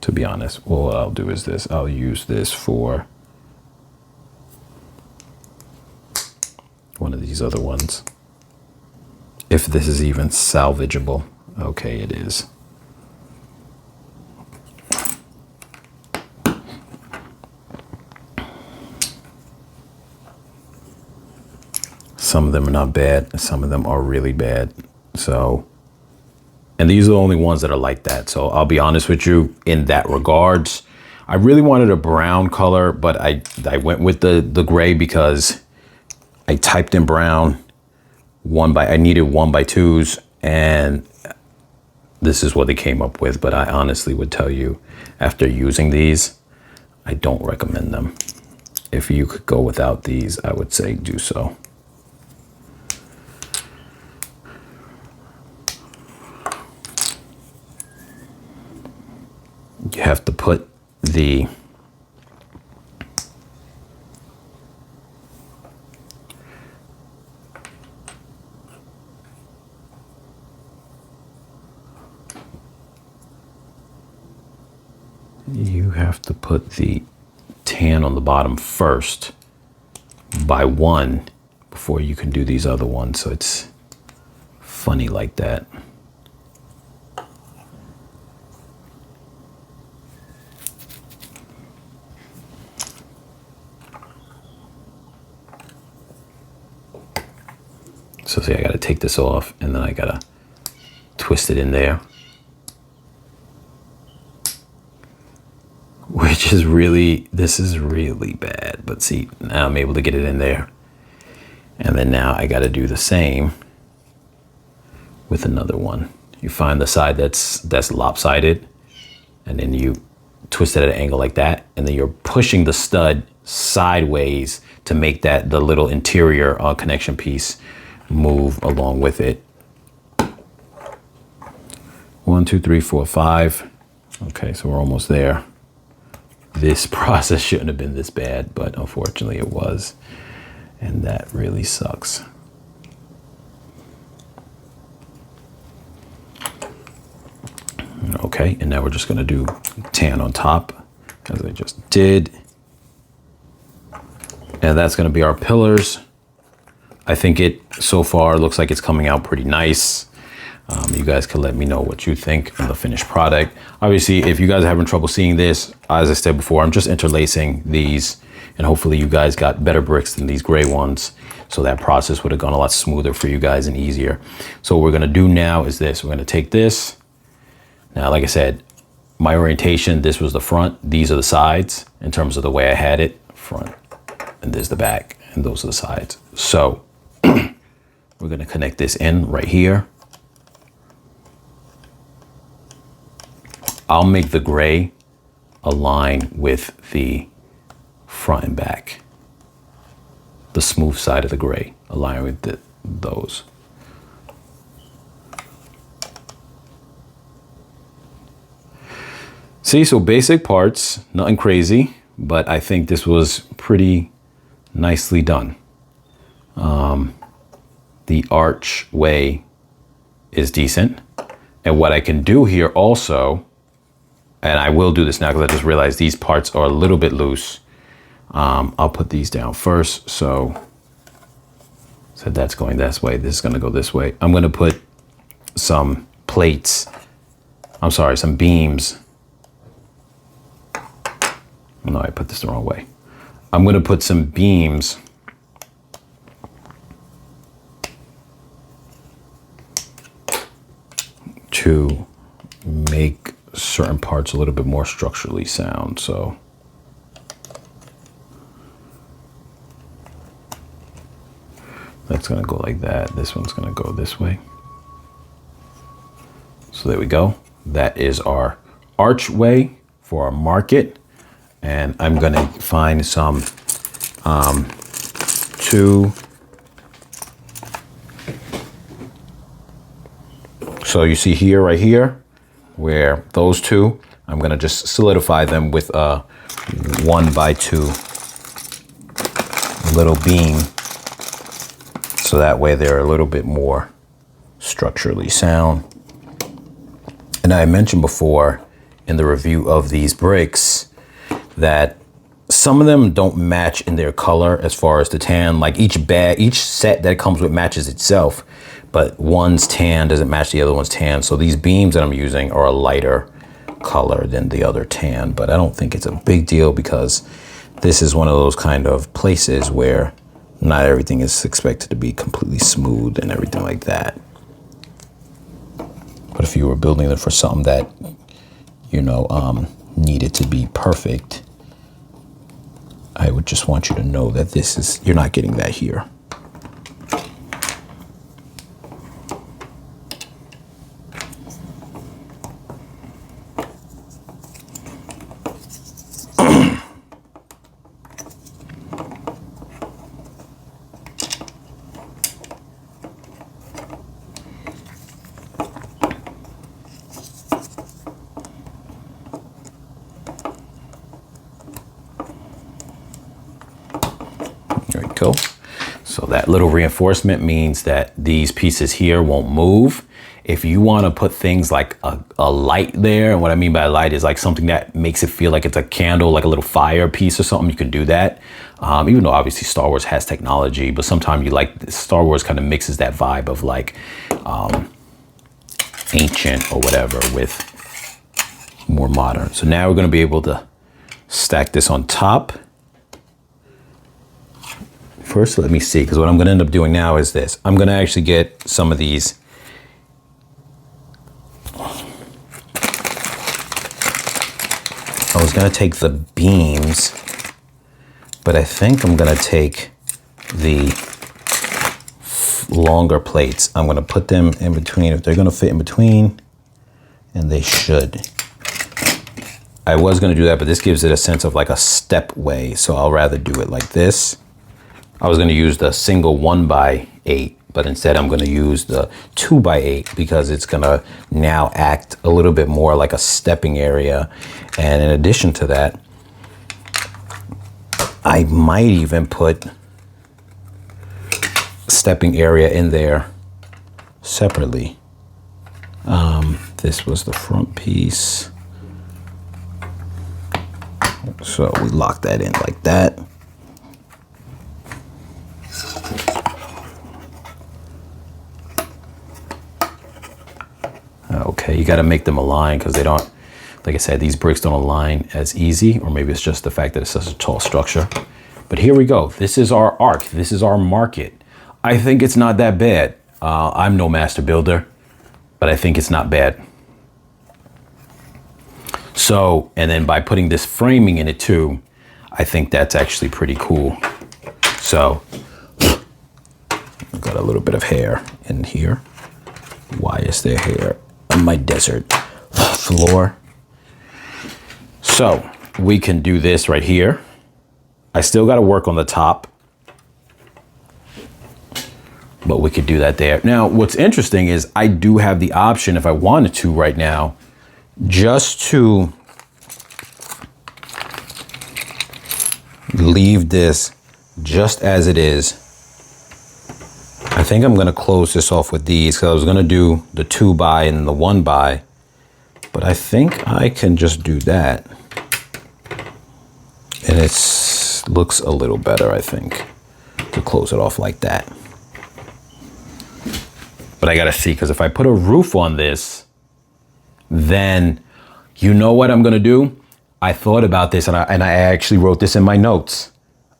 to be honest. Well, what I'll do is this. I'll use this for one of these other ones. If this is even salvageable. Okay, it is. some of them are not bad, and some of them are really bad. So, and these are the only ones that are like that. So I'll be honest with you in that regards. I really wanted a brown color, but I went with the gray because I typed in brown I needed 1x2s, and this is what they came up with. But I honestly would tell you, after using these, I don't recommend them. If you could go without these, I would say do so. You have to put the tan on the bottom first by 1 before you can do these other ones. So it's funny like that. So see, I got to take this off, and then I got to twist it in there. Which is really, this is really bad. But see, now I'm able to get it in there. And then now I got to do the same with another one. You find the side that's lopsided, and then you twist it at an angle like that, and then you're pushing the stud sideways to make that the little interior connection piece move along with it. 1, 2, 3, 4, 5. Okay, so we're almost there. This process shouldn't have been this bad, but unfortunately it was. And that really sucks. Okay, and now we're just gonna do tan on top, as I just did. And that's gonna be our pillars. I think it, so far, looks like it's coming out pretty nice. You guys can let me know what you think of the finished product. Obviously, if you guys are having trouble seeing this, as I said before, I'm just interlacing these, and hopefully you guys got better bricks than these gray ones. So that process would have gone a lot smoother for you guys and easier. So what we're gonna do now is this. We're gonna take this. Now, like I said, my orientation, this was the front. These are the sides in terms of the way I had it. Front, and there's the back, and those are the sides. So we're gonna connect this in right here. I'll make the gray align with the front and back. The smooth side of the gray align with those. See, so basic parts, nothing crazy, but I think this was pretty nicely done. The archway is decent. And what I can do here also, and I will do this now because I just realized these parts are a little bit loose. I'll put these down first. So that's going this way. This is going to go this way. I'm going to put some plates. I'm sorry, some beams. No, I put this the wrong way. I'm going to put some beams to make certain parts a little bit more structurally sound. So that's gonna go like that. This one's gonna go this way. So there we go. That is our archway for our market. And I'm gonna find some so you see here, right here, where those two, I'm gonna just solidify them with a 1x2 little beam. So that way they're a little bit more structurally sound. And I mentioned before in the review of these bricks that some of them don't match in their color as far as the tan. Like each set that comes with matches itself, but one's tan doesn't match the other one's tan. So these beams that I'm using are a lighter color than the other tan, but I don't think it's a big deal because this is one of those kind of places where Not everything is expected to be completely smooth and everything like that. But if you were building it for something that, you know, needed to be perfect, I would just want you to know that this is, you're not getting that here. There we go. So that little reinforcement means that these pieces here won't move. If you want to put things like a light there, and what I mean by light is like something that makes it feel like it's a candle, like a little fire piece or something, you can do that. Even though obviously Star Wars has technology, but sometimes you like, Star Wars kind of mixes that vibe of like ancient or whatever with more modern. So now we're going to be able to stack this on top. First, let me see, because what I'm going to end up doing now is this. I'm going to actually get some of these. I was going to take the beams, but I think I'm going to take the longer plates. I'm going to put them in between, if they're going to fit in between, and they should. I was going to do that, but this gives it a sense of like a step way, so I'll rather do it like this. I was going to use the single 1x8, but instead I'm going to use the 2x8 because it's going to now act a little bit more like a stepping area. And in addition to that, I might even put stepping area in there separately. This was the front piece. So we lock that in like that. Okay, you got to make them align because they don't, like I said, these bricks don't align as easy, or maybe it's just the fact that it's such a tall structure. But here we go. This is our arc. This is our market. I think it's not that bad. I'm no master builder, but I think it's not bad. So, and then by putting this framing in it too, I think that's actually pretty cool. So, I've got a little bit of hair in here. Why is there hair on my desert floor? So we can do this right here. I still got to work on the top, but we could do that there. Now, what's interesting is I do have the option, if I wanted to right now, just to leave this just as it is. I think I'm going to close this off with these because I was going to do the 2x and the 1x, but I think I can just do that. And it looks a little better, I think, to close it off like that. But I got to see, because if I put a roof on this, then you know what I'm going to do? I thought about this, and I actually wrote this in my notes.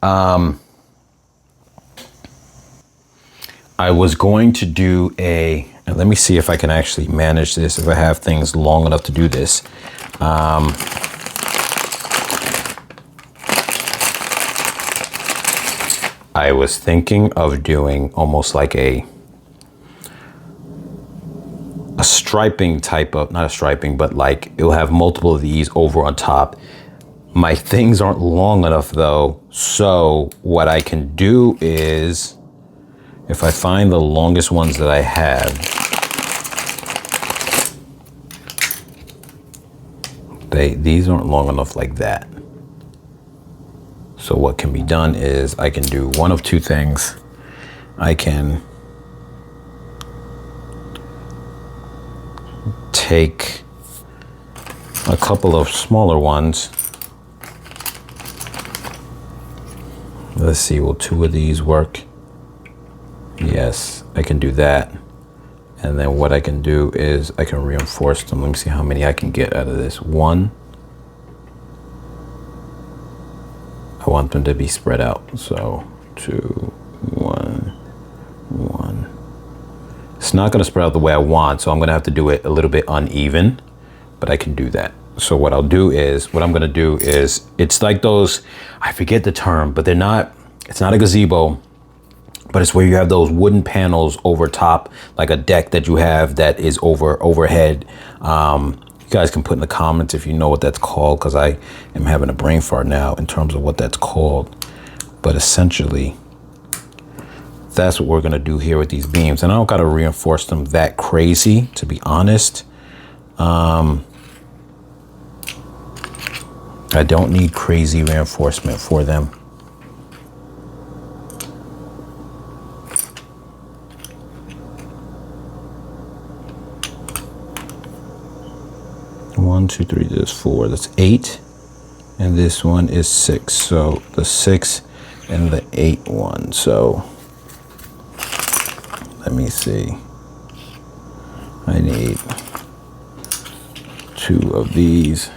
I was going to do and let me see if I can actually manage this, if I have things long enough to do this. I was thinking of doing almost like a striping type of, not a striping, but like it'll have multiple of these over on top. My things aren't long enough though, so what I can do is, if I find the longest ones that I have, these aren't long enough like that. So what can be done is I can do one of two things. I can take a couple of smaller ones. Let's see, will 2 of these work? Yes, I can do that. And then what I can do is I can reinforce them. Let me see how many I can get out of this. 1. I want them to be spread out. So 2, it's not going to spread out the way I want, so I'm going to have to do it a little bit uneven, but I can do that. So what I'm going to do is, it's like those, I forget the term, but it's not a gazebo, but it's where you have those wooden panels over top, like a deck that you have that is overhead. You guys can put in the comments if you know what that's called, because I am having a brain fart now in terms of what that's called. But essentially, that's what we're gonna do here with these beams. And I don't gotta reinforce them that crazy, to be honest. I don't need crazy reinforcement for them. One, two, three, there's 4, that's 8. And this one is 6. So the 6 and the 8 one. So let me see. I need 2 of these.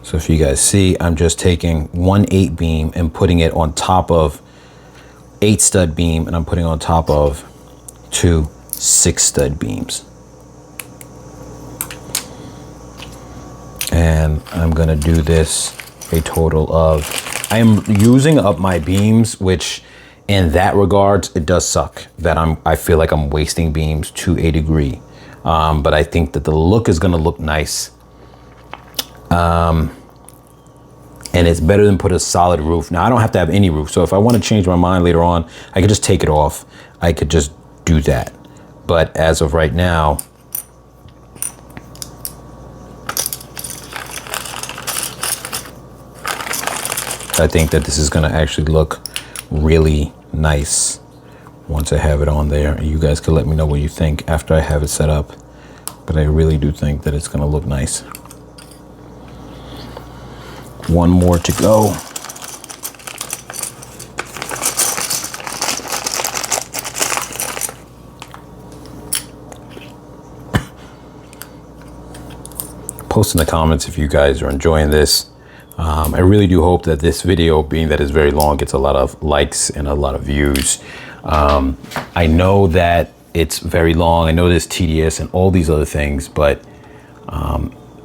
So if you guys see, I'm just taking one 8 beam and putting it on top of 8 stud beam, and I'm putting on top of 2 6 stud beams. And I'm gonna do this a total of, I am using up my beams, which in that regards, it does suck that I feel like I'm wasting beams to a degree. But I think that the look is gonna look nice. And it's better than put a solid roof. Now I don't have to have any roof. So if I wanna change my mind later on, I could just take it off. I could just do that. But as of right now, I think that this is gonna actually look really nice once I have it on there. And you guys can let me know what you think after I have it set up. But I really do think that it's gonna look nice. One more to go. Post in the comments if you guys are enjoying this. I really do hope that this video, being that it's very long, gets a lot of likes and a lot of views. I know that it's very long. I know it's tedious and all these other things, but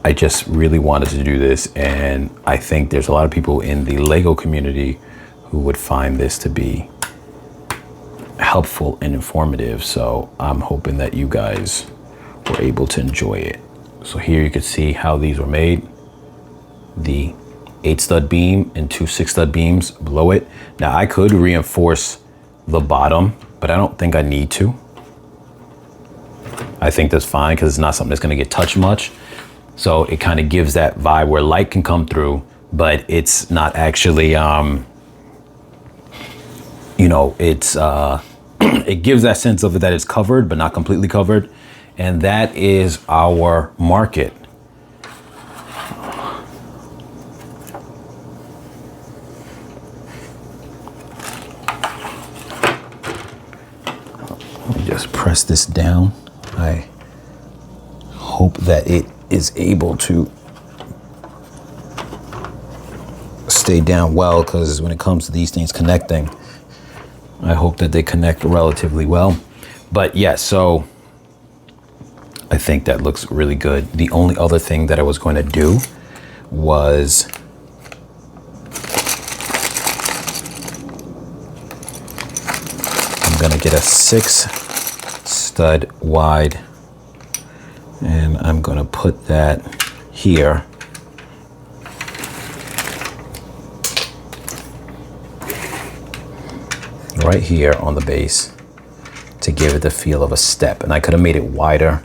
I just really wanted to do this. And I think there's a lot of people in the Lego community who would find this to be helpful and informative. So I'm hoping that you guys were able to enjoy it. So here you can see how these were made. The 8 stud beam and 2 6 stud beams below it. Now I could reinforce the bottom, but I don't think I need to. I think that's fine because it's not something that's gonna get touched much. So it kind of gives that vibe where light can come through, but it's not actually, you know, it's, it gives that sense of it that it's covered, but not completely covered. And that is our market. Just press this down. I hope that it is able to stay down well, because when it comes to these things connecting, I hope that they connect relatively well. But yeah, so I think that looks really good. The only other thing that I was going to do was I'm gonna get a 6 stud wide, and I'm gonna put that here. Right here on the base to give it the feel of a step. And I could have made it wider,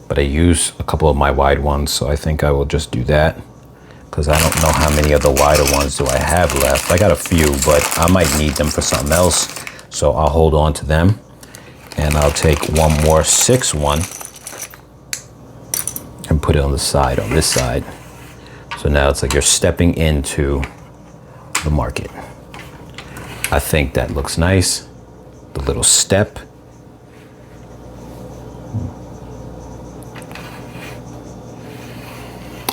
but I use a couple of my wide ones, so I think I will just do that, because I don't know how many of the wider ones do I have left. I got a few, but I might need them for something else, so I'll hold on to them. And I'll take one more 6 one and put it on the side, on this side. So now it's like you're stepping into the market. I think that looks nice. The little step.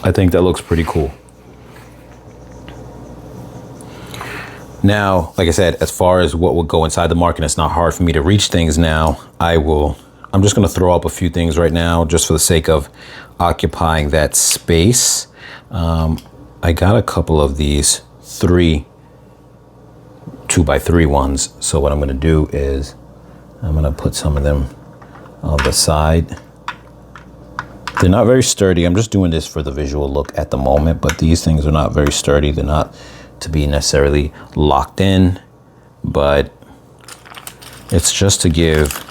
I think that looks pretty cool. Now, like I said, as far as what will go inside the market, it's not hard for me to reach things now. I will I'm just going to throw up a few things right now just for the sake of occupying that space. I got a couple of these 2x3 ones. So what I'm going to do is I'm going to put some of them on the side. They're not very sturdy. I'm just doing this for the visual look at the moment, but these things are not very sturdy. They're not to be necessarily locked in, but it's just to give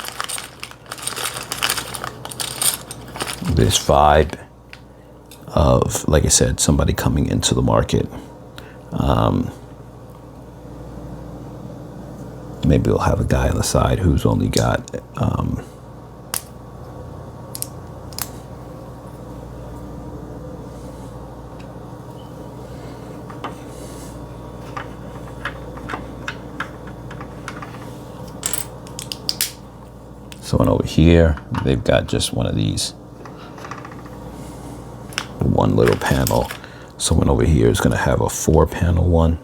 this vibe of, like I said, somebody coming into the market. Maybe we'll have a guy on the side who's only got someone over here. They've got just one of these, one little panel. Someone over here is going to have a 4-panel one.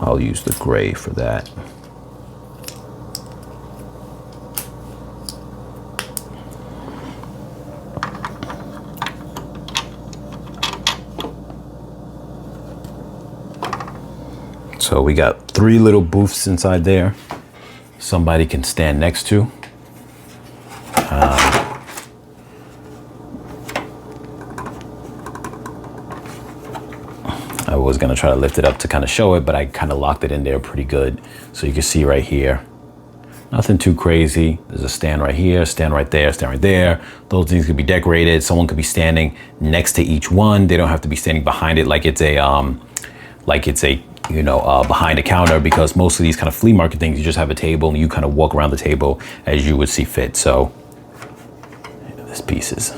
I'll use the gray for that. So we got 3 little booths inside there somebody can stand next to. I was gonna try to lift it up to kind of show it, but I kind of locked it in there pretty good. So you can see right here, nothing too crazy. There's a stand right here, stand right there, stand right there. Those things could be decorated. Someone could be standing next to each one. They don't have to be standing behind it like it's a, behind a counter, because most of these kind of flea market things, you just have a table and you kind of walk around the table as you would see fit. So this piece is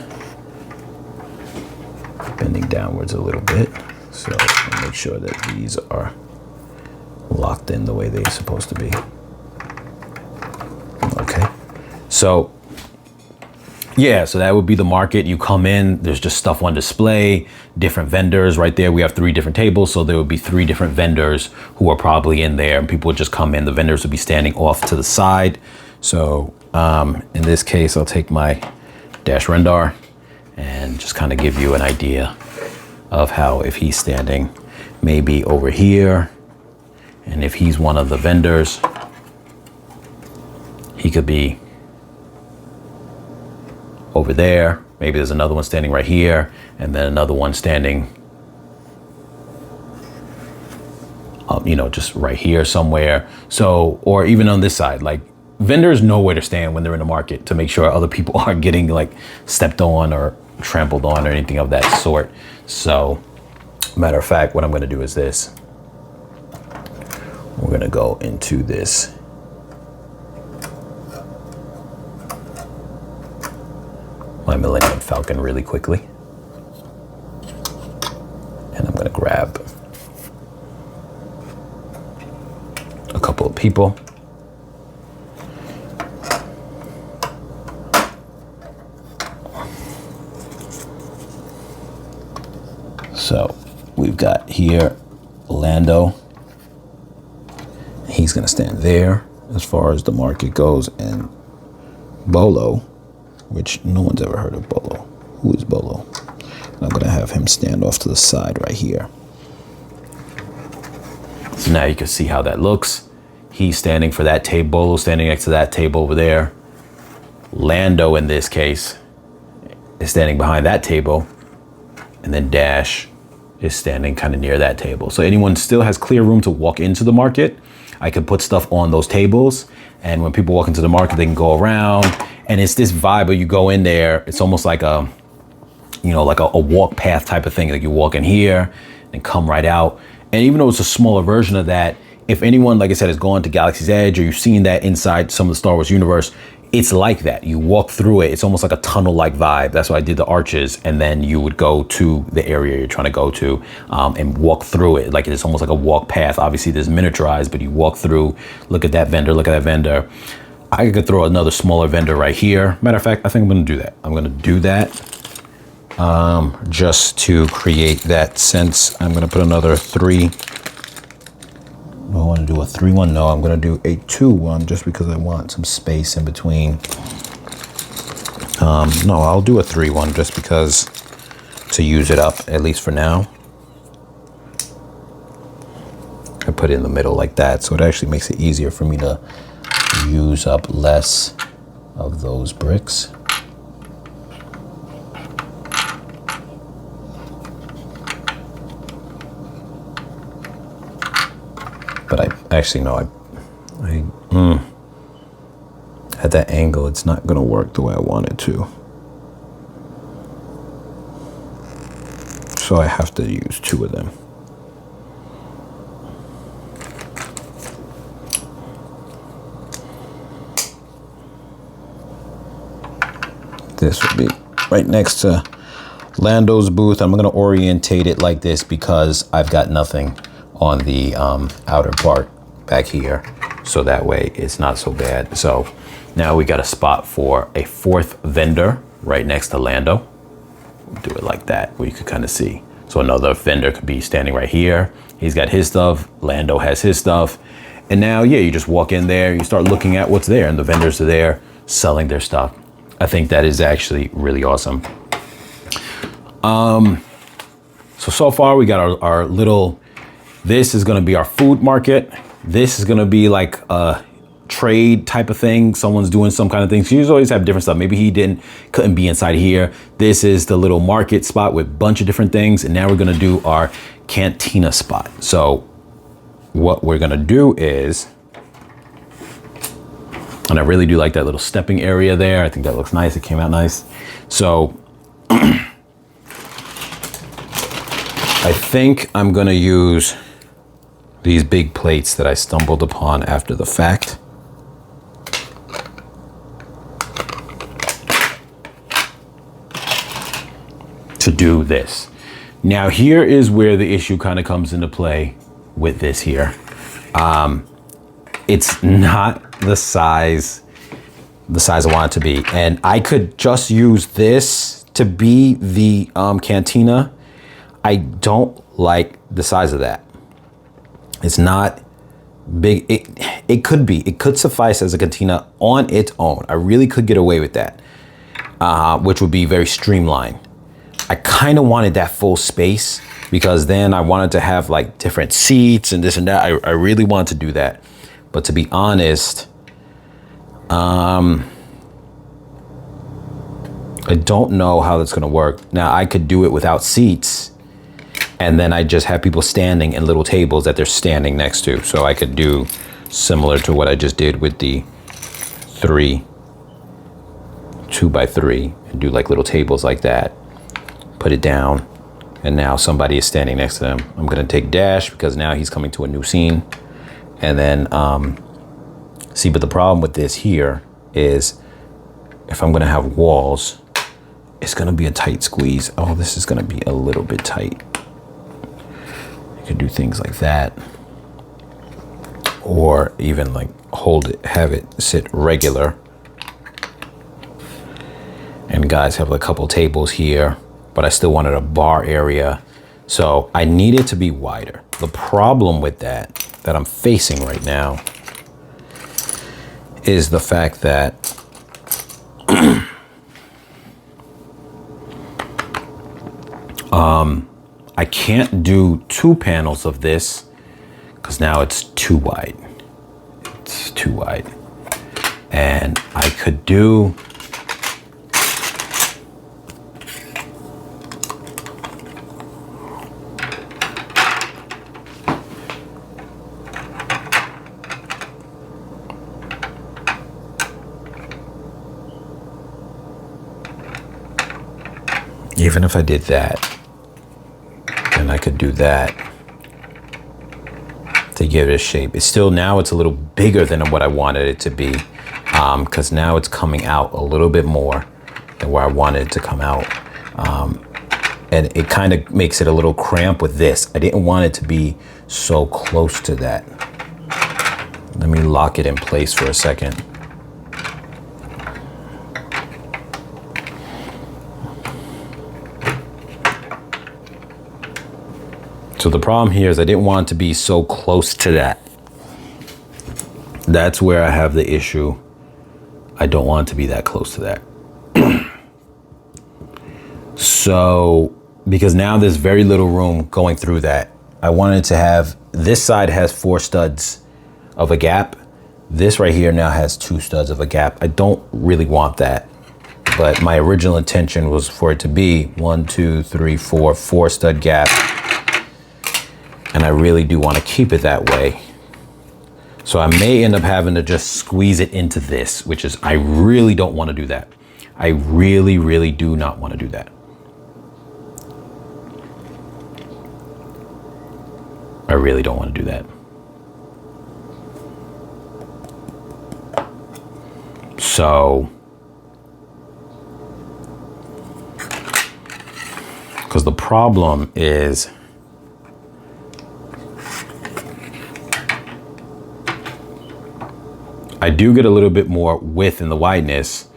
bending downwards a little bit. So I'll make sure that these are locked in the way they're supposed to be. Okay. So yeah, so that would be the market. You come in, there's just stuff on display, different vendors right there. We have 3 different tables, so there would be 3 different vendors who are probably in there, and people would just come in. The vendors would be standing off to the side. So in this case, I'll take my dash rendar and just kind of give you an idea of how, if he's standing maybe over here, and if he's one of the vendors, he could be over there. Maybe there's another one standing right here, and then another one standing, just right here somewhere. So, or even on this side, like vendors know where to stand when they're in the market to make sure other people aren't getting like stepped on or trampled on or anything of that sort. So, matter of fact, what I'm going to do is this. We're going to go into this my Millennium Falcon really quickly, and I'm going to grab a couple of people. So we've got here Lando. He's going to stand there as far as the market goes, and Bolo, which no one's ever heard of Bolo. Who is Bolo? And I'm going to have him stand off to the side right here. So now you can see how that looks. He's standing for that table. Bolo standing next to that table over there. Lando, in this case, is standing behind that table. And then Dash is standing kind of near that table. So anyone still has clear room to walk into the market. I could put stuff on those tables, and when people walk into the market, they can go around. And it's this vibe where you go in there, it's almost like a walk path type of thing. Like you walk in here and come right out. And even though it's a smaller version of that, if anyone, like I said, has gone to Galaxy's Edge, or you've seen that inside some of the Star Wars universe, it's like that. You walk through it. It's almost like a tunnel-like vibe. That's why I did the arches, and then you would go to the area you're trying to go to and walk through it. Like it's almost like a walk path. Obviously, there's miniaturized, but you walk through, look at that vendor, look at that vendor. I could throw another smaller vendor right here. Matter of fact, I think I'm going to do that. I'm going to do that just to create that sense. I'm going to put another 3 Do I want to do a 3-1? No, I'm going to do a 2-1 just because I want some space in between. No, I'll do a 3-1 just because to use it up, at least for now. I put it in the middle like that, so it actually makes it easier for me to use up less of those bricks. But I actually know at that angle, it's not gonna work the way I want it to. So I have to use 2 of them. This would be right next to Lando's booth. I'm gonna orientate it like this because I've got nothing on the outer part back here. So that way it's not so bad. So now we got a spot for a 4th vendor right next to Lando. We'll do it like that where you could kind of see. So another vendor could be standing right here. He's got his stuff, Lando has his stuff. And now, yeah, you just walk in there, you start looking at what's there and the vendors are there selling their stuff. I think that is actually really awesome. So far we got our little, this is gonna be our food market. This is gonna be like a trade type of thing. Someone's doing some kind of thing. So you always have different stuff. Maybe he couldn't be inside here. This is the little market spot with a bunch of different things. And now we're gonna do our cantina spot. So what we're gonna do is, and I really do like that little stepping area there. I think that looks nice. It came out nice. So I think I'm gonna use these big plates that I stumbled upon after the fact. To do this. Now here is where the issue kind of comes into play with this here. It's not the size I want it to be. And I could just use this to be the cantina. I don't like the size of that. It's not big. It could suffice as a cantina on its own. I really could get away with that, which would be very streamlined. I kind of wanted that full space because then I wanted to have like different seats and this and that. I really wanted to do that. But to be honest, I don't know how that's gonna work. Now I could do it without seats and then I just have people standing in little tables that they're standing next to. So I could do similar to what I just did with the 2x3 and do like little tables like that. Put it down, and now somebody is standing next to them. I'm gonna take Dash because now he's coming to a new scene. And then, see, but the problem with this here is if I'm gonna have walls, it's gonna be a tight squeeze. Oh, this is gonna be a little bit tight. You could do things like that. Or even like hold it, have it sit regular. And guys have a couple tables here, but I still wanted a bar area. So I need it to be wider. The problem with that I'm facing right now is the fact that I can't do 2 panels of this because now it's too wide. It's too wide. And I could do even if I did that, then I could do that to give it a shape. It's still, now it's a little bigger than what I wanted it to be, because now it's coming out a little bit more than where I wanted it to come out. And it kind of makes it a little cramped with this. I didn't want it to be so close to that. Let me lock it in place for a second. So the problem here is I didn't want it to be so close to that. That's where I have the issue. I don't want it to be that close to that. So, because now there's very little room going through that. I wanted to have, this side has 4 studs of a gap. This right here now has 2 studs of a gap. I don't really want that, but my original intention was for it to be 1, 2, 3, 4 stud gap. And I really do want to keep it that way. So I may end up having to just squeeze it into this, which is, I really don't want to do that. I really, really do not want to do that. I really don't want to do that. So, because the problem is, I do get a little bit more width in the wideness,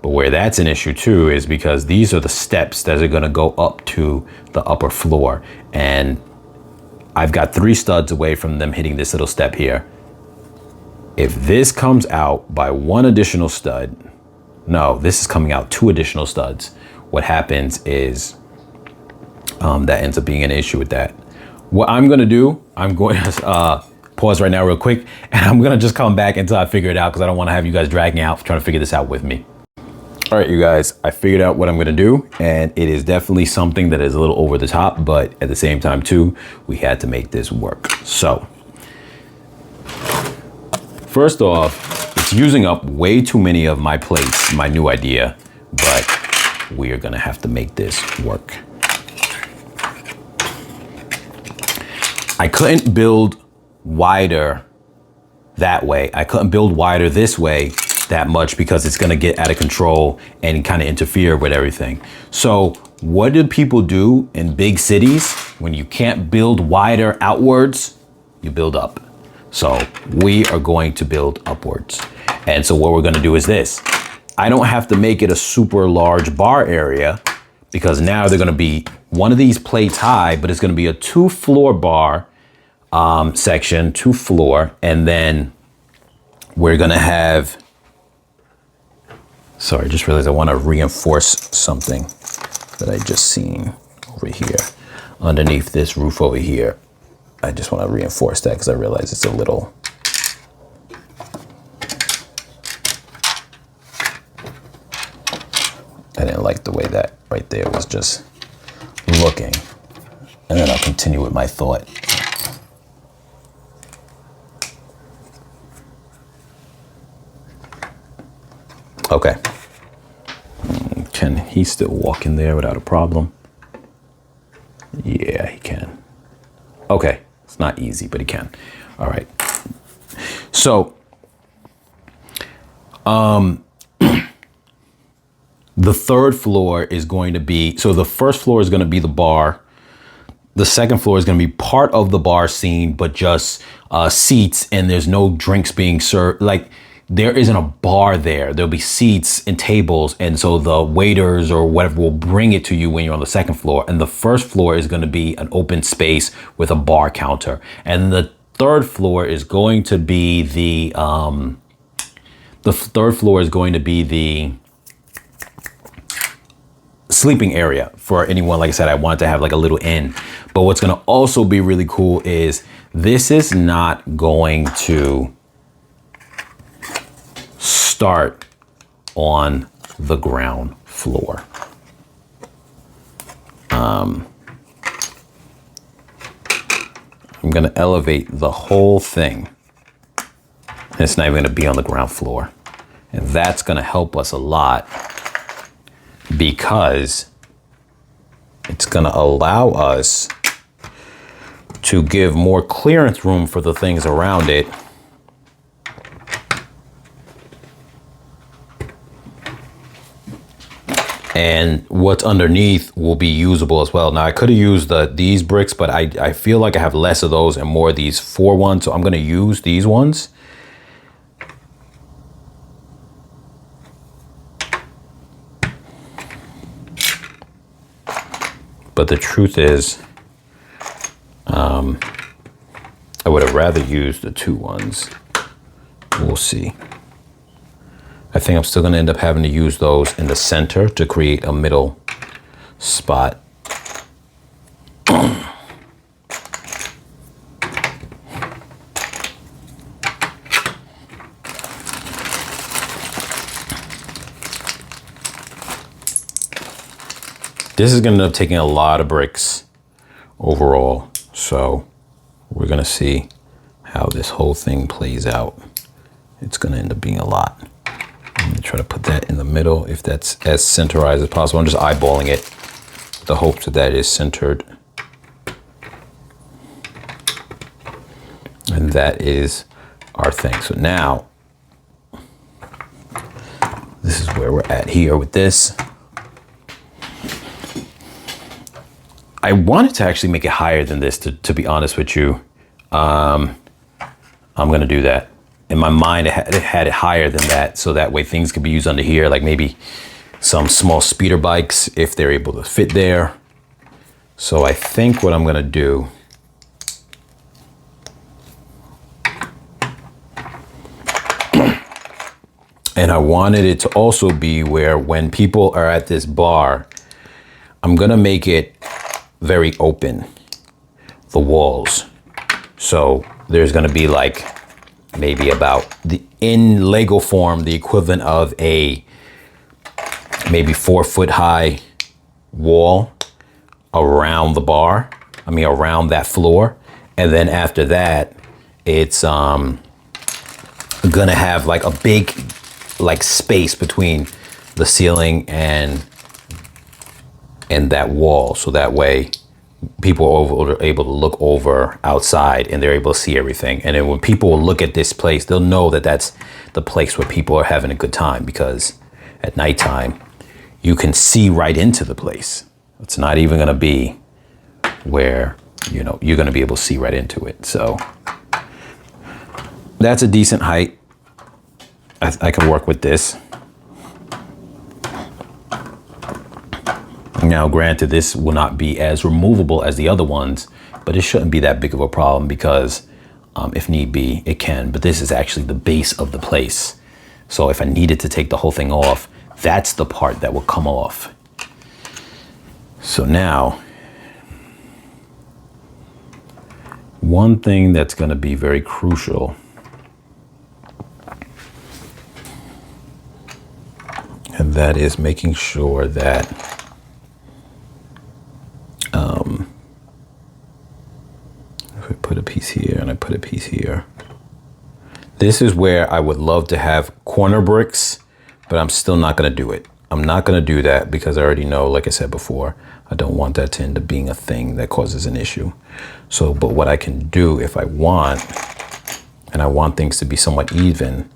but where that's an issue too is because these are the steps that are going to go up to the upper floor, and I've got 3 studs away from them hitting this little step here. If this comes out by 1 additional stud, no, this is coming out 2 additional studs. What happens is that ends up being an issue with that. What I'm going to do, I'm going to pause right now real quick, and I'm going to just come back until I figure it out, because I don't want to have you guys dragging out trying to figure this out with me. All right, you guys, I figured out what I'm going to do, and it is definitely something that is a little over the top, but at the same time too, we had to make this work. So first off, it's using up way too many of my plates, my new idea, but we are going to have to make this work. I couldn't build wider that way. I couldn't build wider this way that much because it's going to get out of control and kind of interfere with everything. So what do people do in big cities when you can't build wider outwards? You build up. So we are going to build upwards. And so what we're going to do is this. I don't have to make it a super large bar area, because now they're going to be one of these plates high, but it's going to be a 2-floor bar section, 2 floor, and then we're going to have, sorry, I just realized I want to reinforce something that I just seen over here underneath this roof over here. I just want to reinforce that because I realize it's a little, I didn't like the way that right there was just looking. And then I'll continue with my thought. Okay. Can he still walk in there without a problem? Yeah, he can. Okay. It's not easy, but he can. All right. So, the third floor is going to be, so the first floor is going to be the bar. The second floor is going to be part of the bar scene, but just seats, and there's no drinks being served. Like, there isn't a bar there. There'll be seats and tables, and so the waiters or whatever will bring it to you when you're on the second floor. And the first floor is going to be an open space with a bar counter. And the third floor is going to be the sleeping area for anyone. Like I said, I wanted to have like a little inn. But what's going to also be really cool is this is not going to start on the ground floor. I'm going to elevate the whole thing. It's not even going to be on the ground floor. And that's going to help us a lot, because it's going to allow us to give more clearance room for the things around it. And what's underneath will be usable as well. Now I could have used these bricks, but I feel like I have less of those and more of these 4 ones. So I'm going to use these ones. But the truth is, I would have rather used the 2 ones. We'll see. I think I'm still going to end up having to use those in the center to create a middle spot. This is going to end up taking a lot of bricks overall. So we're going to see how this whole thing plays out. It's going to end up being a lot. I'm going to try to put that in the middle if that's as centerized as possible. I'm just eyeballing it with the hopes that that is centered. And that is our thing. So now, this is where we're at here with this. I wanted to actually make it higher than this, to be honest with you. I'm going to do that. In my mind, it had it higher than that, so that way things could be used under here, like maybe some small speeder bikes if they're able to fit there. So I think what I'm going to do and I wanted it to also be where when people are at this bar, I'm going to make it very open, the walls. So there's going to be like maybe about in Lego form, the equivalent of a maybe 4 foot high wall around the bar. I mean, around that floor. And then after that, it's gonna have like a big like space between the ceiling and that wall. So that way people are able to look over outside and they're able to see everything. And then when people look at this place, they'll know that that's the place where people are having a good time, because at nighttime you can see right into the place. It's not even going to be where, you know, you're going to be able to see right into it. So that's a decent height. I can work with this. Now, granted, this will not be as removable as the other ones, but it shouldn't be that big of a problem because if need be, it can. But this is actually the base of the place. So if I needed to take the whole thing off, that's the part that will come off. So now, one thing that's going to be very crucial, and that is making sure that if I put a piece here and I put a piece here, this is where I would love to have corner bricks, but I'm still not going to do it. I'm not going to do that because I already know, like I said before, I don't want that to end up being a thing that causes an issue. So, but what I can do if I want, and I want things to be somewhat even,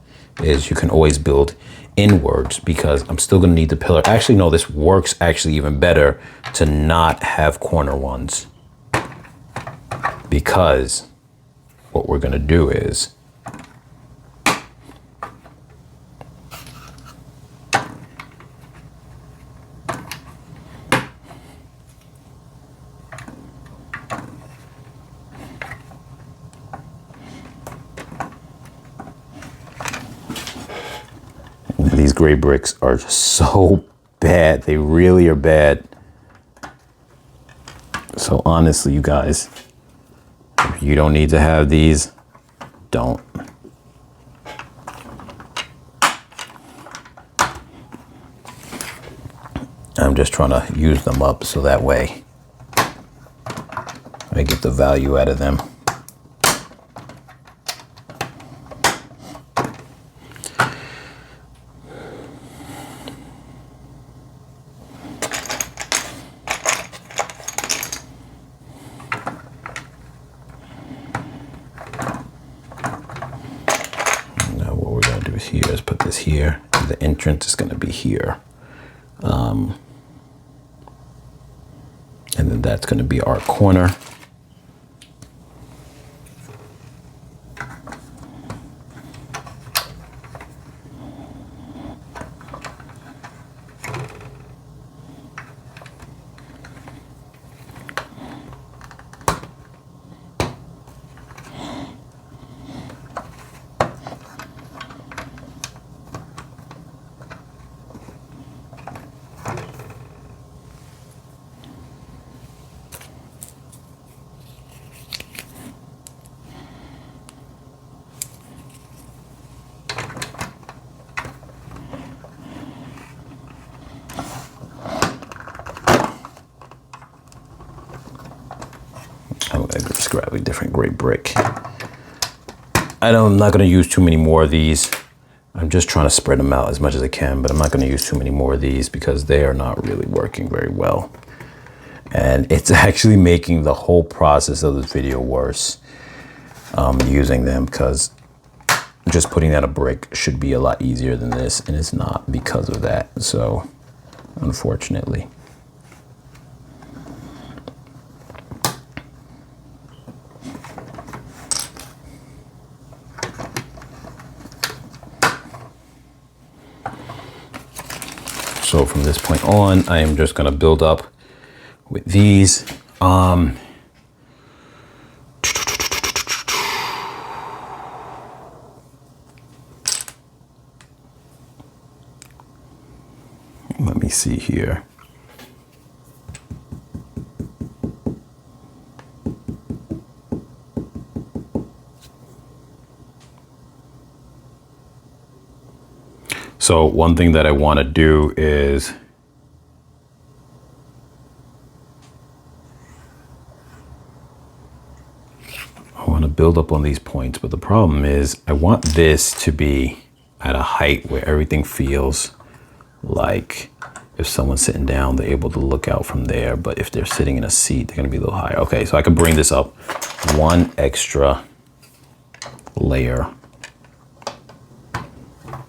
is you can always build inwards, because I'm still going to need the pillar. Actually, no, this works actually even better to not have corner ones, because what we're going to do is these gray bricks are so bad. They really are bad. So honestly, you guys, if you don't need to have these, don't. I'm just trying to use them up so that way I get the value out of them. Here is put this here, and the entrance is going to be here, and then that's going to be our corner. gonna just grab a different gray brick. I'm not gonna use too many more of these. I'm just trying to spread them out as much as I can, but I'm not gonna use too many more of these because they are not really working very well. And it's actually making the whole process of this video worse, using them, because just putting out a brick should be a lot easier than this, and it's not because of that. So, unfortunately. So from this point on, I am just gonna build up with these. Let me see here. So one thing that I want to do is I want to build up on these points, but the problem is I want this to be at a height where everything feels like if someone's sitting down, they're able to look out from there. But if they're sitting in a seat, they're going to be a little higher. Okay, so I can bring this up one extra layer.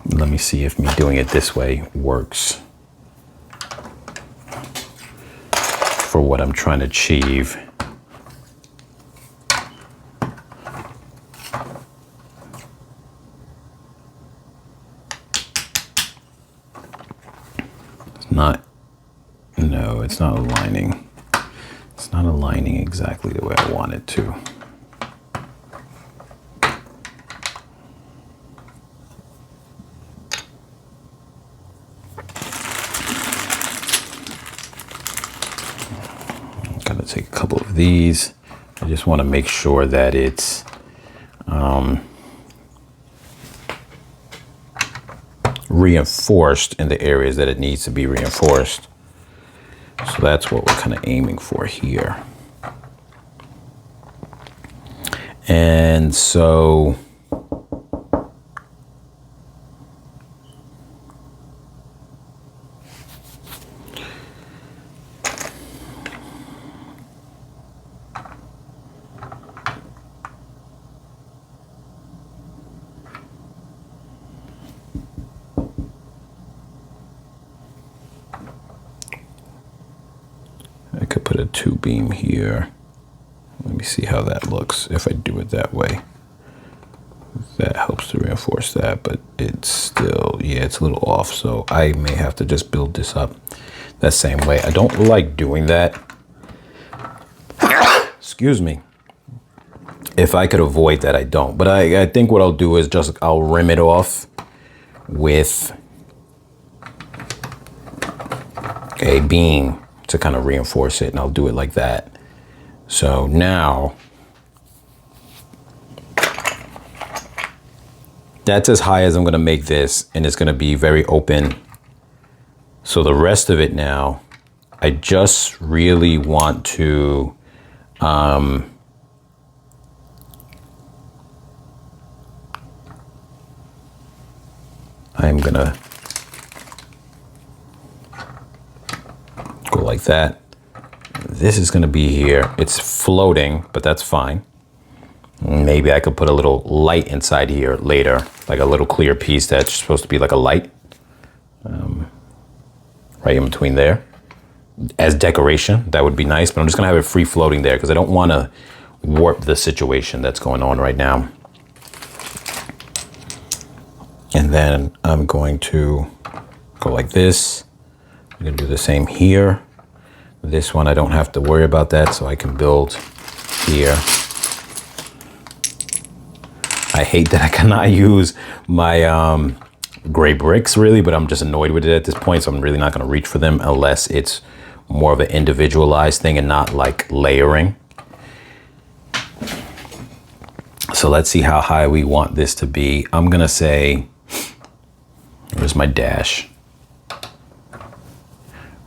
Let me see if me doing it this way works for what I'm trying to achieve. No, it's not aligning. It's not aligning exactly the way I want it to. Gotta take a couple of these. I just want to make sure that it's reinforced in the areas that it needs to be reinforced. So that's what we're kind of aiming for here. And so I could put a 2-beam here. Let me see how that looks if I do it that way. That helps to reinforce that, but it's still, yeah, it's a little off. So I may have to just build this up that same way. I don't like doing that. Excuse me. If I could avoid that, I don't. But I think what I'll do is just, I'll rim it off with a beam to kind of reinforce it, and I'll do it like that. So now that's as high as I'm gonna make this, and it's gonna be very open. So the rest of it now, I just really want to I'm gonna go like that. This is gonna be here. It's floating, but that's fine. Maybe I could put a little light inside here later, like a little clear piece that's supposed to be like a light, right in between there. As decoration, that would be nice, but I'm just gonna have it free floating there because I don't wanna warp the situation that's going on right now. And then I'm going to go like this. I'm gonna do the same here. This one, I don't have to worry about that, so I can build here. I hate that I cannot use my gray bricks really, but I'm just annoyed with it at this point, so I'm really not gonna reach for them unless it's more of an individualized thing and not like layering. So let's see how high we want this to be. I'm gonna say, where's my dash?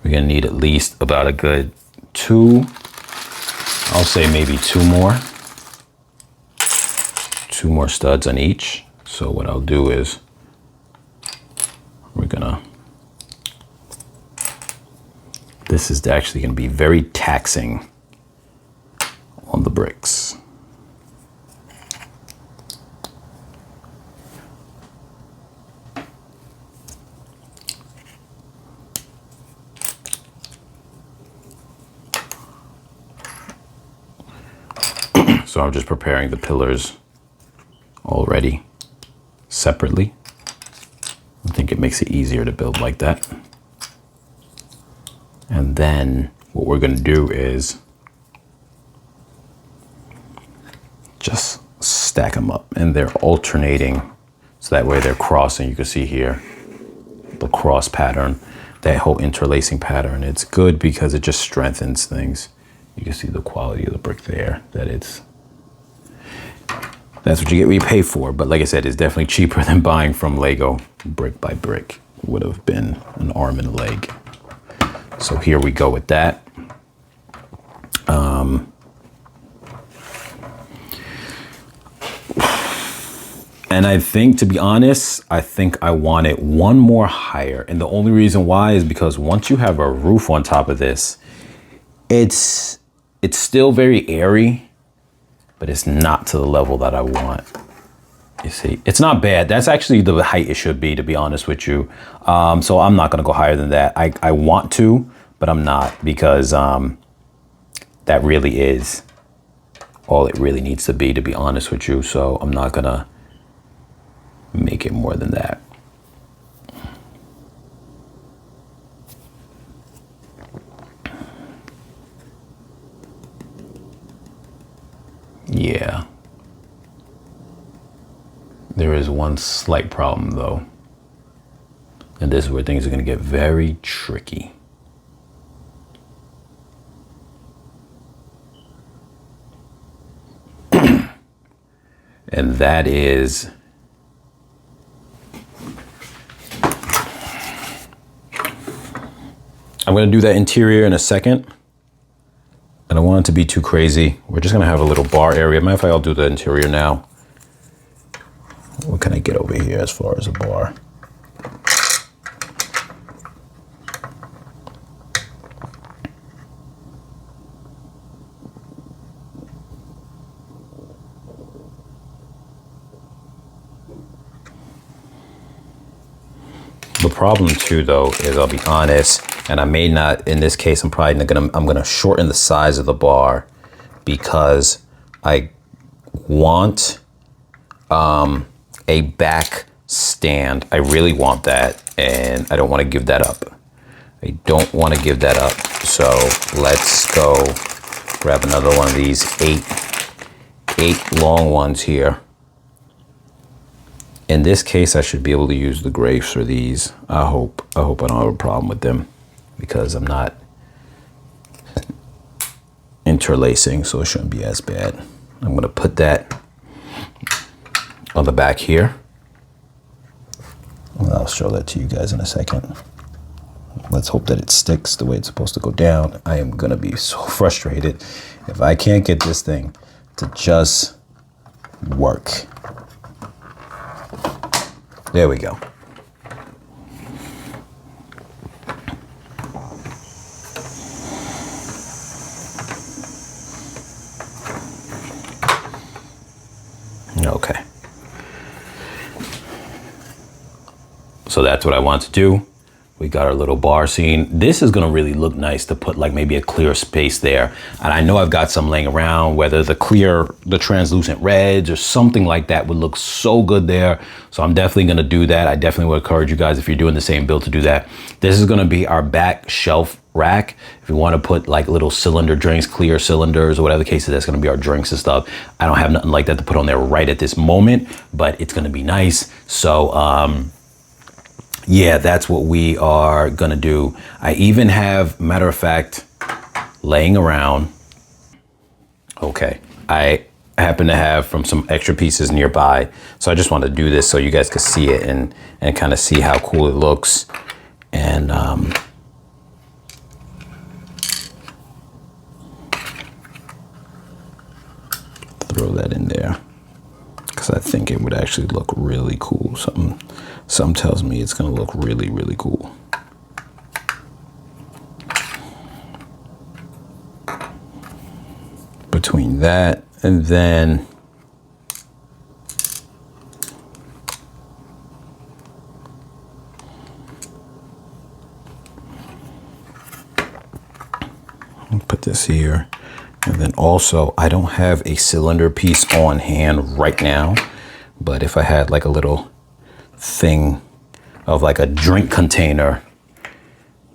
We're gonna need at least about a good 2. I'll say maybe two more studs on each. So what I'll do is this is actually gonna be very taxing on the bricks. So I'm just preparing the pillars already separately. I think it makes it easier to build like that. And then what we're gonna do is just stack them up, and they're alternating. So that way they're crossing. You can see here the cross pattern, that whole interlacing pattern. It's good because it just strengthens things. You can see the quality of the brick there, that's what you get what you pay for. But like I said, it's definitely cheaper than buying from Lego brick by brick. Would have been an arm and a leg. So here we go with that. And I think, to be honest, I think I want it one more higher. And the only reason why is because once you have a roof on top of this, it's still very airy, but it's not to the level that I want. You see, it's not bad. That's actually the height it should be, to be honest with you. So I'm not gonna go higher than that. I want to, but I'm not, because that really is all it really needs to be honest with you. So I'm not gonna make it more than that. Yeah. There is one slight problem though. And this is where things are gonna get very tricky. And that is I'm gonna do that interior in a second. I don't want it to be too crazy. We're just gonna have a little bar area. Matter of fact, I'll do the interior now. What can I get over here as far as a bar? The problem too, though, is I'll be honest, and I may not, in this case, I'm gonna shorten the size of the bar because I want a back stand. I really want that, and I don't want to give that up. I don't want to give that up. So let's go grab another one of these eight long ones here. In this case, I should be able to use the graves for these. I hope I don't have a problem with them because I'm not interlacing, so it shouldn't be as bad. I'm gonna put that on the back here. And I'll show that to you guys in a second. Let's hope that it sticks the way it's supposed to go down. I am gonna be so frustrated if I can't get this thing to just work. There we go. Okay. So that's what I want to do. We got our little bar scene. This is gonna really look nice to put like maybe a clear space there. And I know I've got some laying around, whether the translucent reds or something like that would look so good there. So I'm definitely gonna do that. I definitely would encourage you guys, if you're doing the same build, to do that. This is gonna be our back shelf rack. If you wanna put like little cylinder drinks, clear cylinders, or whatever the case is, that's gonna be our drinks and stuff. I don't have nothing like that to put on there right at this moment, but it's gonna be nice. So, yeah, that's what we are gonna do. I even have, matter of fact, laying around. Okay, I happen to have from some extra pieces nearby. So I just wanted to do this so you guys could see it and kind of see how cool it looks. And throw that in there because I think it would actually look really cool. Something tells me it's gonna look really, really cool. Between that and then put this here. And then also, I don't have a cylinder piece on hand right now, but if I had like a little thing of like a drink container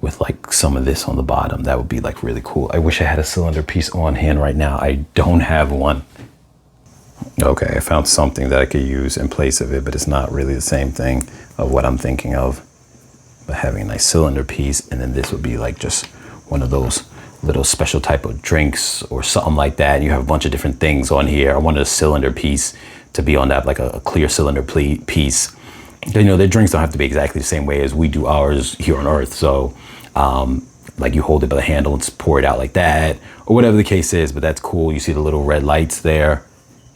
with like some of this on the bottom, that would be like really cool. I wish I had a cylinder piece on hand right now. I don't have one. Okay, I found something that I could use in place of it, but it's not really the same thing of what I'm thinking of. But having a nice cylinder piece, and then this would be like just one of those little special type of drinks or something like that. You have a bunch of different things on here. I wanted a cylinder piece to be on that, like a clear cylinder piece. You know, their drinks don't have to be exactly the same way as we do ours here on Earth. So like you hold it by the handle and pour it out like that, or whatever the case is, but that's cool. You see the little red lights there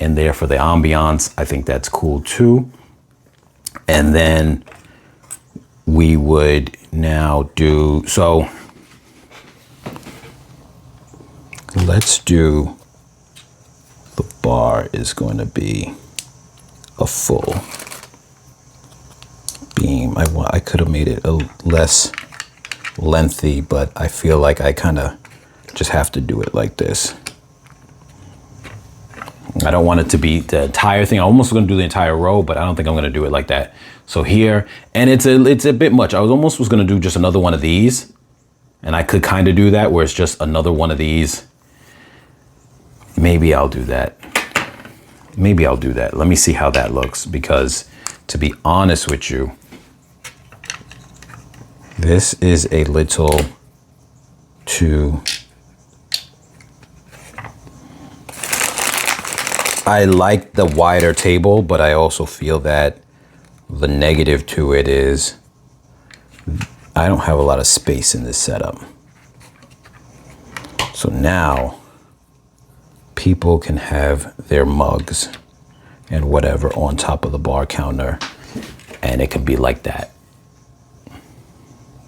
in there for the ambiance. I think that's cool too. And then we would now do, so let's do, the bar is going to be a full beam. I could have made it a less lengthy, but I feel like I kind of just have to do it like this. I don't want it to be the entire thing. I almost going to do the entire row, but I don't think I'm going to do it like that. So here, and it's a bit much. I was going to do just another one of these, and I could kind of do that where it's just another one of these. Maybe I'll do that. Maybe I'll do that. Let me see how that looks, because to be honest with you, this is a little too, I like the wider table, but I also feel that the negative to it is I don't have a lot of space in this setup. So now people can have their mugs and whatever on top of the bar counter, and it can be like that.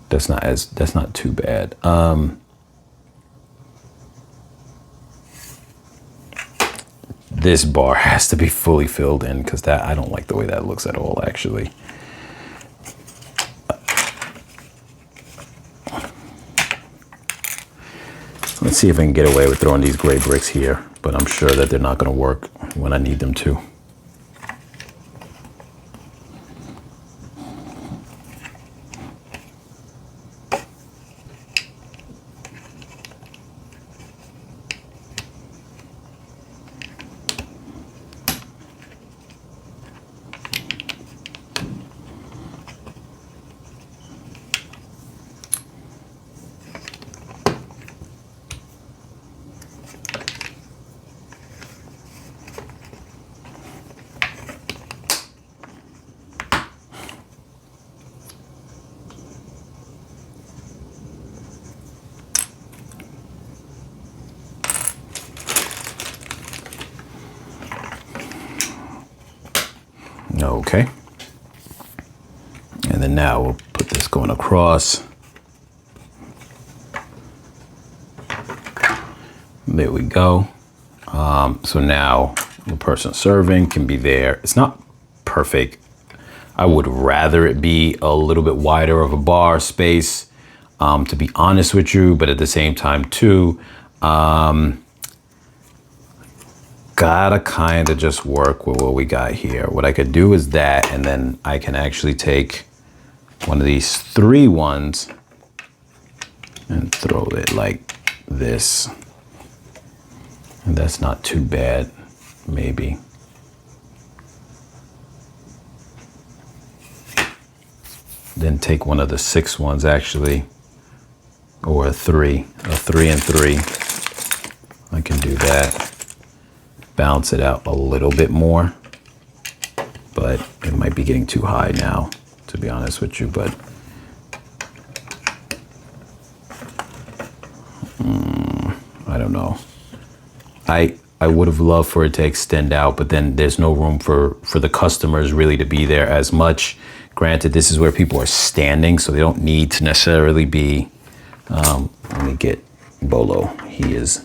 That's not too bad. This bar has to be fully filled in, because that, I don't like the way that looks at all, actually. Let's see if I can get away with throwing these gray bricks here, but I'm sure that they're not going to work when I need them to. Okay. And then now we'll put this going across. There we go. So now the person serving can be there. It's not perfect. I would rather it be a little bit wider of a bar space, to be honest with you, but at the same time too, gotta kind of just work with what we got here. What I could do is that, and then I can actually take one of these 3 ones and throw it like this. And that's not too bad, maybe. Then take one of the 6 ones actually, or a 3 and 3. I can do that. Balance it out a little bit more, but it might be getting too high now, to be honest with you, but I don't know. I I would have loved for it to extend out, but then there's no room for the customers really to be there as much. Granted, this is where people are standing, so they don't need to necessarily be, let me get Bolo. He is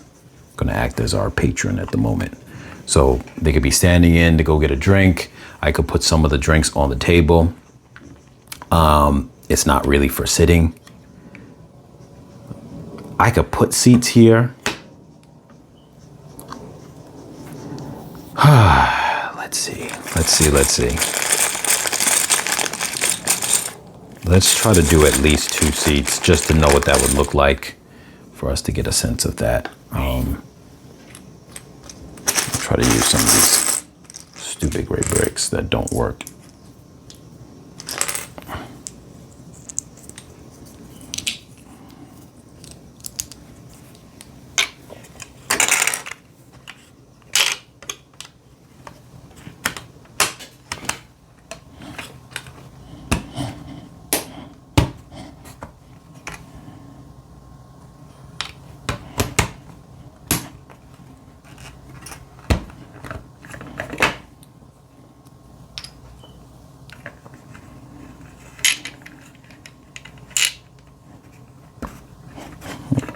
gonna act as our patron at the moment. So they could be standing in to go get a drink. I could put some of the drinks on the table. It's not really for sitting. I could put seats here. Let's see. Let's try to do at least 2 seats just to know what that would look like for us to get a sense of that. Try to use some of these stupid gray bricks that don't work.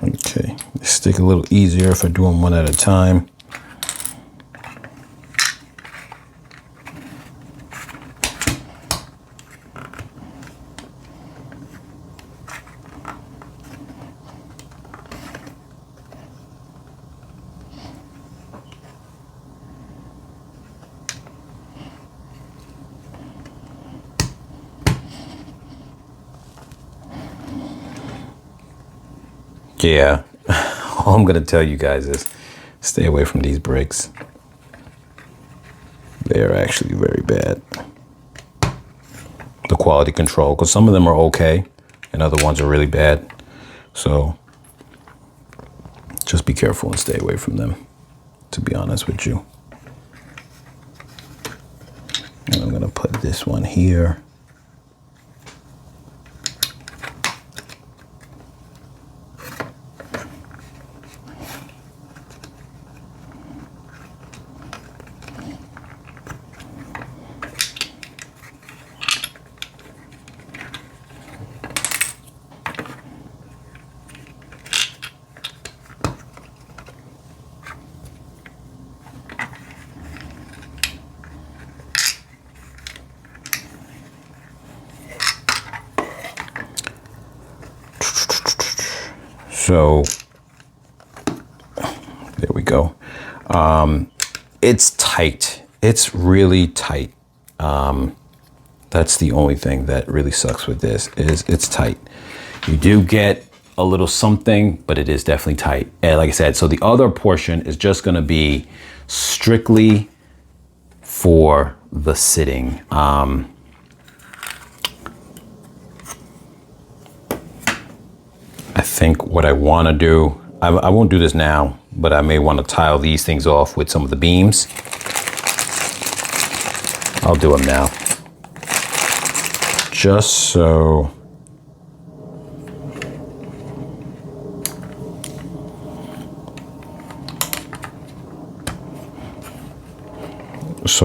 Okay, stick a little easier if I do them one at a time. Yeah, all I'm gonna tell you guys is stay away from these bricks. They are actually very bad. The quality control, because some of them are okay and other ones are really bad. So just be careful and stay away from them, to be honest with you. And I'm gonna put this one here. So there we go. It's tight. It's really tight. That's the only thing that really sucks with this is it's tight. You do get a little something, but it is definitely tight. And like I said, so the other portion is just going to be strictly for the sitting. I think what I want to do, I won't do this now, but I may want to tile these things off with some of the beams. I'll do them now. Just so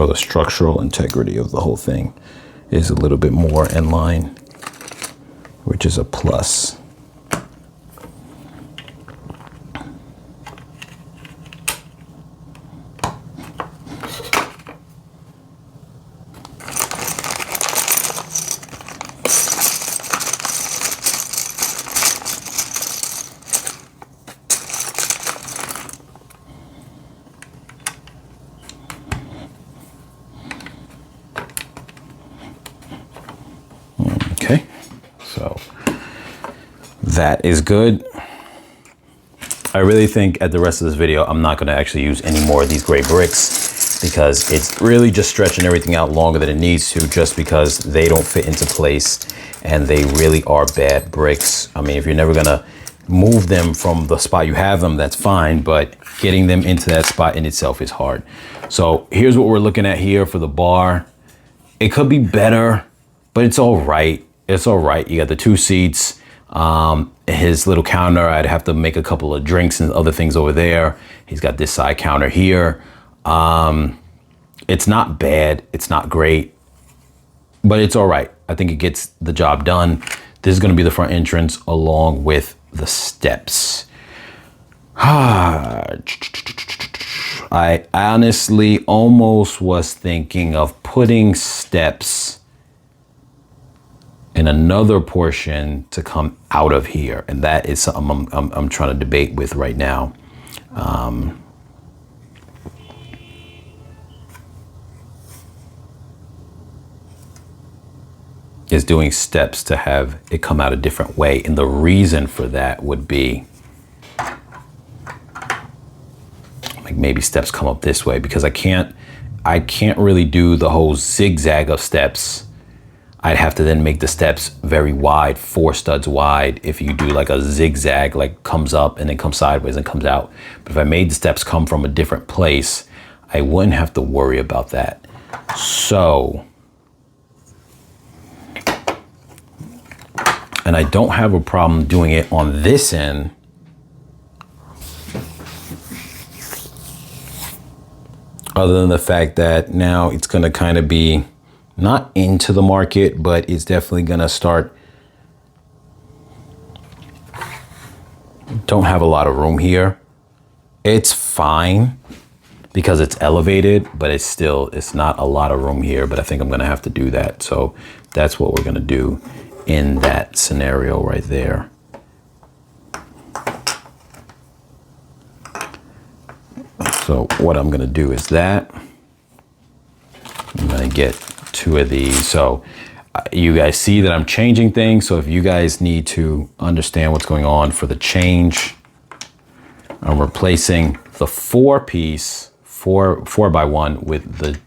the structural integrity of the whole thing is a little bit more in line, which is a plus. Okay, so that is good. I really think at the rest of this video, I'm not going to actually use any more of these gray bricks because it's really just stretching everything out longer than it needs to, just because they don't fit into place and they really are bad bricks. I mean, if you're never going to move them from the spot you have them, that's fine, but getting them into that spot in itself is hard. So here's what we're looking at here for the bar. It could be better, but it's all right. It's all right. You got the 2 seats. his little counter, I'd have to make a couple of drinks and other things over there. He's got this side counter here. It's not bad. It's not great, but it's all right. I think it gets the job done. This is going to be the front entrance along with the steps. I honestly almost was thinking of putting steps in another portion to come out of here. And that is something I'm trying to debate with right now. Is doing steps to have it come out a different way. And the reason for that would be like maybe steps come up this way, because I can't really do the whole zigzag of steps. I'd have to then make the steps very wide, 4 studs wide. If you do like a zigzag, like comes up and then comes sideways and comes out. But if I made the steps come from a different place, I wouldn't have to worry about that. So, and I don't have a problem doing it on this end. Other than the fact that now it's gonna kind of be not into the market, but it's definitely gonna start. Don't have a lot of room here. It's fine because it's elevated, but it's not a lot of room here, but I think I'm gonna have to do that. So that's what we're gonna do in that scenario right there. So what I'm gonna do is that I'm gonna get 2 of these. So you guys see that I'm changing things. So if you guys need to understand what's going on for the change, I'm replacing the 4-piece 4x1 with the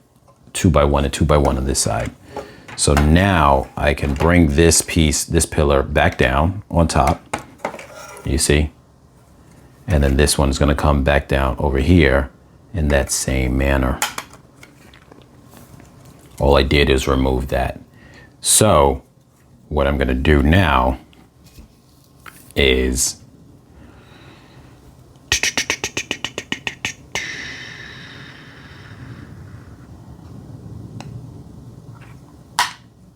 2x1 and 2x1 on this side. So now I can bring this piece, this pillar back down on top, you see? And then this one's gonna come back down over here in that same manner. All I did is remove that. So what I'm gonna do now is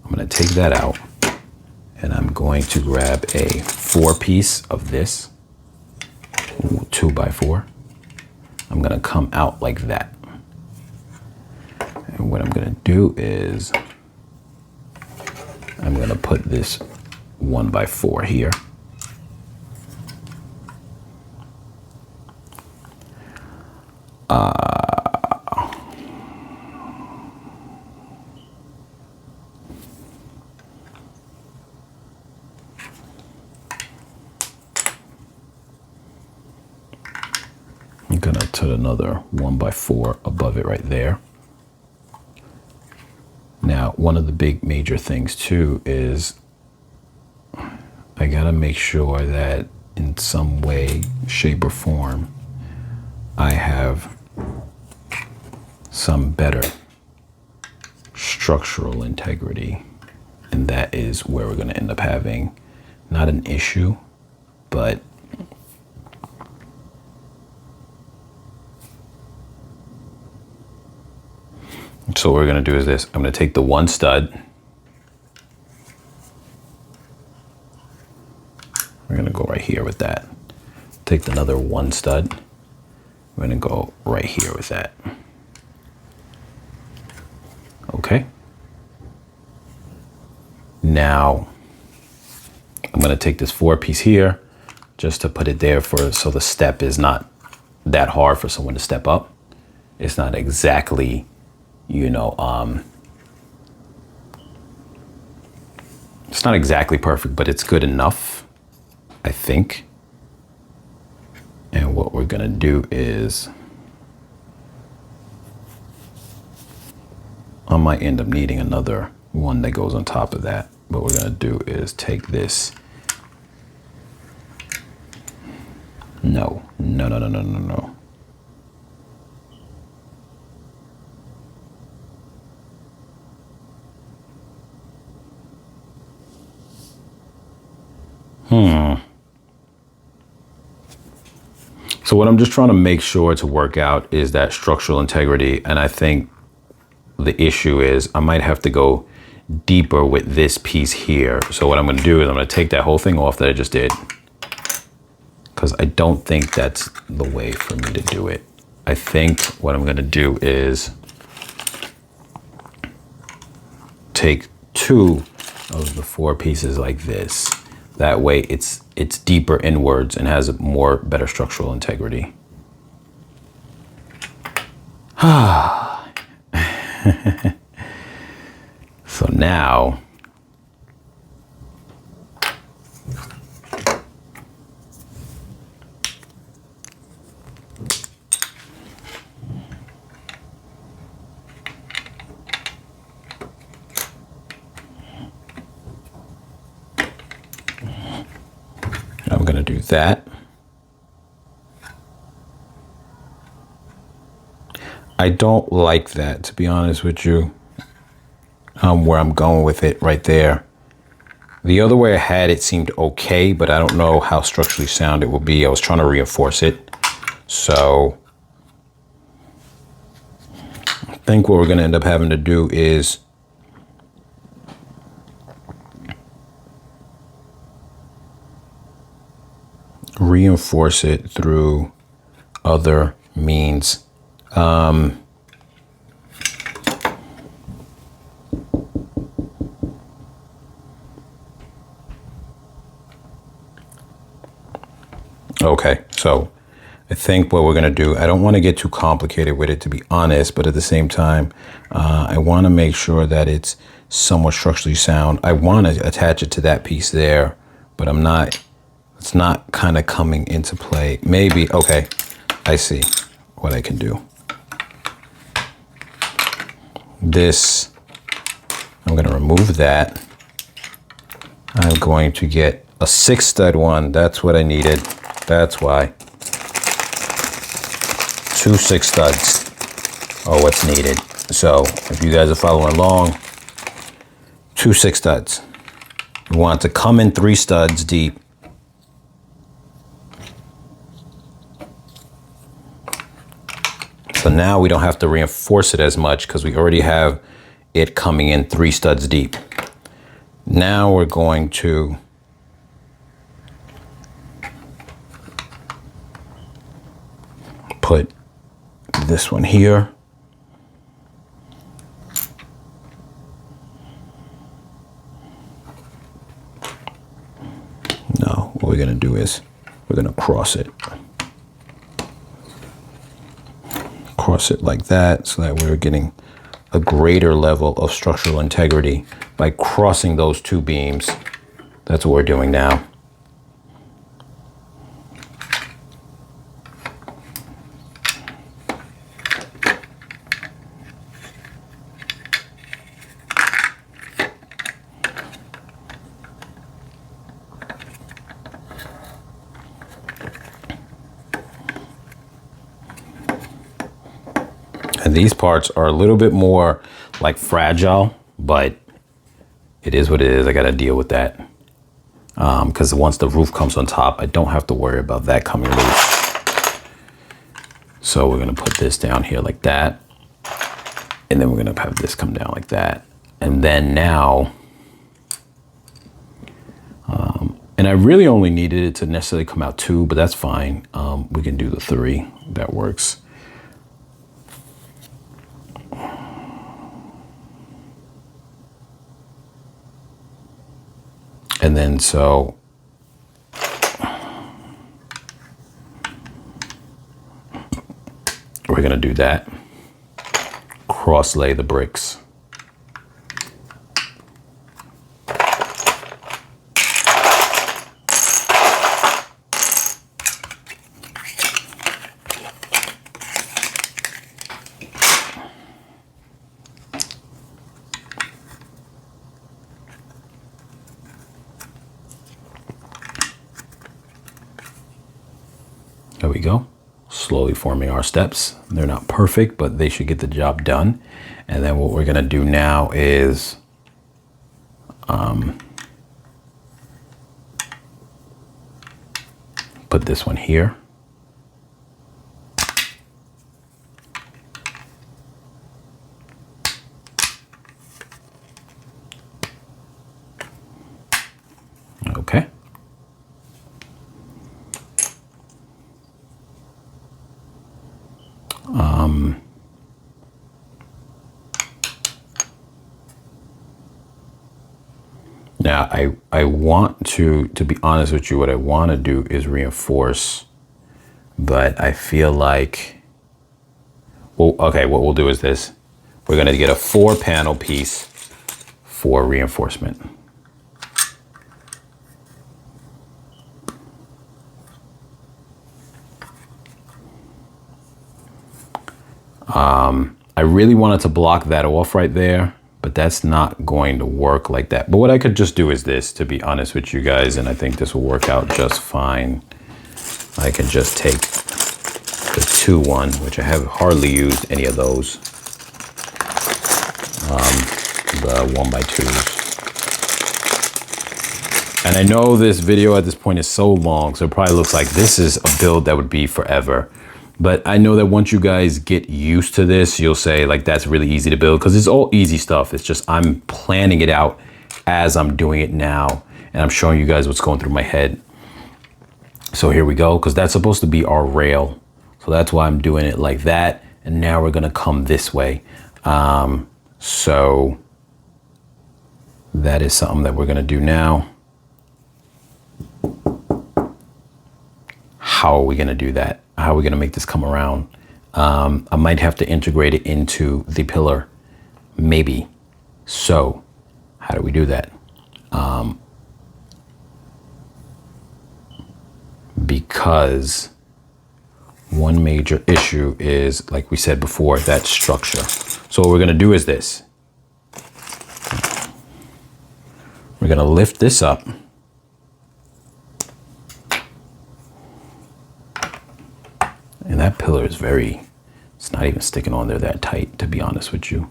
I'm gonna take that out and I'm going to grab a 4-piece of this, 2x4. I'm gonna come out like that. And what I'm gonna do is I'm gonna put this 1x4 here. I'm gonna put another 1x4 above it right there. Now, one of the big major things too is I gotta make sure that in some way, shape or form, I have some better structural integrity. And that is where we're gonna end up having not an issue, but so what we're gonna do is this. I'm gonna take the 1 stud. We're gonna go right here with that. Take another 1 stud. We're gonna go right here with that. Okay. Now, I'm gonna take this 4-piece here just to put it there so the step is not that hard for someone to step up. It's not exactly, you know, it's not exactly perfect, but it's good enough, I think. And what we're gonna do is, I might end up needing another one that goes on top of that. What we're gonna do is take this. No. So what I'm just trying to make sure to work out is that structural integrity. And I think the issue is I might have to go deeper with this piece here. So what I'm going to do is I'm going to take that whole thing off that I just did, because I don't think that's the way for me to do it. I think what I'm going to do is take 2 of the 4 pieces like this. That way it's deeper inwards and has better structural integrity. So now I'm going to do that. I don't like that, to be honest with you, where I'm going with it right there. The other way I had it seemed okay, but I don't know how structurally sound it will be. I was trying to reinforce it. So I think what we're going to end up having to do is reinforce it through other means. Okay, so I think what we're going to do, I don't want to get too complicated with it, to be honest, but at the same time, I want to make sure that it's somewhat structurally sound. I want to attach it to that piece there, but I'm not, it's not kind of coming into play. Maybe, okay, I see what I can do. This, I'm going to remove that. I'm going to get a 6-stud one. That's what I needed. That's why. 2 6-studs are what's needed. So if you guys are following along, 2 6-studs. You want to come in 3 studs deep. So now we don't have to reinforce it as much because we already have it coming in 3 studs deep. Now we're going to put this one here. No, what we're going to do is we're going to cross it. Cross it like that so that we're getting a greater level of structural integrity by crossing those 2 beams. That's what we're doing now. And these parts are a little bit more like fragile, but it is what it is. I got to deal with that. Because once the roof comes on top, I don't have to worry about that coming loose. So we're going to put this down here like that. And then we're going to have this come down like that. And then now, and I really only needed it to necessarily come out 2, but that's fine. We can do the 3. That works. And then so we're going to do that. Cross lay the bricks. There we go. Slowly forming our steps. They're not perfect, but they should get the job done. And then what we're going to do now is put this one here. Now, I want to be honest with you, what I want to do is reinforce, but I feel like, well, okay, what we'll do is this. We're going to get a 4-panel piece for reinforcement. I really wanted to block that off right there, but that's not going to work like that. But what I could just do is this, to be honest with you guys, and I think this will work out just fine. I can just take the 2-1, which I have hardly used any of those. The 1x2s. And I know this video at this point is so long, so it probably looks like this is a build that would be forever. But I know that once you guys get used to this, you'll say like, that's really easy to build, because it's all easy stuff. It's just I'm planning it out as I'm doing it now, and I'm showing you guys what's going through my head. So here we go, because that's supposed to be our rail. So that's why I'm doing it like that. And now we're gonna come this way. So that is something that we're gonna do now. How are we gonna do that? How are we gonna make this come around? I might have to integrate it into the pillar, maybe. So how do we do that? Because one major issue is, like we said before, that structure. So what we're gonna do is this. We're gonna lift this up. And that pillar is it's not even sticking on there that tight, to be honest with you.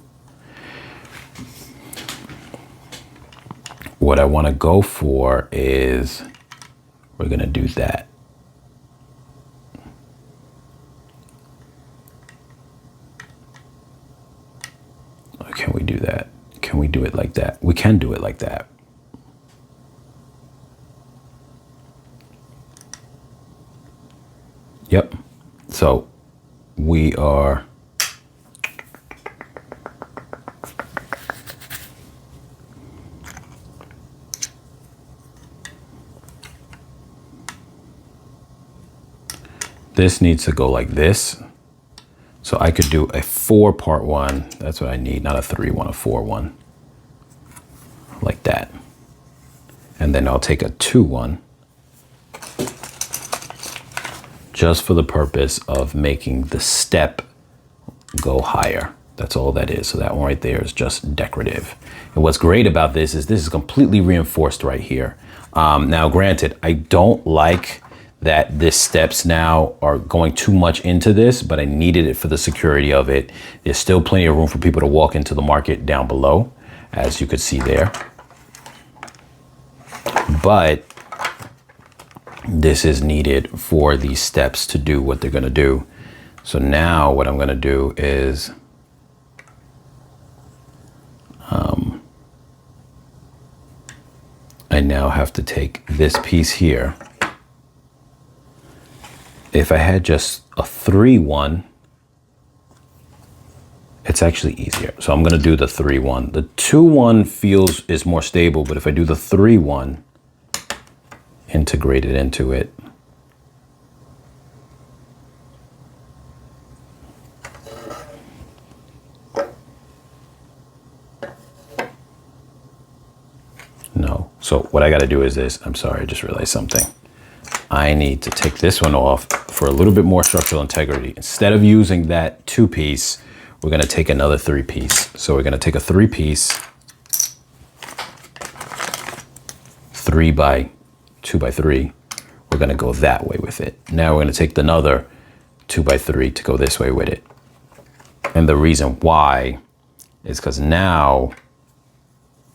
What I wanna go for is, we're gonna do that. Or can we do that? Can we do it like that? We can do it like that. Yep. So we are this needs to go like this. So I could do a 4-part one. That's what I need, not a 3-1, a 4-1. Like that. And then I'll take a 2-1. Just for the purpose of making the step go higher. That's all that is. So that one right there is just decorative. And what's great about this is completely reinforced right here. Now, granted, I don't like that this steps now are going too much into this, but I needed it for the security of it. There's still plenty of room for people to walk into the market down below, as you could see there. But this is needed for these steps to do what they're gonna do. So now what I'm gonna do is I now have to take this piece here. If I had just a 3-1, it's actually easier. So I'm gonna do the 3-1. The 2-1 is more stable, but if I do the 3-1, integrate it into it. No. So what I got to do is this. I'm sorry, I just realized something. I need to take this one off for a little bit more structural integrity. Instead of using that 2-piece, we're going to take another 3-piece. So we're going to take a 3-piece, 2x3. We're going to go that way with it. Now we're going to take another 2x3 to go this way with it. And the reason why is because now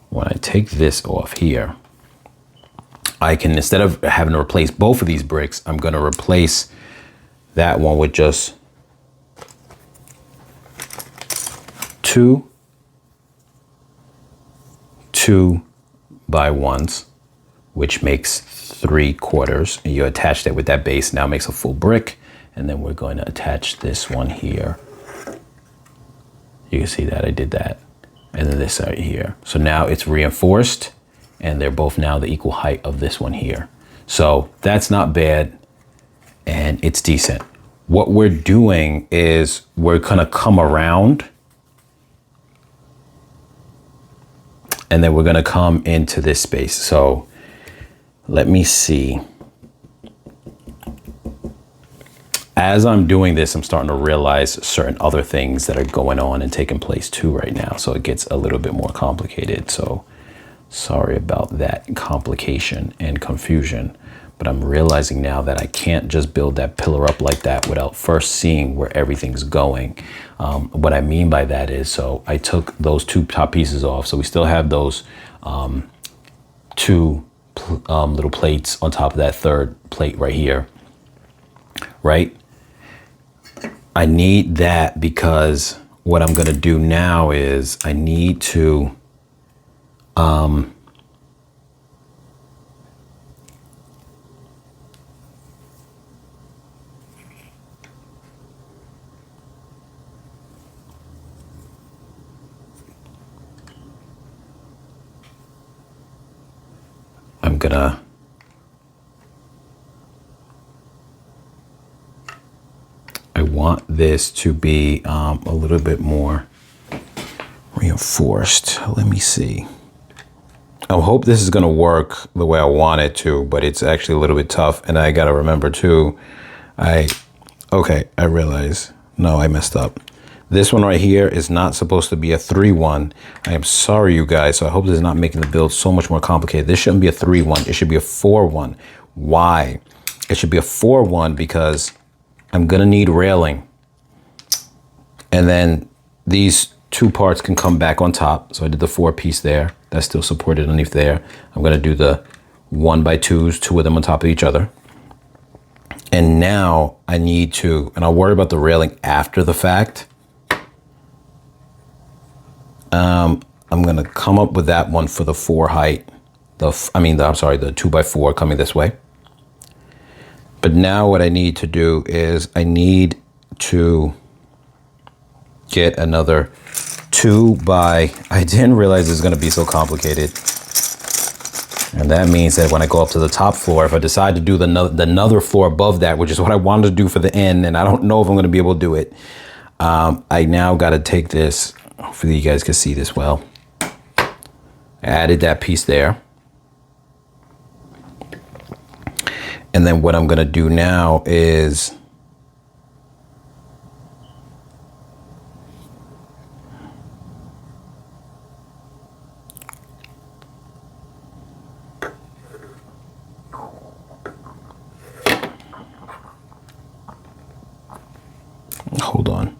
when I take this off here, I can, instead of having to replace both of these bricks, I'm going to replace that one with just 2 2x1s, which makes 3/4. And you attach that with that base, now makes a full brick. And then we're going to attach this one here You can see that I did that. And then this right here. So now it's reinforced and they're both now the equal height of this one here. So that's not bad and it's decent. What we're doing is we're gonna come around and then we're gonna come into this space. So let me see. As I'm doing this, I'm starting to realize certain other things that are going on and taking place too right now. So it gets a little bit more complicated. So sorry about that complication and confusion. But I'm realizing now that I can't just build that pillar up like that without first seeing where everything's going. What I mean by that is, so I took those two top pieces off. So we still have those two little plates on top of that third plate right here, right? I need that because what I'm gonna do now is I need to I want this to be a little bit more reinforced. Let me see. I hope this is gonna work the way I want it to, but it's actually a little bit tough. And I gotta remember too, I realize, no, I messed up. This one right here is not supposed to be a 3-1. I am sorry, you guys. So I hope this is not making the build so much more complicated. This shouldn't be a 3-1. It should be a 4-1. Why? It should be a 4-1 because I'm gonna need railing. And then these two parts can come back on top. So I did the 4-piece there. That's still supported underneath there. I'm gonna do the 1x2s, two of them on top of each other. And now I need to, and I'll worry about the railing after the fact. I'm gonna come up with that one for the 4 height. The 2x4 coming this way. But now what I need to do is I need to get another 2x, I didn't realize it's gonna be so complicated. And that means that when I go up to the top floor, if I decide to do the another floor above that, which is what I wanted to do for the end, and I don't know if I'm gonna be able to do it, I now gotta take this, hopefully you guys can see this well. I added that piece there. And then what I'm gonna do now is hold on.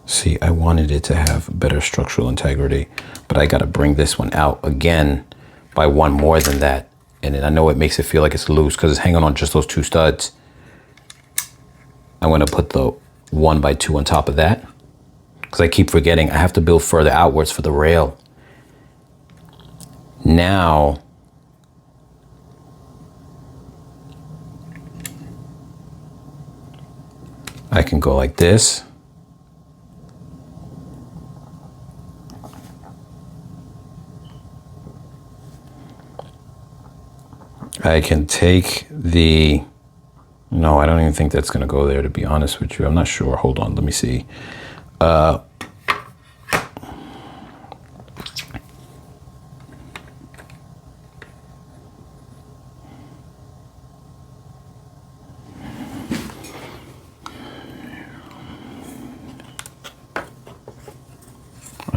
See, I wanted it to have better structural integrity, but I gotta bring this one out again by one more than that. And then I know it makes it feel like it's loose because it's hanging on just those 2 studs. I'm gonna put the 1x2 on top of that because I keep forgetting I have to build further outwards for the rail. Now, I can go like this. I can take the, no, I don't even think that's gonna go there, to be honest with you. I'm not sure, hold on, let me see. I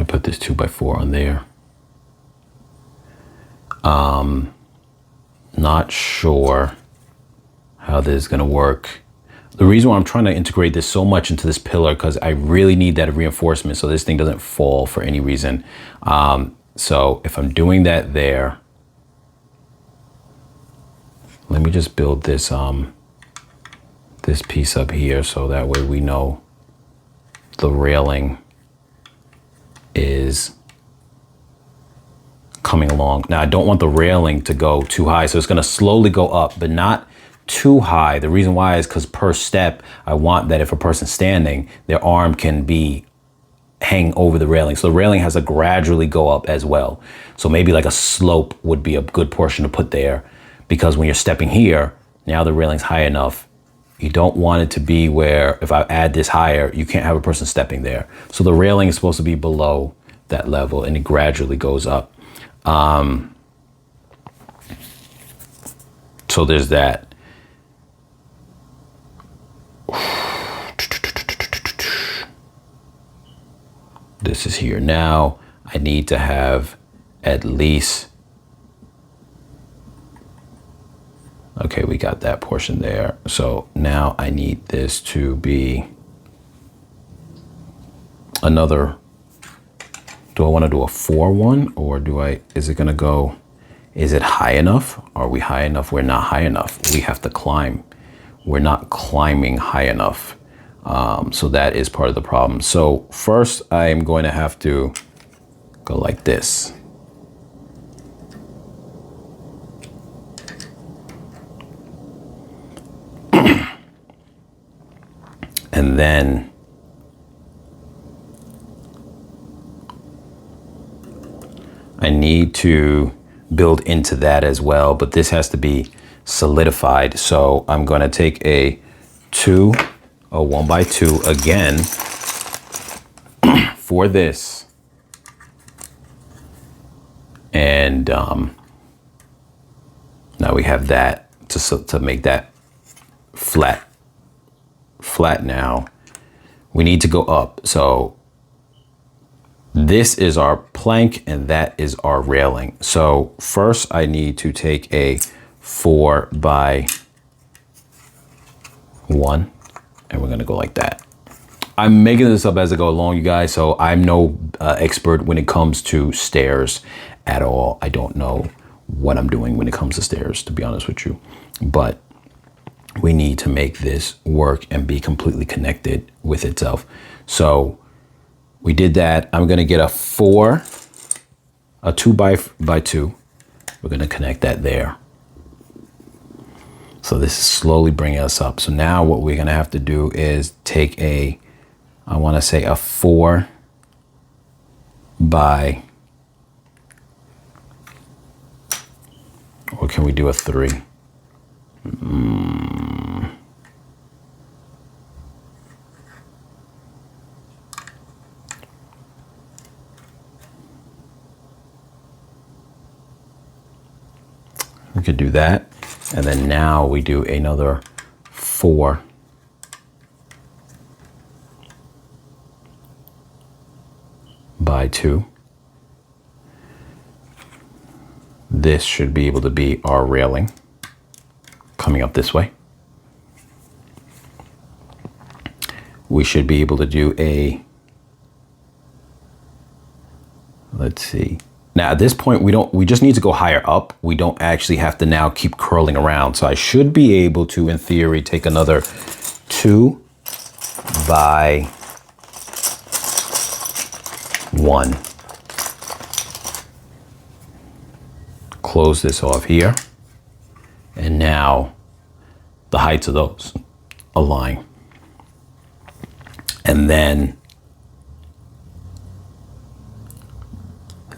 put this 2x4 on there. Not sure how this is gonna work. The reason why I'm trying to integrate this so much into this pillar, because I really need that reinforcement so this thing doesn't fall for any reason. So if I'm doing that there, let me just build this this piece up here so that way we know the railing is coming along. Now I don't want the railing to go too high, so it's gonna slowly go up, but not too high. The reason why is because per step, I want that if a person's standing, their arm can be hang over the railing. So the railing has to gradually go up as well. So maybe like a slope would be a good portion to put there, because when you're stepping here, now the railing's high enough. You don't want it to be where if I add this higher, you can't have a person stepping there. So the railing is supposed to be below that level and it gradually goes up. So there's that. This is here. Now I need to have at least, okay, we got that portion there. So now I need this to be another, do I want to do a 4-1 or is it going to go, is it high enough? Are we high enough? We're not high enough. We have to climb. We're not climbing high enough. So that is part of the problem. So first I'm going to have to go like this. And then I need to build into that as well, but this has to be solidified. So I'm going to take a 1x2 again for this. And now we have that to make that flat now. We need to go up. So this is our plank and that is our railing. So first I need to take a 4x1 and we're going to go like that. I'm making this up as I go along, you guys, so I'm no expert when it comes to stairs at all. I don't know what I'm doing when it comes to stairs, to be honest with you. But we need to make this work and be completely connected with itself. So we did that. I'm going to get a 2x2. We're going to connect that there. So this is slowly bringing us up. So now what we're going to have to do is take a, I want to say a 4 by, or can we do a 3? We could do that. And then now we do another 4 by 2. This should be able to be our railing coming up this way. We should be able to do a, let's see. Now at this point, we just need to go higher up. We don't actually have to now keep curling around. So I should be able to, in theory, take another 2 by 1. Close this off here. And now the heights of those align. And then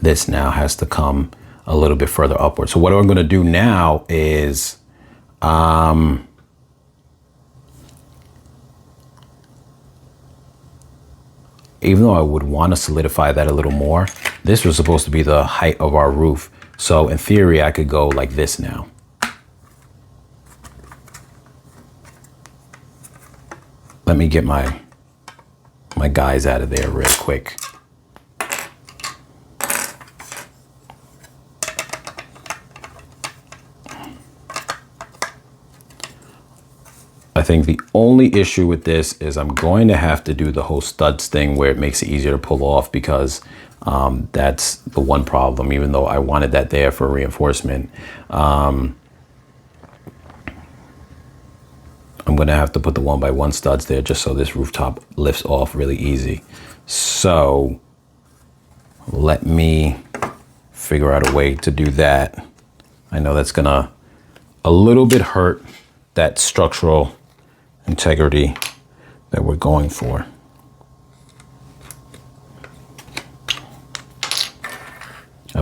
this now has to come a little bit further upward. So what I'm going to do now is even though I would want to solidify that a little more, this was supposed to be the height of our roof. So in theory, I could go like this now. Let me get my guys out of there real quick. I think the only issue with this is I'm going to have to do the whole studs thing where it makes it easier to pull off, because that's the one problem, even though I wanted that there for reinforcement. I'm going to have to put the 1x1 studs there just so this rooftop lifts off really easy. So let me figure out a way to do that. I know that's going to a little bit hurt that structural integrity that we're going for.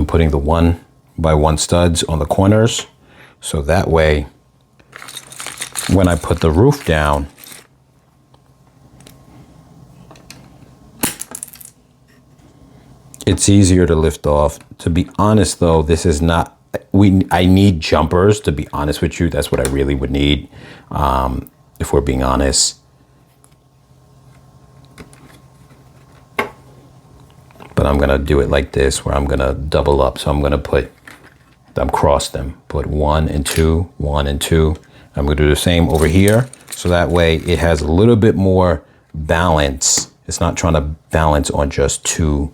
I'm putting the 1x1 studs on the corners. So that way, when I put the roof down, it's easier to lift off. To be honest though, this is not, I need jumpers, to be honest with you. That's what I really would need, if we're being honest. But I'm gonna do it like this, where I'm gonna double up. So I'm gonna cross them, put 1 and 2, 1 and 2. I'm gonna do the same over here. So that way it has a little bit more balance. It's not trying to balance on just on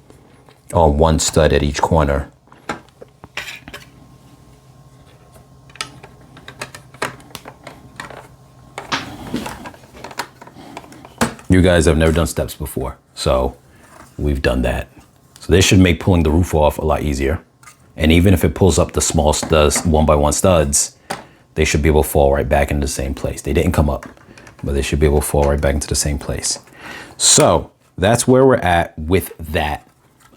one stud at each corner. You guys have never done steps before, so we've done that. So this should make pulling the roof off a lot easier. And even if it pulls up the small studs, 1x1 studs, they should be able to fall right back into the same place. They didn't come up, but they should be able to fall right back into the same place. So that's where we're at with that.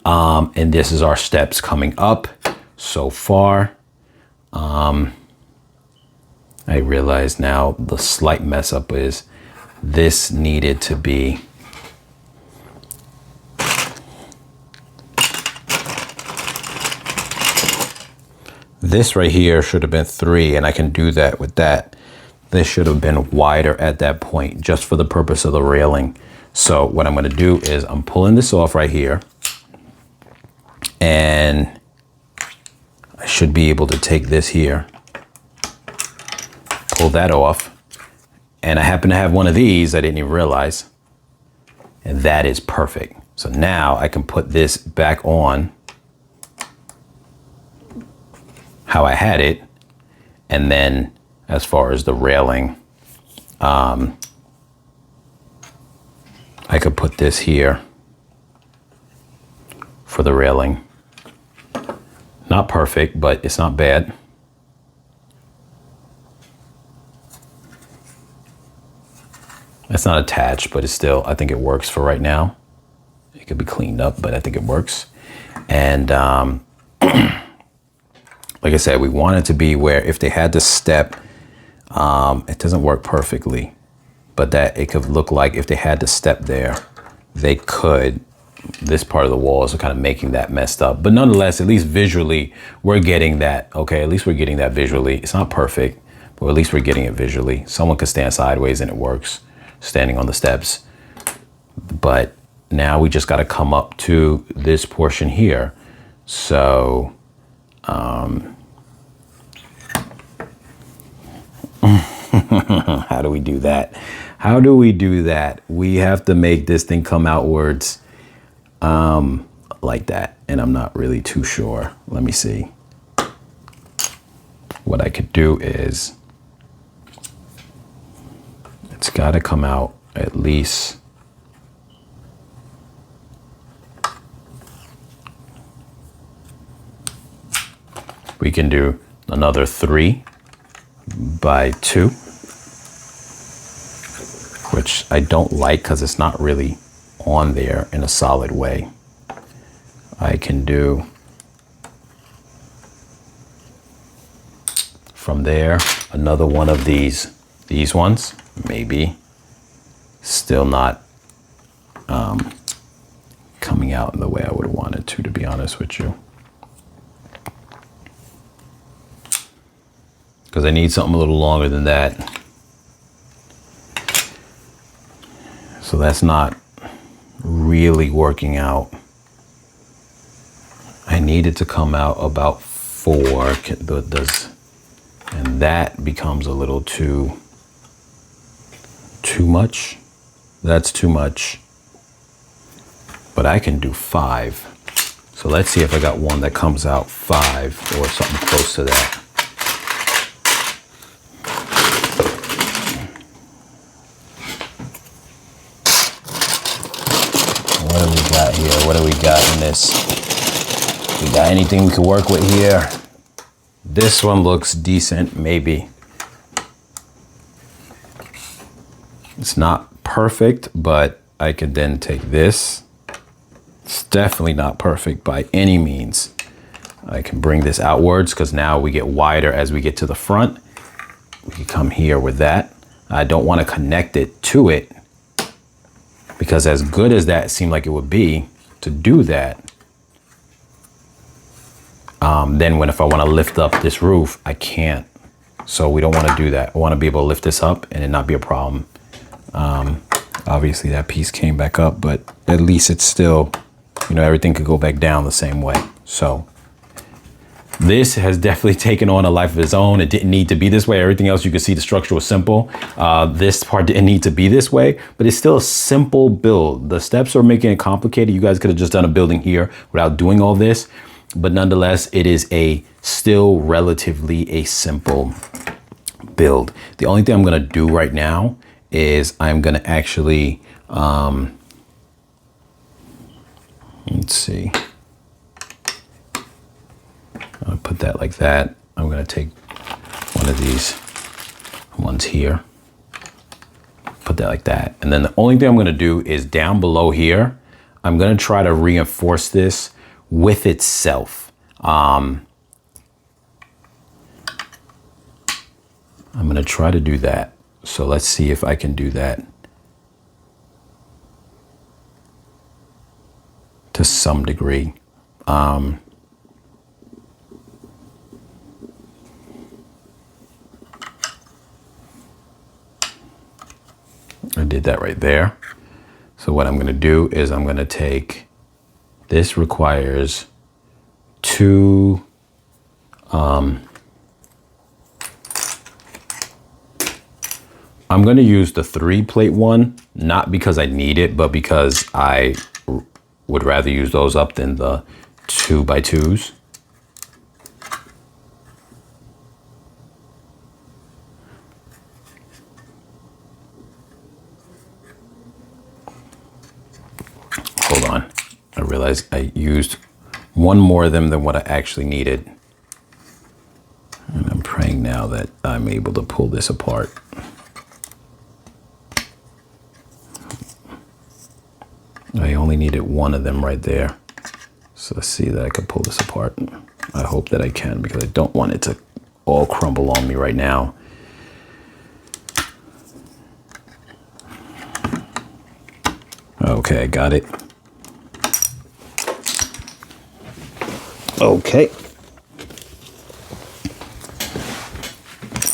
And this is our steps coming up so far. I realize now the slight mess up is this needed to be this right here should have been 3, and I can do that with that. This should have been wider at that point just for the purpose of the railing. So what I'm going to do is I'm pulling this off right here, and I should be able to take this here, pull that off, and I happen to have one of these I didn't even realize, and that is perfect. So now I can put this back on how I had it, and then as far as the railing, I could put this here for the railing. Not perfect, but it's not bad. It's not attached, but it's still, I think it works for right now. It could be cleaned up, but I think it works. And like I said, we want it to be where if they had to step, it doesn't work perfectly, but that it could look like if they had to step there, they could. This part of the walls are kind of making that messed up. But nonetheless, at least visually, we're getting that. Okay, at least we're getting that visually. It's not perfect, but at least we're getting it visually. Someone could stand sideways and it works, standing on the steps. But now we just got to come up to this portion here. So how do we do that? How do we do that? We have to make this thing come outwards like that. And I'm not really too sure. Let me see. What I could do is it's got to come out at least we can do another 3x2, which I don't like because it's not really on there in a solid way. I can do from there another one of these ones, maybe still not coming out in the way I would have wanted to be honest with you. Because I need something a little longer than that. So that's not really working out. I need it to come out about 4, and that becomes a little too much. That's too much. But I can do 5. So let's see if I got one that comes out 5 or something close to that. What do we got here? What do we got in this? We got anything we can work with here? This one looks decent, maybe. It's not perfect, but I could then take this. It's definitely not perfect by any means. I can bring this outwards because now we get wider as we get to the front. We can come here with that. I don't want to connect it to it because as good as that seemed like it would be to do that, then if I want to lift up this roof, I can't. So we don't want to do that. I want to be able to lift this up and it not be a problem. Obviously that piece came back up, but at least it's still, you know, everything could go back down the same way. So this has definitely taken on a life of its own. It didn't need to be this way. Everything else you can see the structure was simple. This part didn't need to be this way, but it's still a simple build. The steps are making it complicated. You guys could have just done a building here without doing all this, but nonetheless, it is still relatively a simple build. The only thing I'm gonna do right now is I'm gonna actually, let's see. I'll put that like that. I'm gonna take one of these ones here, put that like that. And then the only thing I'm gonna do is down below here, I'm gonna try to reinforce this with itself. I'm gonna try to do that. So let's see if I can do that to some degree. I did that right there. So what I'm gonna do is I'm gonna take, this requires two, I'm gonna use the 3-plate one, not because I need it, but because I would rather use those up than the 2x2s. Hold on, I realized I used one more of them than what I actually needed. And I'm praying now that I'm able to pull this apart. I only needed one of them right there. So let's see that I can pull this apart. I hope that I can because I don't want it to all crumble on me right now. Okay, got it. Okay.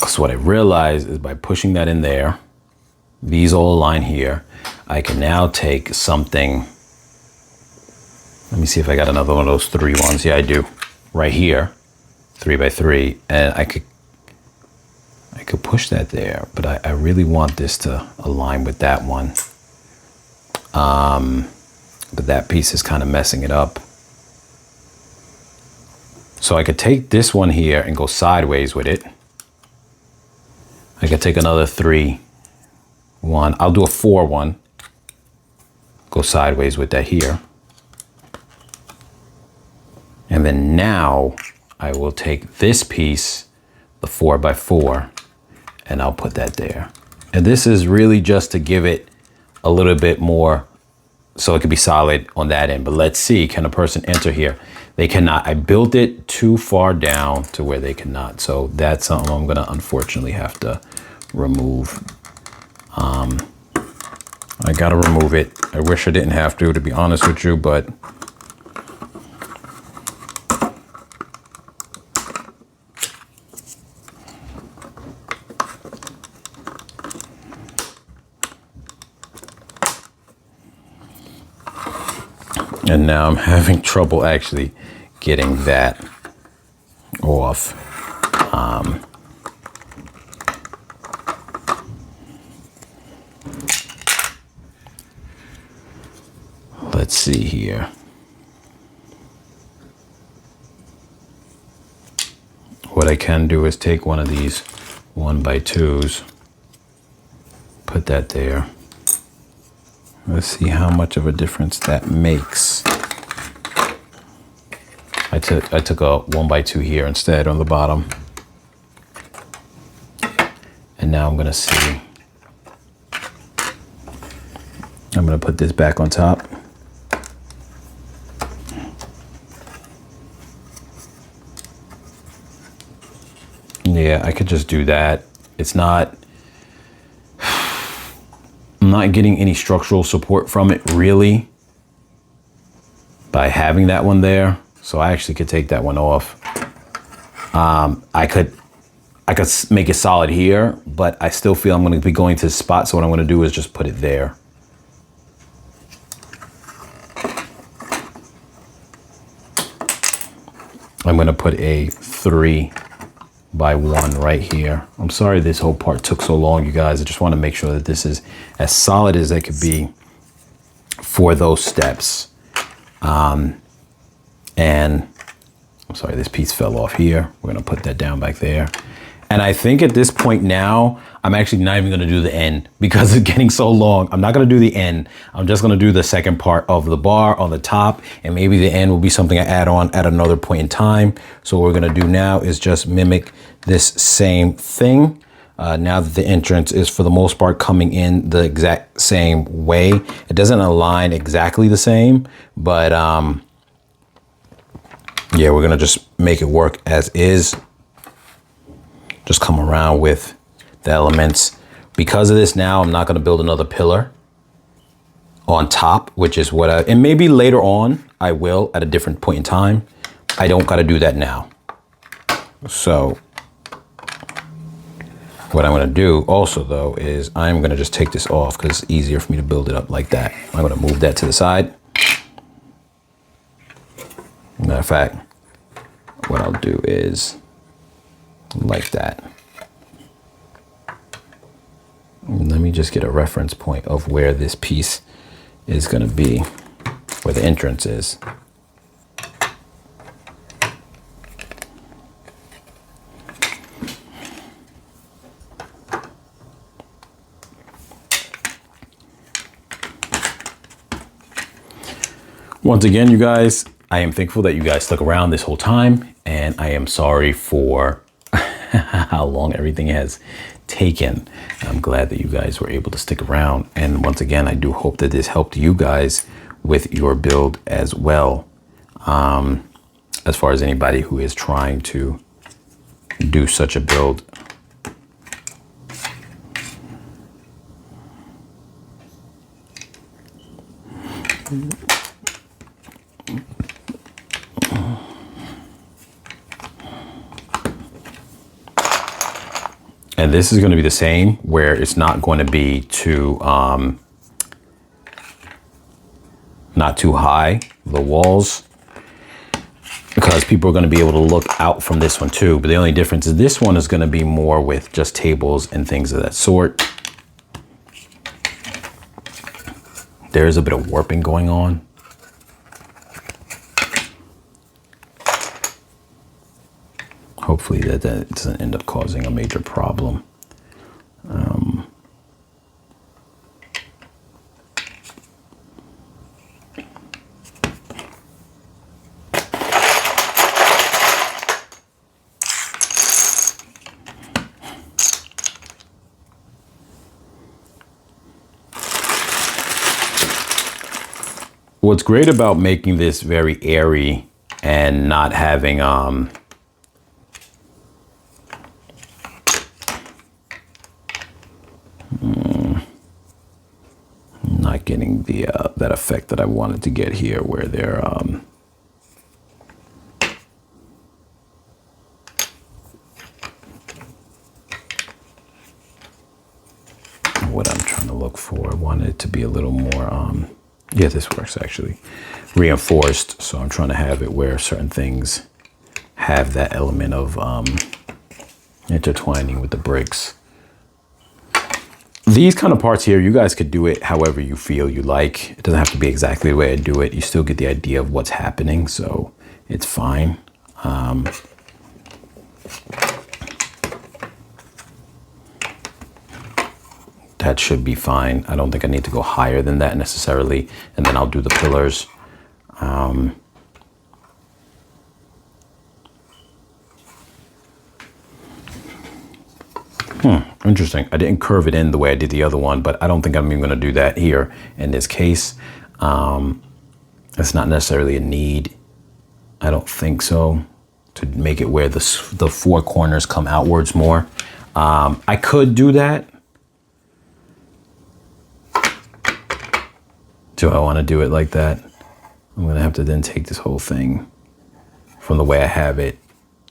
So what I realized is by pushing that in there, these all align here. I can now take something. Let me see if I got another one of those 3 ones. Yeah, I do. Right here, 3x3, and I could push that there, but I really want this to align with that one. But that piece is kind of messing it up. So I could take this one here and go sideways with it. I could take another 3, 1. I'll do a 4 one. Go sideways with that here. And then now I will take this piece, the 4x4, and I'll put that there. And this is really just to give it a little bit more so it could be solid on that end. But let's see, can a person enter here? They cannot. I built it too far down to where they cannot. So that's something I'm gonna unfortunately have to remove. I gotta remove it. I wish I didn't have to be honest with you, but and now I'm having trouble actually getting that off. Let's see here. What I can do is take one of these 1x2s, put that there. Let's see how much of a difference that makes. I took a 1x2 here instead on the bottom. And now I'm gonna see. I'm gonna put this back on top. Yeah, I could just do that. It's not, I'm not getting any structural support from it really by having that one there. So I actually could take that one off. I could make it solid here, but I still feel I'm going to be going to the spot. So what I'm going to do is just put it there. I'm going to put a 3x1 right here. I'm sorry this whole part took so long, you guys. I just want to make sure that this is as solid as it could be for those steps. And I'm sorry, this piece fell off here. We're going to put that down back there. And I think at this point now, I'm actually not even going to do the end because it's getting so long. I'm not going to do the end. I'm just going to do the second part of the bar on the top, and maybe the end will be something I add on at another point in time. So what we're going to do now is just mimic this same thing. Now that the entrance is for the most part coming in the exact same way. It doesn't align exactly the same, but yeah, we're going to just make it work as is. Just come around with the elements. Because of this now, I'm not going to build another pillar on top, which is what and maybe later on I will at a different point in time. I don't got to do that now. So what I'm going to do also though is I'm going to just take this off because it's easier for me to build it up like that. I'm going to move that to the side. Matter of fact, what I'll do is like that. Let me just get a reference point of where this piece is going to be, where the entrance is. Once again, you guys, I am thankful that you guys stuck around this whole time, and I am sorry for how long everything has taken. I'm glad that you guys were able to stick around. And once again, I do hope that this helped you guys with your build as well. As far as anybody who is trying to do such a build. And this is going to be the same, where it's not going to be too, not too high, the walls, because people are going to be able to look out from this one too. But the only difference is this one is going to be more with just tables and things of that sort. There is a bit of warping going on. Hopefully that doesn't end up causing a major problem. What's great about making this very airy and not having not getting the that effect that I wanted to get here, where they're what I'm trying to look for. I wanted it to be a little more yeah, this works actually, reinforced. So I'm trying to have it where certain things have that element of intertwining with the bricks. These kind of parts here, you guys could do it however you feel you like. It doesn't have to be exactly the way I do it. You still get the idea of what's happening, so it's fine. That should be fine. I don't think I need to go higher than that necessarily. And then I'll do the pillars. Interesting. I didn't curve it in the way I did the other one, but I don't think I'm even going to do that here in this case. It's not necessarily a need. I don't think so. to make it where the four corners come outwards more. I could do that. Do I want to do it like that? I'm going to have to then take this whole thing from the way I have it.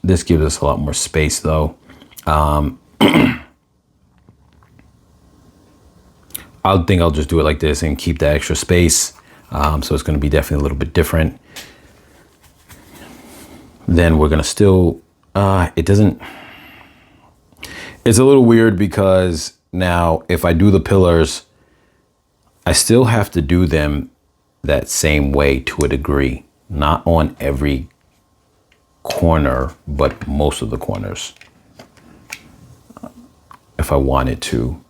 This gives us a lot more space though. I think I'll just do it like this and keep that extra space. So it's going to be definitely a little bit different. Then we're going to still, it's a little weird because now if I do the pillars, I still have to do them that same way to a degree, not on every corner, but most of the corners. If I wanted to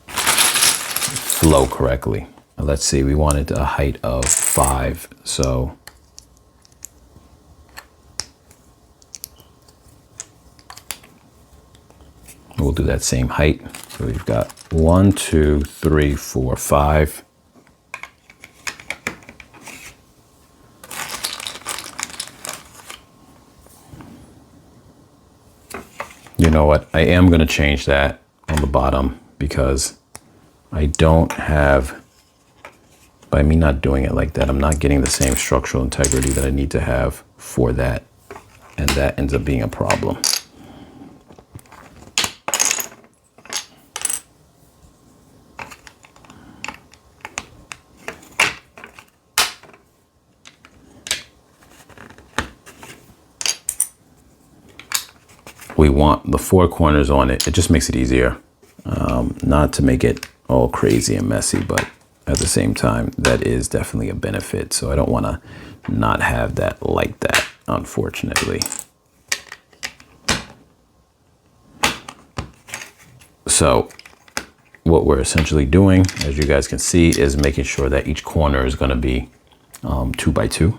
flow correctly. Let's see, we wanted a height of 5, so we'll do that same height. So we've got 1, 2, 3, 4, 5. You know what? I am going to change that on the bottom because I don't have, by me not doing it like that, I'm not getting the same structural integrity that I need to have for that. And that ends up being a problem. We want the four corners on it. It just makes it easier, not to make it all crazy and messy, but at the same time, that is definitely a benefit. So I don't want to not have that like that, unfortunately. So what we're essentially doing, as you guys can see, is making sure that each corner is going to be 2 by 2.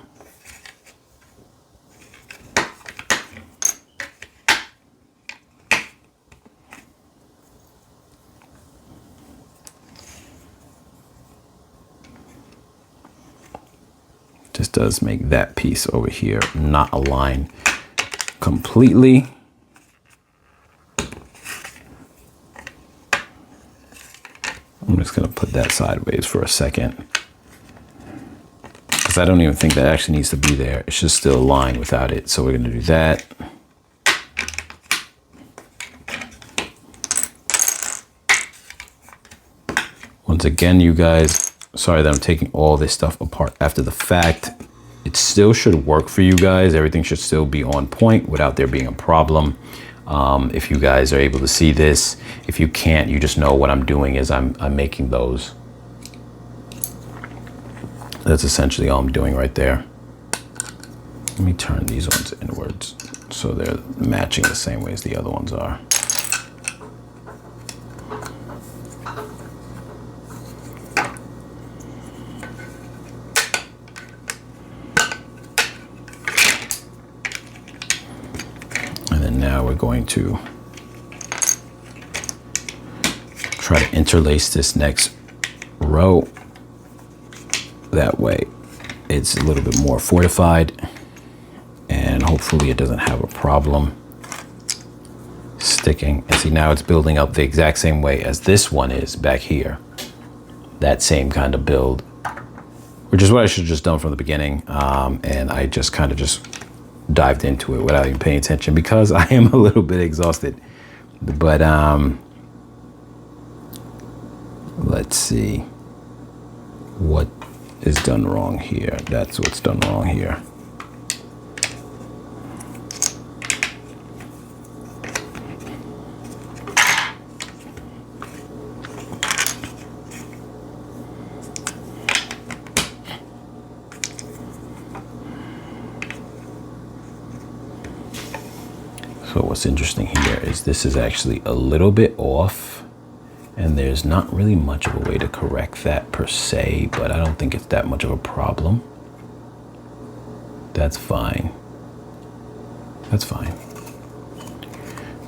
This does make that piece over here not align completely. I'm just going to put that sideways for a second because I don't even think that actually needs to be there. It should still align without it. So we're going to do that. Once again, you guys, sorry that I'm taking all this stuff apart after the fact. It still should work for you guys. Everything should still be on point without there being a problem. If you guys are able to see this, if you can't, you just know what I'm doing is I'm making those. That's essentially all I'm doing right there. Let me turn these ones inwards so they're matching the same way as the other ones are. Now we're going to try to interlace this next row. That way it's a little bit more fortified and hopefully it doesn't have a problem sticking. And see, now it's building up the exact same way as this one is back here. That same kind of build, which is what I should have just done from the beginning. And I just kind of just dived into it without even paying attention because I am a little bit exhausted. But let's see what is done wrong here. That's what's done wrong here. So what's interesting here is this is actually a little bit off and there's not really much of a way to correct that per se, but I don't think it's that much of a problem. That's fine. That's fine.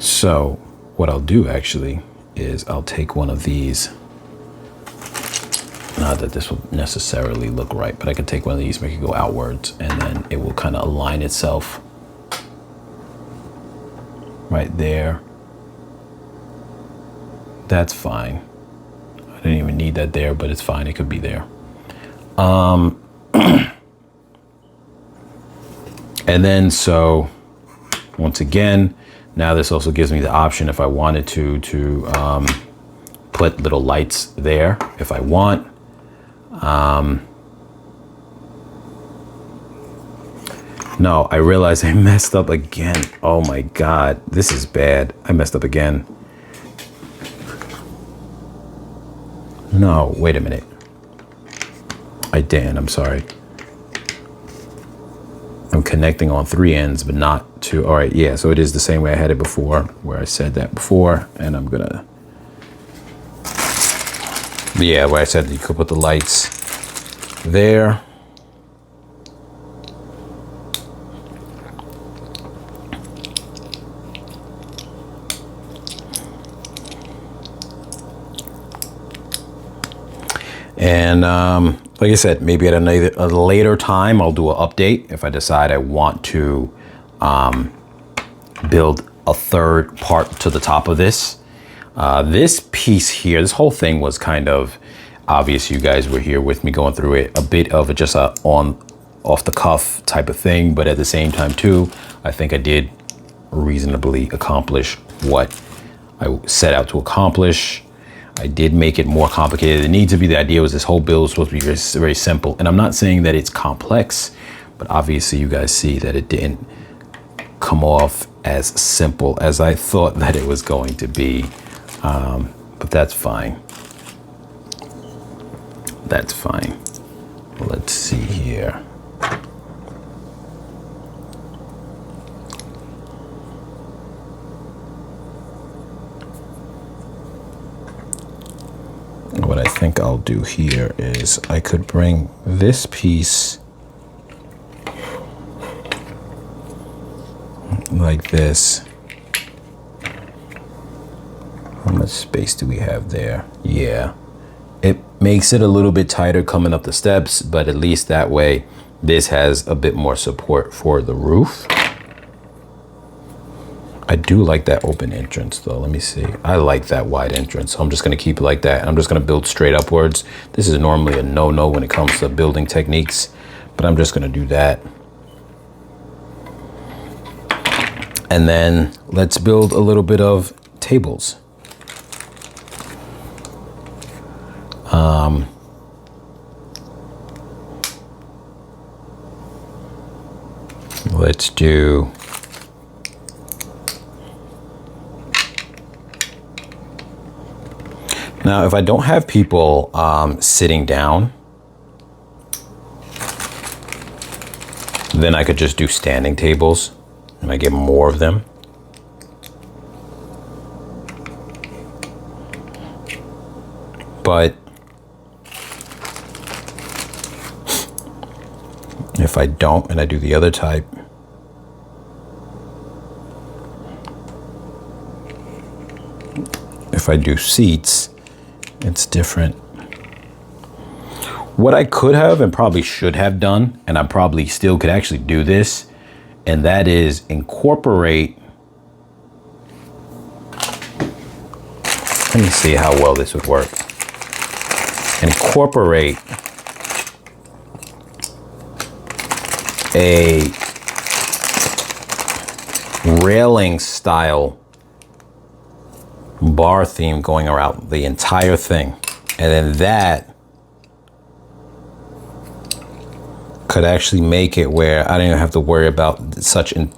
So what I'll do actually is I'll take one of these. Not that this will necessarily look right, but I can take one of these, make it go outwards, and then it will kind of align itself right there. That's fine. I didn't even need that there, but it's fine. It could be there. And then, so once again, now this also gives me the option if I wanted to put little lights there if I want. No, I realized I messed up again. Oh my God, this is bad. I messed up again. No, wait a minute. I didn't, I'm sorry. I'm connecting on 3 ends, but not 2. All right, yeah, so it is the same way I had it before, where I said that before, and I'm gonna, yeah, where I said you could put the lights there. And like I said, maybe at a later time, I'll do an update if I decide I want to build a third part to the top of this. This piece here, this whole thing was kind of obvious. You guys were here with me going through it. A bit of just a off the cuff type of thing, but at the same time too, I think I did reasonably accomplish what I set out to accomplish. I did make it more complicated than it needs to be. The idea was this whole build was supposed to be very, very simple. And I'm not saying that it's complex, but obviously you guys see that it didn't come off as simple as I thought that it was going to be. But that's fine. That's fine. Let's see here. What I think I'll do here is I could bring this piece like this. How much space do we have there? Yeah, it makes it a little bit tighter coming up the steps, but at least that way this has a bit more support for the roof. I do like that open entrance though. Let me see. I like that wide entrance. So I'm just gonna keep it like that. I'm just gonna build straight upwards. This is normally a no-no when it comes to building techniques, but I'm just gonna do that. And then let's build a little bit of tables. Let's do now, if I don't have people sitting down, then I could just do standing tables and I get more of them. But if I don't and I do the other type, if I do seats, it's different. What I could have and probably should have done, and I probably still could actually do this, and that is incorporate. Let me see how well this would work. Incorporate a railing style bar theme going around the entire thing, and then that could actually make it where I don't even have to worry about such an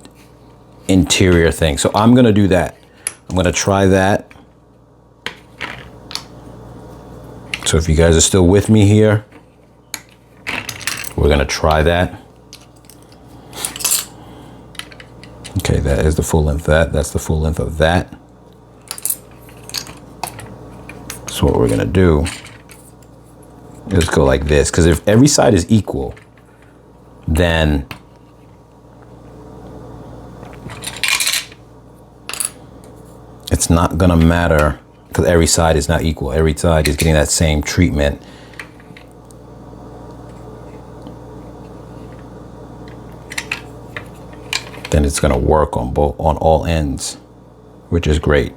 interior thing. So I'm gonna do that. I'm gonna try that. So if you guys are still with me here, we're gonna try that. Okay, that is the full length of that. That's the full length of that. So what we're gonna do is go like this, because if every side is equal, then it's not gonna matter, because every side is not equal. Every side is getting that same treatment. Then it's gonna work on all ends. which is great.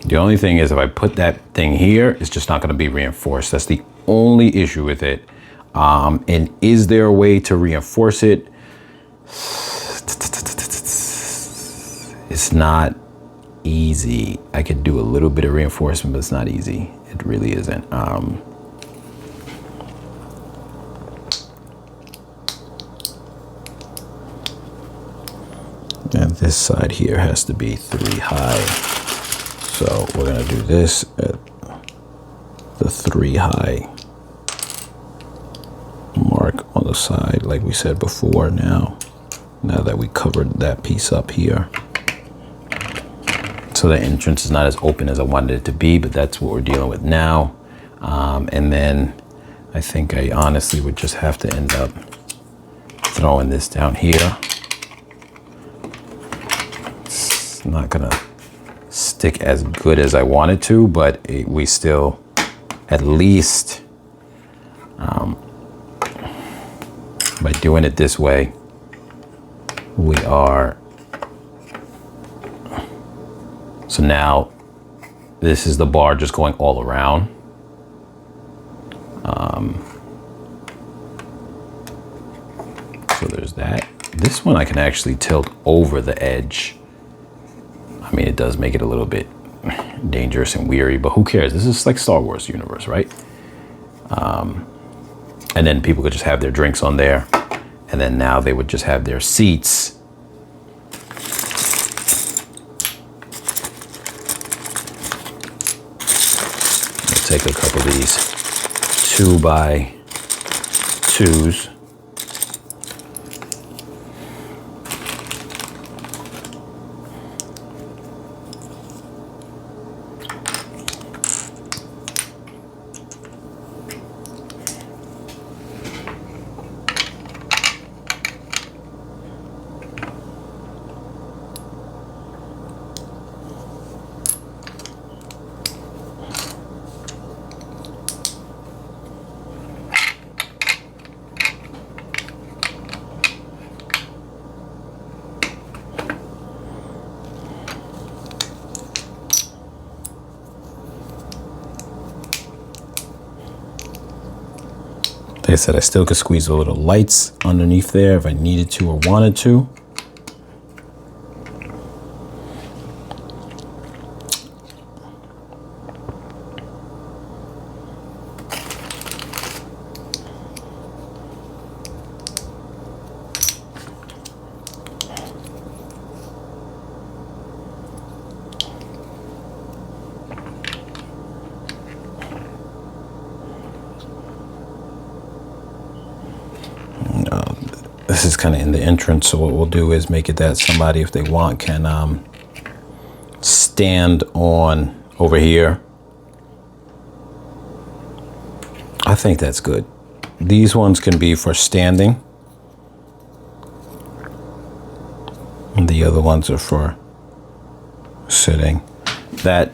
The only thing is if I put that thing here, it's just not going to be reinforced. That's the only issue with it. And is there a way to reinforce it? It's not easy. I could do a little bit of reinforcement, but it's not easy. It really isn't. And this side here has to be 3 high. So we're gonna do this at the 3 high mark on the side, like we said before. Now that we covered that piece up here. So the entrance is not as open as I wanted it to be, but that's what we're dealing with now. And then I think I honestly would just have to end up throwing this down here. It's not gonna stick as good as I wanted to, but we still, at least by doing it this way, we are. So now this is the bar just going all around. So there's that. This one I can actually tilt over the edge. I mean, it does make it a little bit dangerous and weary, but who cares? This is like Star Wars universe, right? And then people could just have their drinks on there. And then now they would just have their seats. I'll take a couple of these 2x2s. Like I said, I still could squeeze a little lights underneath there if I needed to or wanted to. This is kind of in the entrance, so what we'll do is make it that somebody, if they want, can stand on over here. I think that's good. These ones can be for standing, and the other ones are for sitting. That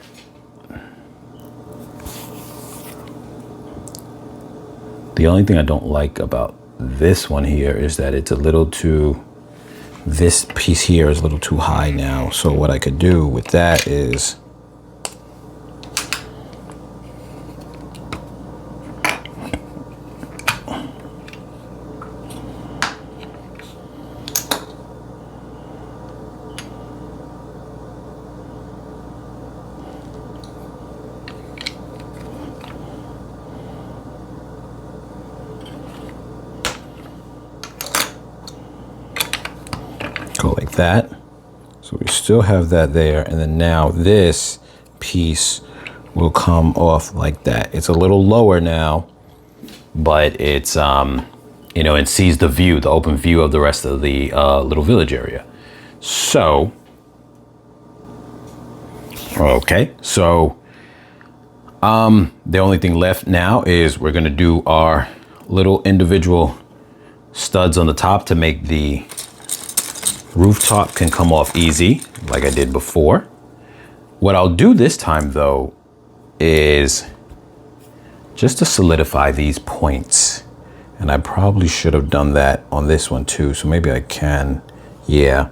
the only thing I don't like about this one here is that it's a little too, this piece here is a little too high now. So what I could do with that is go like that. So we still have that there, and then now this piece will come off like that. It's a little lower now, but it's you know, it sees the view, the open view of the rest of the little village area. So okay, so The only thing left now is we're gonna do our little individual studs on the top to make the rooftop can come off easy, like I did before. What I'll do this time though is just to solidify these points. And I probably should have done that on this one too. So maybe I can, yeah,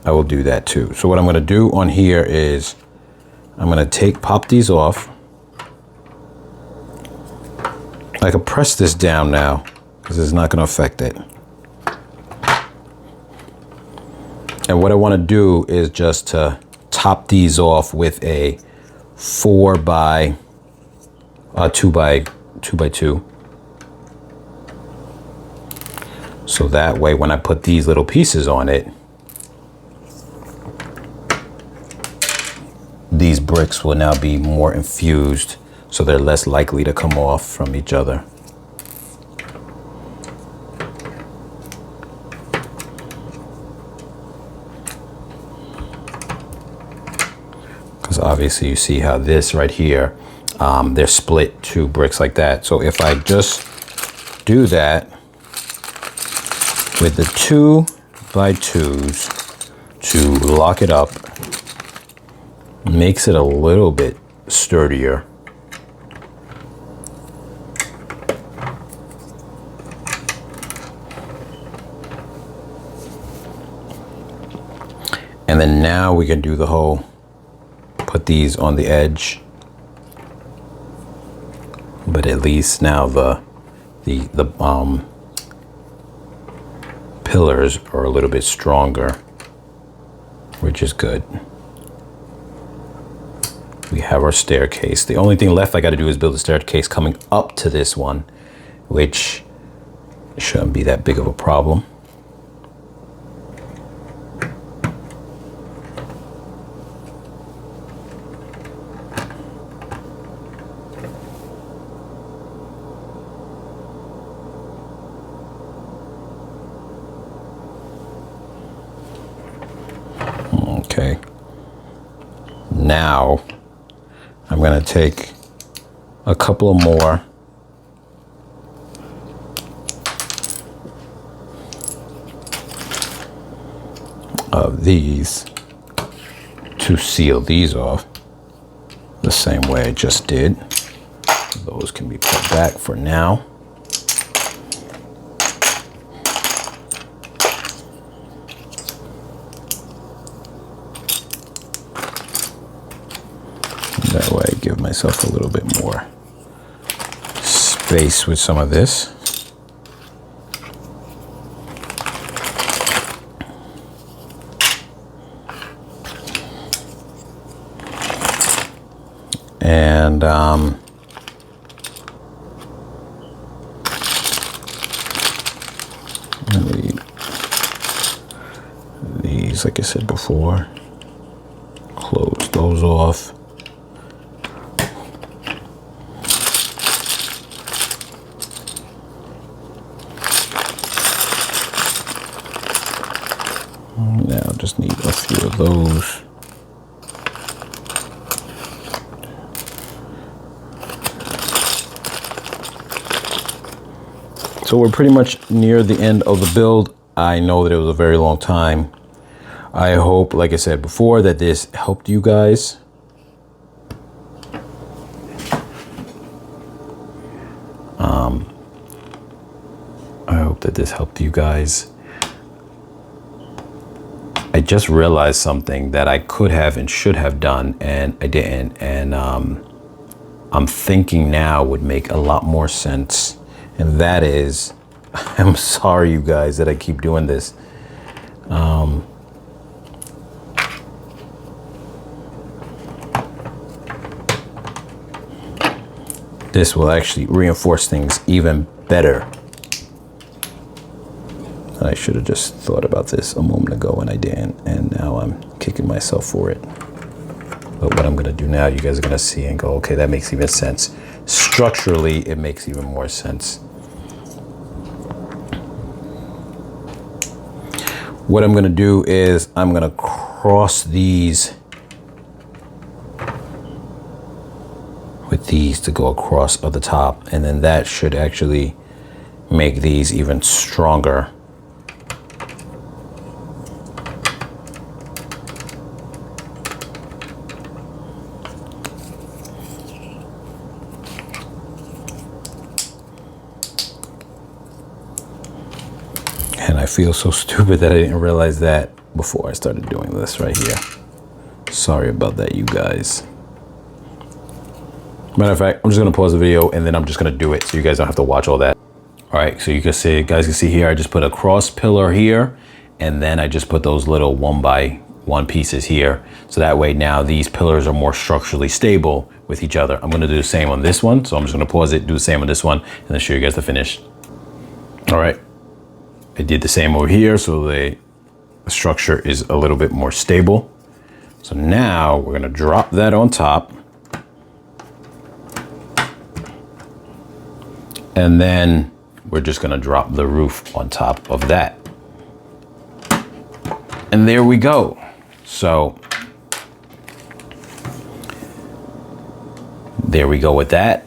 I will do that too. So what I'm gonna do on here is I'm gonna pop these off. I could press this down now because it's not gonna affect it. And what I wanna do is just to top these off with a 2 by 2. So that way, when I put these little pieces on it, these bricks will now be more infused, so they're less likely to come off from each other. Because obviously you see how this right here, they're split 2 bricks like that. So if I just do that with the 2 by 2s to lock it up, makes it a little bit sturdier. And then now we can do the whole, put these on the edge. But at least now the pillars are a little bit stronger, which is good. We have our staircase. The only thing left I got to do is build a staircase coming up to this one, which shouldn't be that big of a problem. Okay. Now I'm going to take a couple of more of these to seal these off the same way I just did. Those can be put back for now. That way I give myself a little bit more space with some of this. And these, like I said before, close those off. Now just need a few of those. So we're pretty much near the end of the build. I know that it was a very long time. I hope, like I said before, that this helped you guys. I hope that this helped you guys. I just realized something that I could have and should have done, and I didn't. And I'm thinking now would make a lot more sense. And that is, I'm sorry, you guys, that I keep doing this. This will actually reinforce things even better. I should have just thought about this a moment ago and I didn't, and now I'm kicking myself for it. But what I'm gonna do now, you guys are gonna see and go, okay, that makes even sense. Structurally, it makes even more sense. What I'm gonna do is I'm gonna cross these with these to go across at the top, and then that should actually make these even stronger. And I feel so stupid that I didn't realize that before I started doing this right here. Sorry about that, you guys. Matter of fact, I'm just gonna pause the video and then I'm just gonna do it so you guys don't have to watch all that. All right, so you guys can see here, I just put a cross pillar here, and then I just put those little 1x1 pieces here. So that way now these pillars are more structurally stable with each other. I'm gonna do the same on this one. So I'm just gonna pause it, do the same on this one, and then show you guys the finish. All right, I did the same over here. So the structure is a little bit more stable. So now we're gonna drop that on top. And then we're just gonna drop the roof on top of that. And there we go. So there we go with that.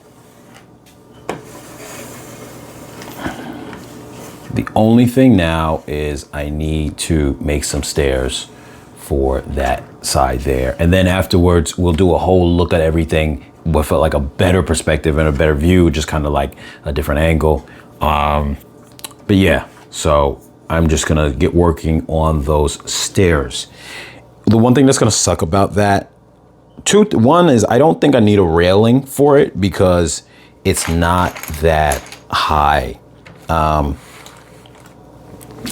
The only thing now is I need to make some stairs for that side there. And then afterwards, we'll do a whole look at everything with like a better perspective and a better view, just kind of like a different angle. But yeah, so I'm just gonna get working on those stairs. The one thing that's gonna suck about that, one is I don't think I need a railing for it because it's not that high.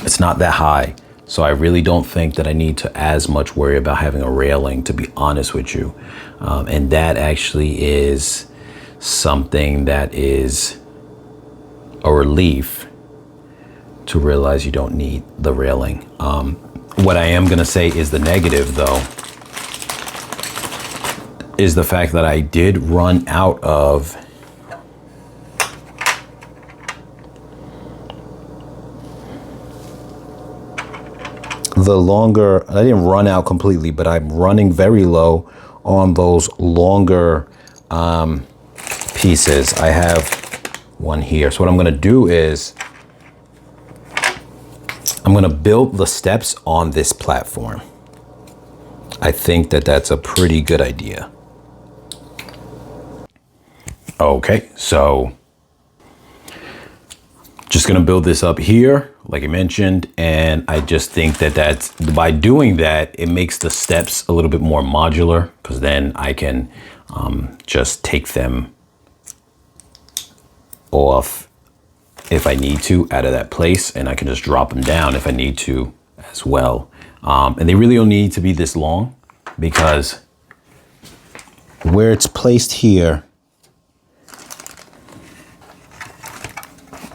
It's not that high. So I really don't think that I need to as much worry about having a railing, to be honest with you. And that actually is something that is a relief to realize you don't need the railing. What I am gonna say is the negative though, is the fact that I did run out of I didn't run out completely, but I'm running very low on those longer pieces. I have one here. So what I'm gonna do is I'm gonna build the steps on this platform. I think that that's a pretty good idea. Okay, so just gonna build this up here, like I mentioned, and I just think that that's, by doing that, it makes the steps a little bit more modular, because then I can just take them off if I need to out of that place, and I can just drop them down if I need to as well. And they really don't need to be this long, because where it's placed here,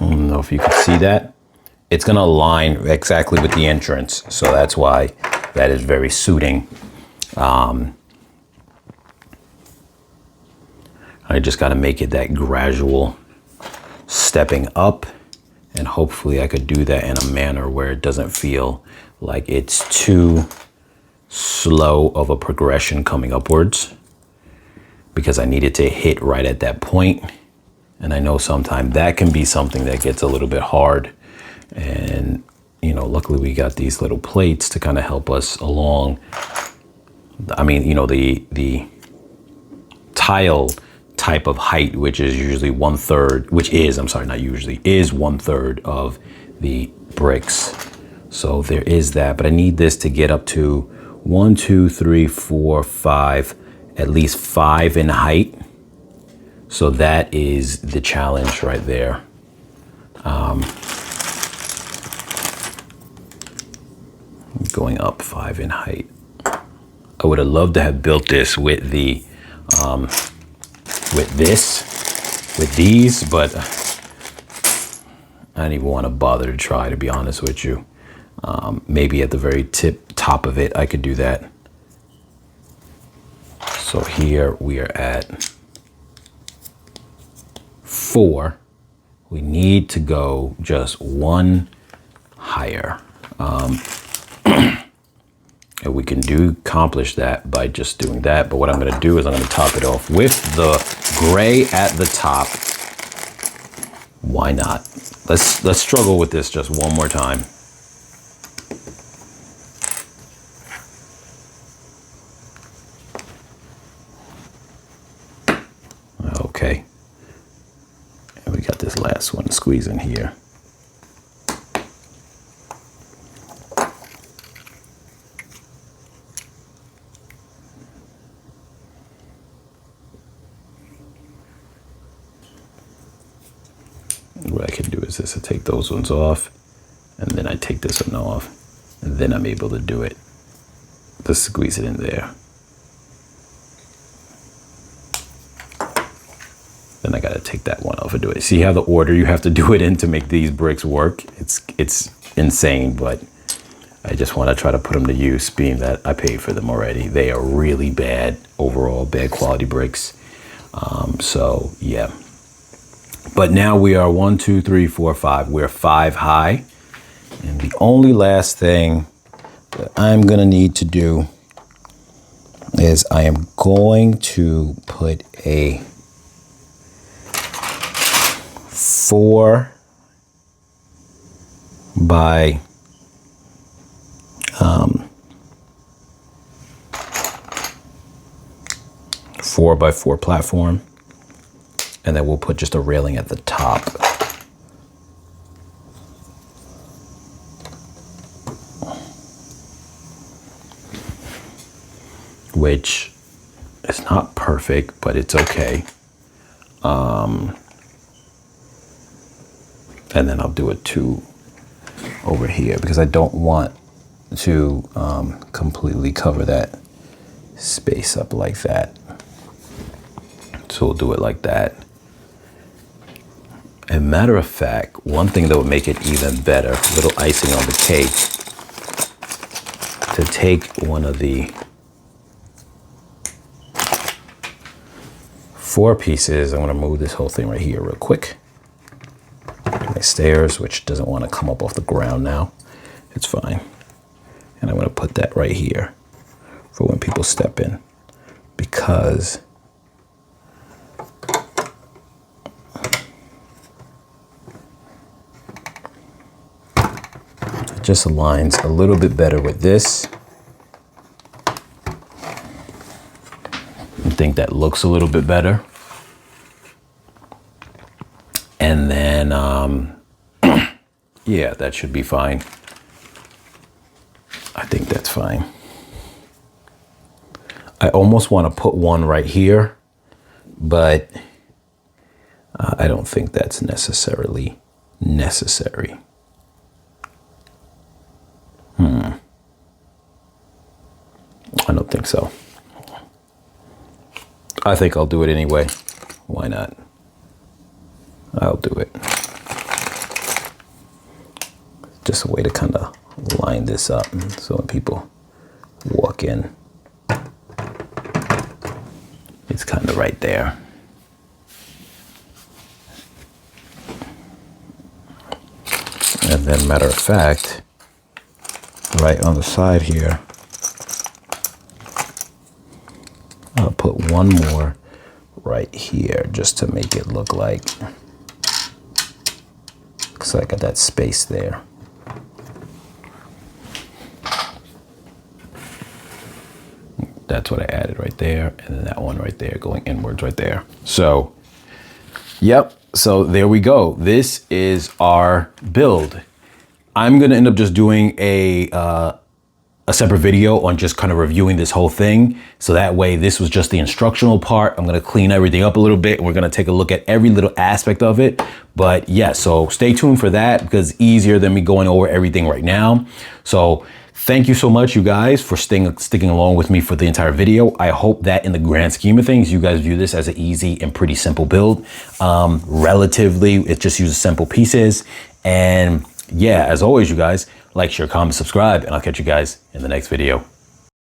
I don't know if you can see that. It's gonna align exactly with the entrance. So that's why that is very suiting. I just gotta make it that gradual stepping up, and hopefully I could do that in a manner where it doesn't feel like it's too slow of a progression coming upwards, because I need it to hit right at that point. And I know sometimes that can be something that gets a little bit hard. And, you know, luckily we got these little plates to kind of help us along. I mean, you know, the tile type of height, which is usually 1/3, which is, I'm sorry, not usually, is 1/3 of the bricks. So there is that, but I need this to get up to 1, 2, 3, 4, 5, at least 5 in height. So that is the challenge right there. Going up 5 in height. I would have loved to have built this with the, with these, but I don't even want to bother to try, to be honest with you. Maybe at the very top of it, I could do that. So here we are at 4. We need to go just 1 higher. And we can accomplish that by just doing that. But what I'm gonna do is I'm gonna top it off with the gray at the top. Why not? Let's struggle with this just one more time. Okay. And we got this last one squeeze in here. What I can do is this, I take those ones off, and then I take this one off, and then I'm able to do it. Just squeeze it in there. Then I gotta take that one off and do it. See how the order you have to do it in to make these bricks work? It's insane, but I just wanna try to put them to use, being that I paid for them already. They are really bad, overall bad quality bricks. So yeah. But now we are 1, 2, 3, 4, 5. We're 5 high. And the only last thing that I'm gonna need to do is I am going to put a 4 by 4x4 platform. And then we'll put just a railing at the top. Which is not perfect, but it's okay. And then I'll do a 2 over here because I don't want to completely cover that space up like that. So we'll do it like that. And matter of fact, one thing that would make it even better, a little icing on the cake, to take one of the 4 pieces. I'm gonna move this whole thing right here real quick. My stairs, which doesn't want to come up off the ground now. It's fine. And I'm gonna put that right here for when people step in, because just aligns a little bit better with this. I think that looks a little bit better. And then, yeah, that should be fine. I think that's fine. I almost want to put one right here, but I don't think that's necessarily necessary. I don't think so. I think I'll do it anyway. Why not? I'll do it. Just a way to kind of line this up so when people walk in, it's kind of right there. And then, matter of fact, right on the side here, I'll put one more right here just to make it look like, so I got that space there. That's what I added right there, and then that one right there going inwards right there. So, yep, so there we go. This is our build. I'm gonna end up just doing a separate video on just kind of reviewing this whole thing. So that way, this was just the instructional part. I'm gonna clean everything up a little bit, and we're gonna take a look at every little aspect of it. But yeah, so stay tuned for that because it's easier than me going over everything right now. So thank you so much, you guys, for sticking along with me for the entire video. I hope that in the grand scheme of things, you guys view this as an easy and pretty simple build. Relatively, it just uses simple pieces. And yeah, as always, you guys, like, share, comment, subscribe, and I'll catch you guys in the next video.